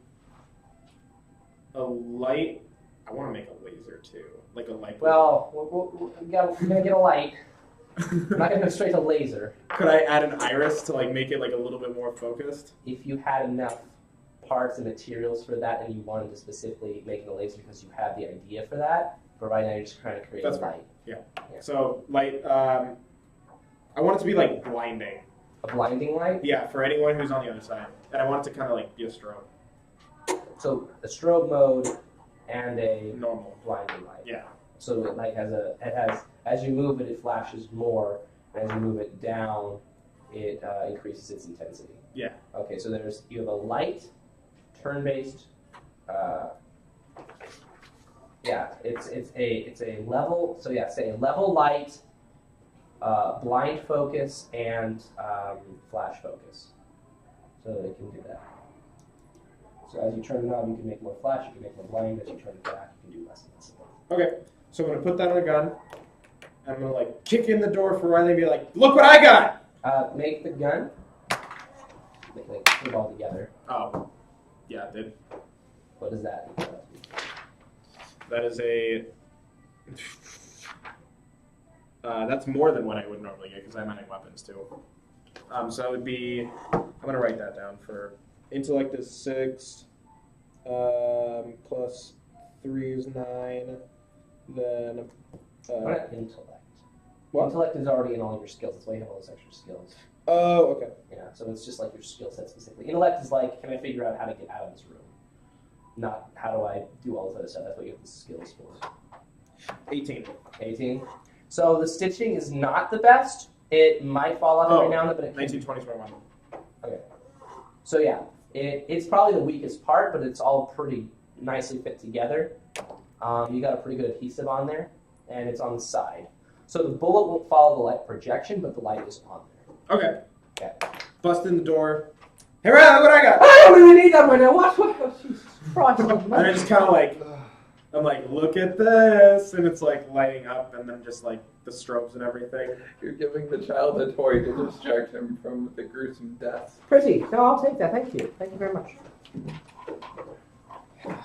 a light. I want to make a laser too, like a light bulb. Well, we're gonna get a light. I'm not gonna go straight to laser. Could I add an iris to like make it like a little bit more focused? If you had enough parts and materials for that, and you wanted to specifically make it a laser because you had the idea for that, but right now you're just trying to create That's a fine. light. Yeah. Yeah. So light. I want it to be like blinding. A blinding light. Yeah, for anyone who's on the other side, and I want it to kind of like be a strobe. So a strobe mode and a Normal. blinding light. Yeah. So it like has as you move it, it flashes more, and as you move it down, it increases its intensity. Yeah. Okay, so you have a light, turn-based. It's a level. So yeah, say a level light, blind focus, and flash focus. So it can do that. So as you turn the knob, you can make more flash, you can make more blind. As you turn it back, you can do less and less. Okay, so I'm gonna put that on a gun. I'm gonna like kick in the door for Riley and be like, "Look what I got!" Make the gun. Like put it all together. Oh, yeah, it did. What is that? That is a. That's more than what I would normally get because I'm adding weapons too. So it would be. I'm gonna write that down for intellect is 6, plus 3 is 9, then. What intellect? What? Intellect is already in all of your skills. That's why you have all those extra skills. Oh, okay. Yeah, so it's just like your skill set specifically. Intellect is like, can I figure out how to get out of this room? Not how do I do all this other stuff. That's what you have the skills for. 18. 18. So the stitching is not the best. It might fall off every now and then, but it 19, 20, 21. Okay. So yeah, it's probably the weakest part, but it's all pretty nicely fit together. You got a pretty good adhesive on there, and it's on the side. So the bullet won't follow the light projection, but the light is on there. Okay. Okay. Bust in the door. Hey, Riley, look what I got! I don't really need that right now. What? Oh, Jesus Christ. And I just kind of like, I'm like, look at this, and it's like lighting up, and then just like the strobes and everything. You're giving the child a toy to distract him from the gruesome deaths. Pretty. No, I'll take that. Thank you. Thank you very much.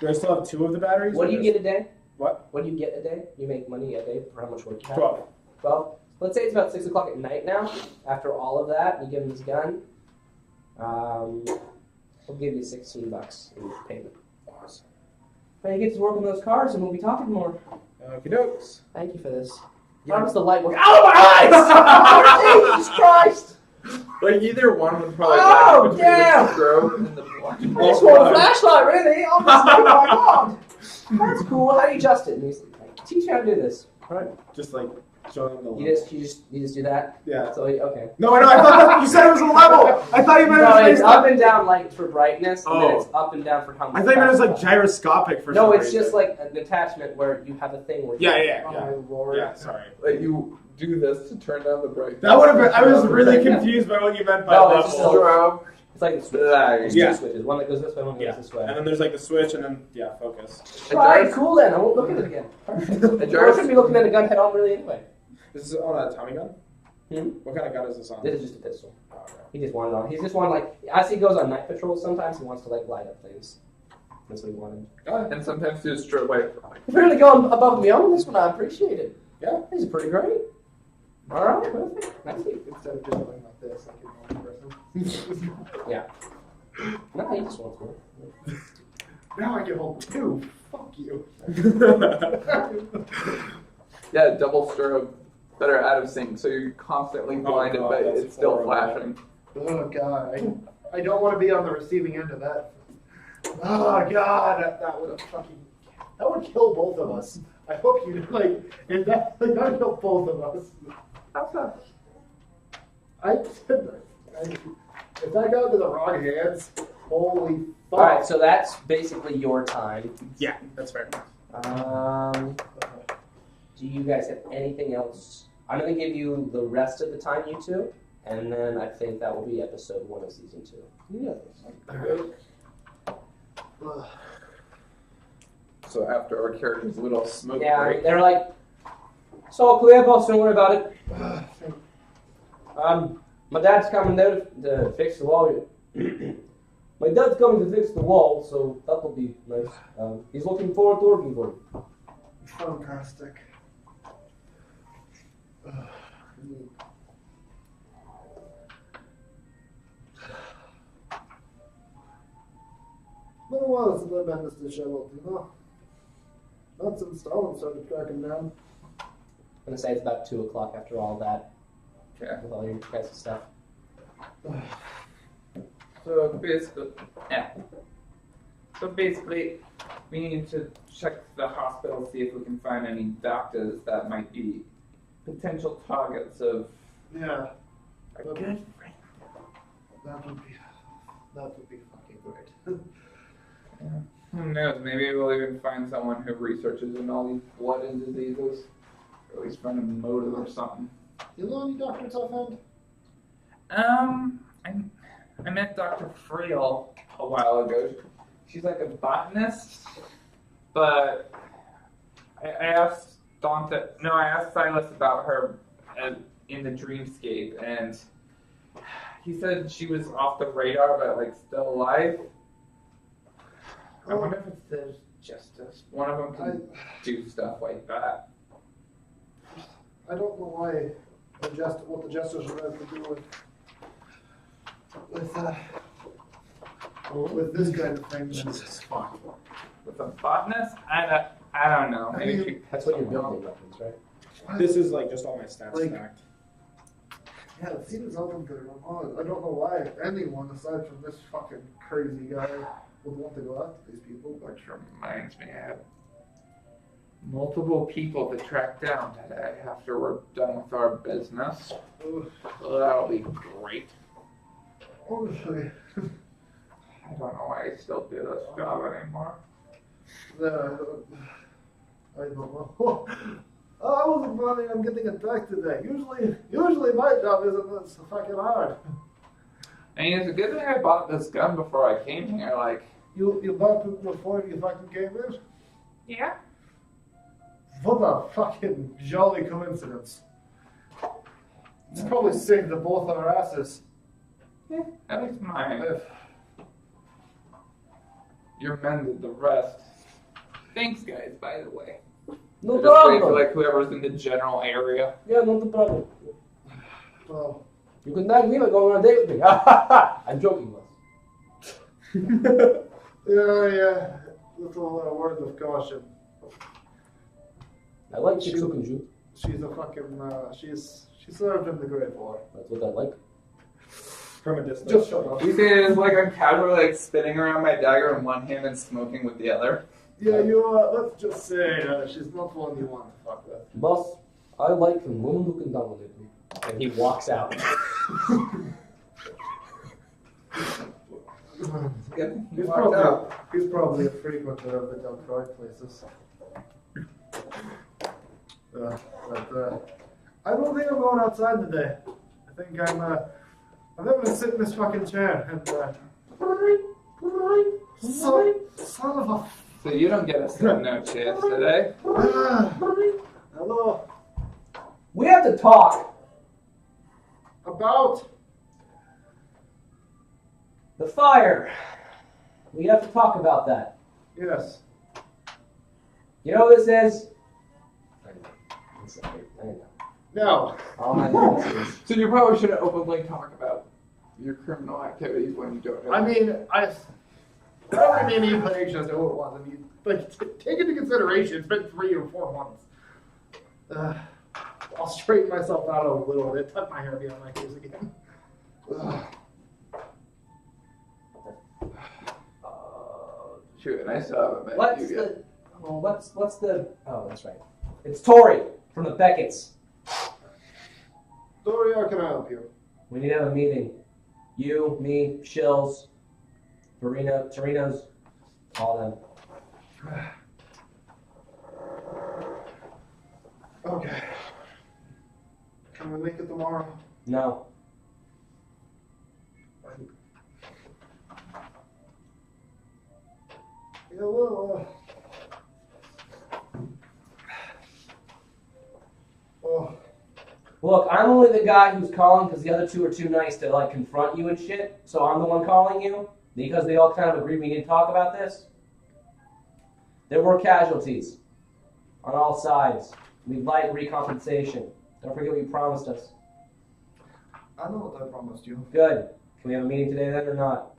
Do I still have 2 of the batteries? What do you get a day? What? What do you get a day? You make money a day for how much work you have? 12. 12. Let's say it's about 6 o'clock at night now. After all of that, you give him his gun. We'll give you $16 in payment. Awesome. When he gets to work on those cars, and we'll be talking more. Okie dokes. Thank you for this. Yeah. How does the light work? Oh, my eyes! Jesus Christ! Like either one would probably Oh, between damn! the strobe and the black. I just want a flashlight, really? Oh my God! That's cool. How do you adjust it? And he's like, teach me how to do this. All right. Just like showing them the You level. just do that. Yeah. So okay. No, I know. I thought you said it was a level. I thought you meant No, it it's was up and down like for brightness, and then Oh. it's up and down for how much. I thought you meant it was like fast- gyroscopic for some No, reason. it's just like an attachment where you have a thing where. Yeah, you yeah, yeah. Lord. Yeah, sorry. Like you do this to turn down the brightness. That would have been. I was really confused by what you meant by No, level. it's just a- Strobe. It's like the switch. Light. There's Yeah. two switches. One that goes this way, one that Yeah. goes this way. And then there's like the switch, and then focus. Right, cool then. I won't look at it again. Perfect. I shouldn't be looking at a gun head on really anyway. This is on a Tommy gun. Hmm? What kind of gun is this on? This is just a pistol. Oh, okay. He just wanted on. He's just one like as he goes on night patrols. Sometimes he wants to like light up things. That's what he wanted. And sometimes do a strobe light. He's really going above and beyond this one. I appreciate it. Yeah. These are pretty great. All right, perfect. Nice. Instead of just going like this, like a normal person. No, he just wants more. Now I get hold of 2. Fuck you. Yeah, double strobe that are out of sync, so you're constantly blinded, God, but that's it's still horrible. flashing. Oh god, I don't want to be on the receiving end of that. Oh god, that would kill both of us. I hope you like if that would kill both of us. How's that? If that got into the wrong hands, holy fuck. All right, so that's basically your time. Yeah, that's fair. Do you guys have anything else? I'm gonna give you the rest of the time, you two, and then I think that will be episode 1 of season 2. Ugh. So after our character's little smoke Yeah, break, they're like, it's all clear, boss. Don't worry about it. My dad's coming there to fix the wall. My dad's coming to fix the wall, so that'll be nice. He's looking forward to working for you. Fantastic. Been a while since I've been this disheveled, you know? Not since Stalin started cracking down. I'm gonna say it's about 2 o'clock after all that, okay. with all your guys' stuff. So basically, yeah. So basically, we need to check the hospital, see if we can find any doctors that might be potential targets of Yeah, a good friend. that would be fucking great. Who knows? Maybe we'll even find someone who researches in all these blood and diseases, or at least find a motive or something. You know any doctors offhand? I met Dr. Friel a while ago. she's like a botanist, but I asked I asked Silas about her in the dreamscape, and he said she was off the radar, but like still alive. I wonder if it's the justice. One of them can do stuff like that. I don't know why what the jesters are going to do with this kind of thing. Jesus fuck. With a botanist, I don't know. I Maybe mean, That's what you're building weapons, right? This is like just all my stats Like- stacked. Yeah, it seems open to them. I don't know why anyone aside from this fucking crazy guy would want to go after these people. Which reminds me, I have multiple people to track down today after we're done with our business. Ugh, So that'll be great. honestly, I don't know why I still do this job anymore. I don't know. I wasn't planning on getting attacked today. Usually my job isn't this fucking hard. I mean, it's a good thing I bought this gun before I came here. Like, You bought it before you fucking came in? yeah. What a fucking jolly coincidence. It's probably saved the both our asses. Yeah, at least mine. If- You're mended the rest. Thanks, guys, by the way. No Just wait for problem. like whoever's in the general area. Yeah, no problem. Well, You can thank me by going on a date with me. I'm joking, Wes. yeah, little word of caution. I like chicks who can shoot. She's a fucking, she served in the Great War. That's what I like. From a distance. Just shut up. You say it's like I'm casually like spinning around my dagger in one hand and smoking with the other. Yeah, let's just say, she's not one you want to fuck with. Boss, I like a woman who can dominate me. And he walks out. Good. He's probably a frequenter of the Del Croix places. I don't think I'm going outside today. I think I'm gonna sit in this fucking chair and, son of a So you don't get a no chance today. hello. We have to talk. About The fire. We have to talk about that. yes. You know what this is? I know. No. All I know is So you probably shouldn't openly talk about your criminal activities when you don't know. I mean, whatever many inclinations it was. I mean, like, take into consideration, it's been 3 or 4 months. I'll straighten myself out a little bit, tuck my hair behind my face again. Shoot, and I still haven't met what's you yet. the oh, that's right. It's Tori from the Beckett's. Dory, how can I help you? We need to have a meeting. You, me, Shills, Torinos, all them. Okay. Can we make it tomorrow? No. Yeah, well, Look, I'm only the guy who's calling because the other two are too nice to like confront you and shit. So I'm the one calling you because they all kind of agreed we need to talk about this. There were casualties on all sides. We'd like recompensation. Don't forget what you promised us. I know what I promised you. Good. Can we have a meeting today then or not?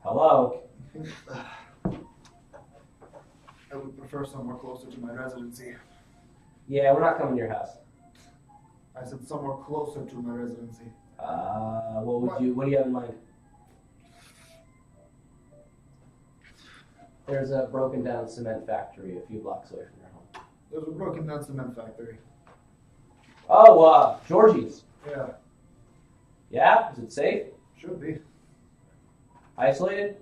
Hello? I would prefer somewhere closer to my residency. Yeah, we're not coming to your house. I said somewhere closer to my residency. What do you have in mind? There's a broken down cement factory a few blocks away from your home. There's a broken down cement factory. Oh, Georgie's. Yeah, Yeah? Is it safe? should be. Isolated?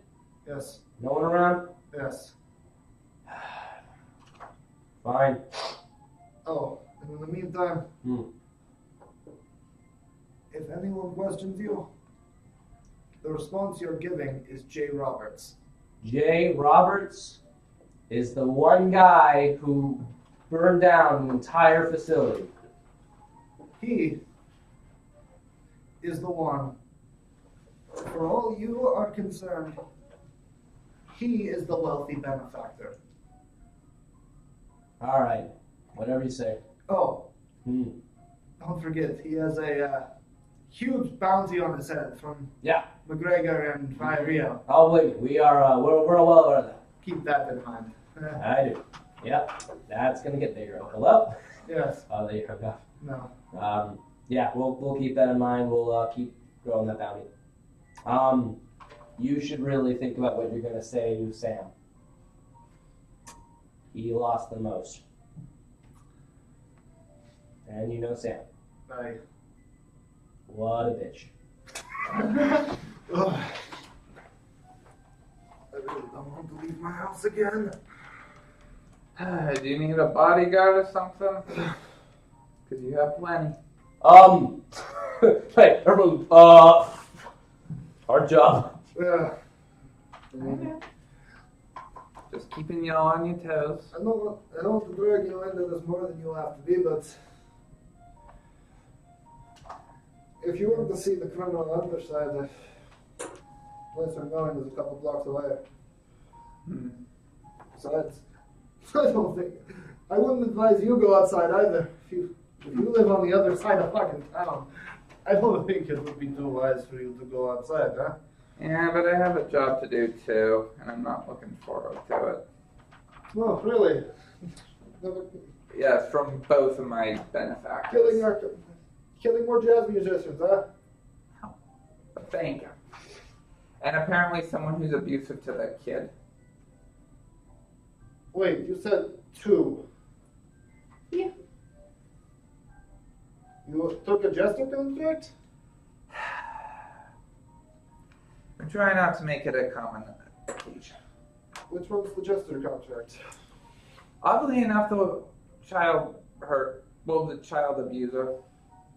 Yes, No one around? yes. Fine. Oh, And in the meantime, Hmm. if anyone questions you, the response you're giving is Jay Roberts. Jay Roberts is the one guy who burned down the entire facility. He is the one. For all you are concerned, he is the wealthy benefactor. All right, whatever you say. Oh, Hmm. don't forget, he has a huge bounty on his head from Yeah, McGregor and Rio. I'll believe you. We are we're well aware of that. Keep that in mind. I do. Yep, that's gonna get bigger. Hello. Yes. Oh, there you go. No. Yeah, we'll keep that in mind. We'll keep growing that bounty. You should really think about what you're gonna say to Sam. He lost the most, and you know Sam. Right. What a bitch. Ugh. I really don't want to leave my house again. Do you need a bodyguard or something? Because you have plenty. Hey, everyone. Hard job. Yeah. Just keeping you on your toes. I don't want to drag you into this more than you have to be, but if you want to see the criminal underside, the place I'm going is a couple blocks away. Hmm. Besides, I wouldn't advise you go outside either. If you live on the other side of fucking town, I don't think it would be too wise for you to go outside, huh? Yeah, but I have a job to do too, and I'm not looking forward to it. No, really. Yes, from both of my benefactors. Killing more jazz musicians, huh? But thank you. And apparently someone who's abusive to that kid. Wait, you said 2. Yeah. You took a jester contract? I'm trying not to make it a common occasion. Which one's the jester contract? Oddly enough, the child abuser.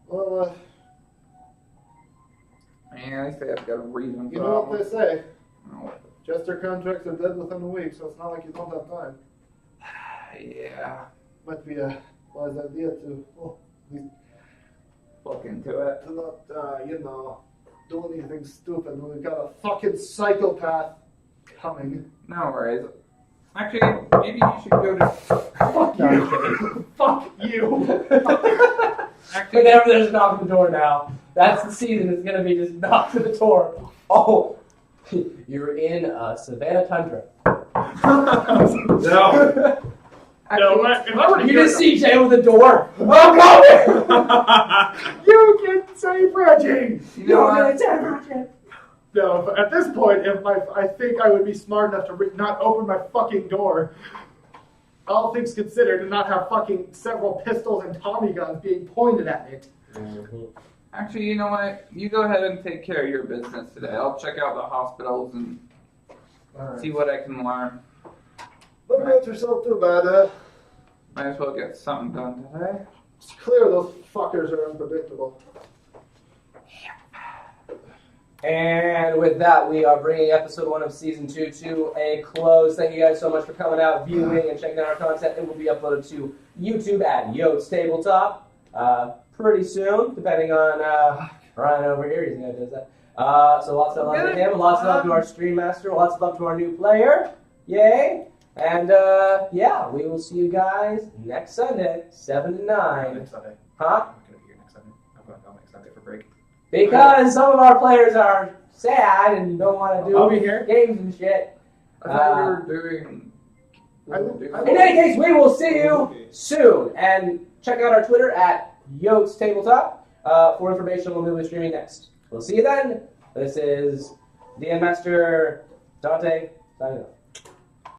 Well, Yeah, at least they have got a reason for you know what they say. No. Jester contracts are dead within a week, so it's not like you don't have time. Yeah, Might be a wise idea to, look into it. to not, do anything stupid when we've got a fucking psychopath coming. No worries. Actually, maybe you should go to. Fuck you! Fuck you! Actually, Whenever there's a knock at the door now, that's the season. It's gonna be just knock at the door. Oh, you're in Savannah Tundra. No. No, if I were to You hear just see Jay with the door. Oh, come here! you can say Reggie. you know what? No, at this point, I think I would be smart enough to not open my fucking door. All things considered, and not have fucking several pistols and Tommy guns being pointed at it. Actually, you know what? You go ahead and take care of your business today. I'll check out the hospitals and see what I can learn. Don't get yourself too bad, huh? Might as well get something done today. It's clear those fuckers are unpredictable. And with that, we are bringing episode 1 of season 2 to a close. Thank you guys so much for coming out, viewing, and checking out our content. It will be uploaded to YouTube at Yotes Tabletop pretty soon, depending on Ryan over here. He's the guy who does that. So lots of love to him, lots of love to our stream master, lots of love to our new player. Yay! And yeah, we will see you guys next Sunday, 7 to 9. Next Sunday. Huh? I'm not going to be here next Sunday. I'm going home next Sunday for break. Because some of our players are sad and don't want to do I'll be here. games and shit. I thought we were doing. In any case, we will see you soon. And check out our Twitter at Yotes Tabletop for information on when we'll be streaming next. We'll see you then. This is DM Master Dante signing off.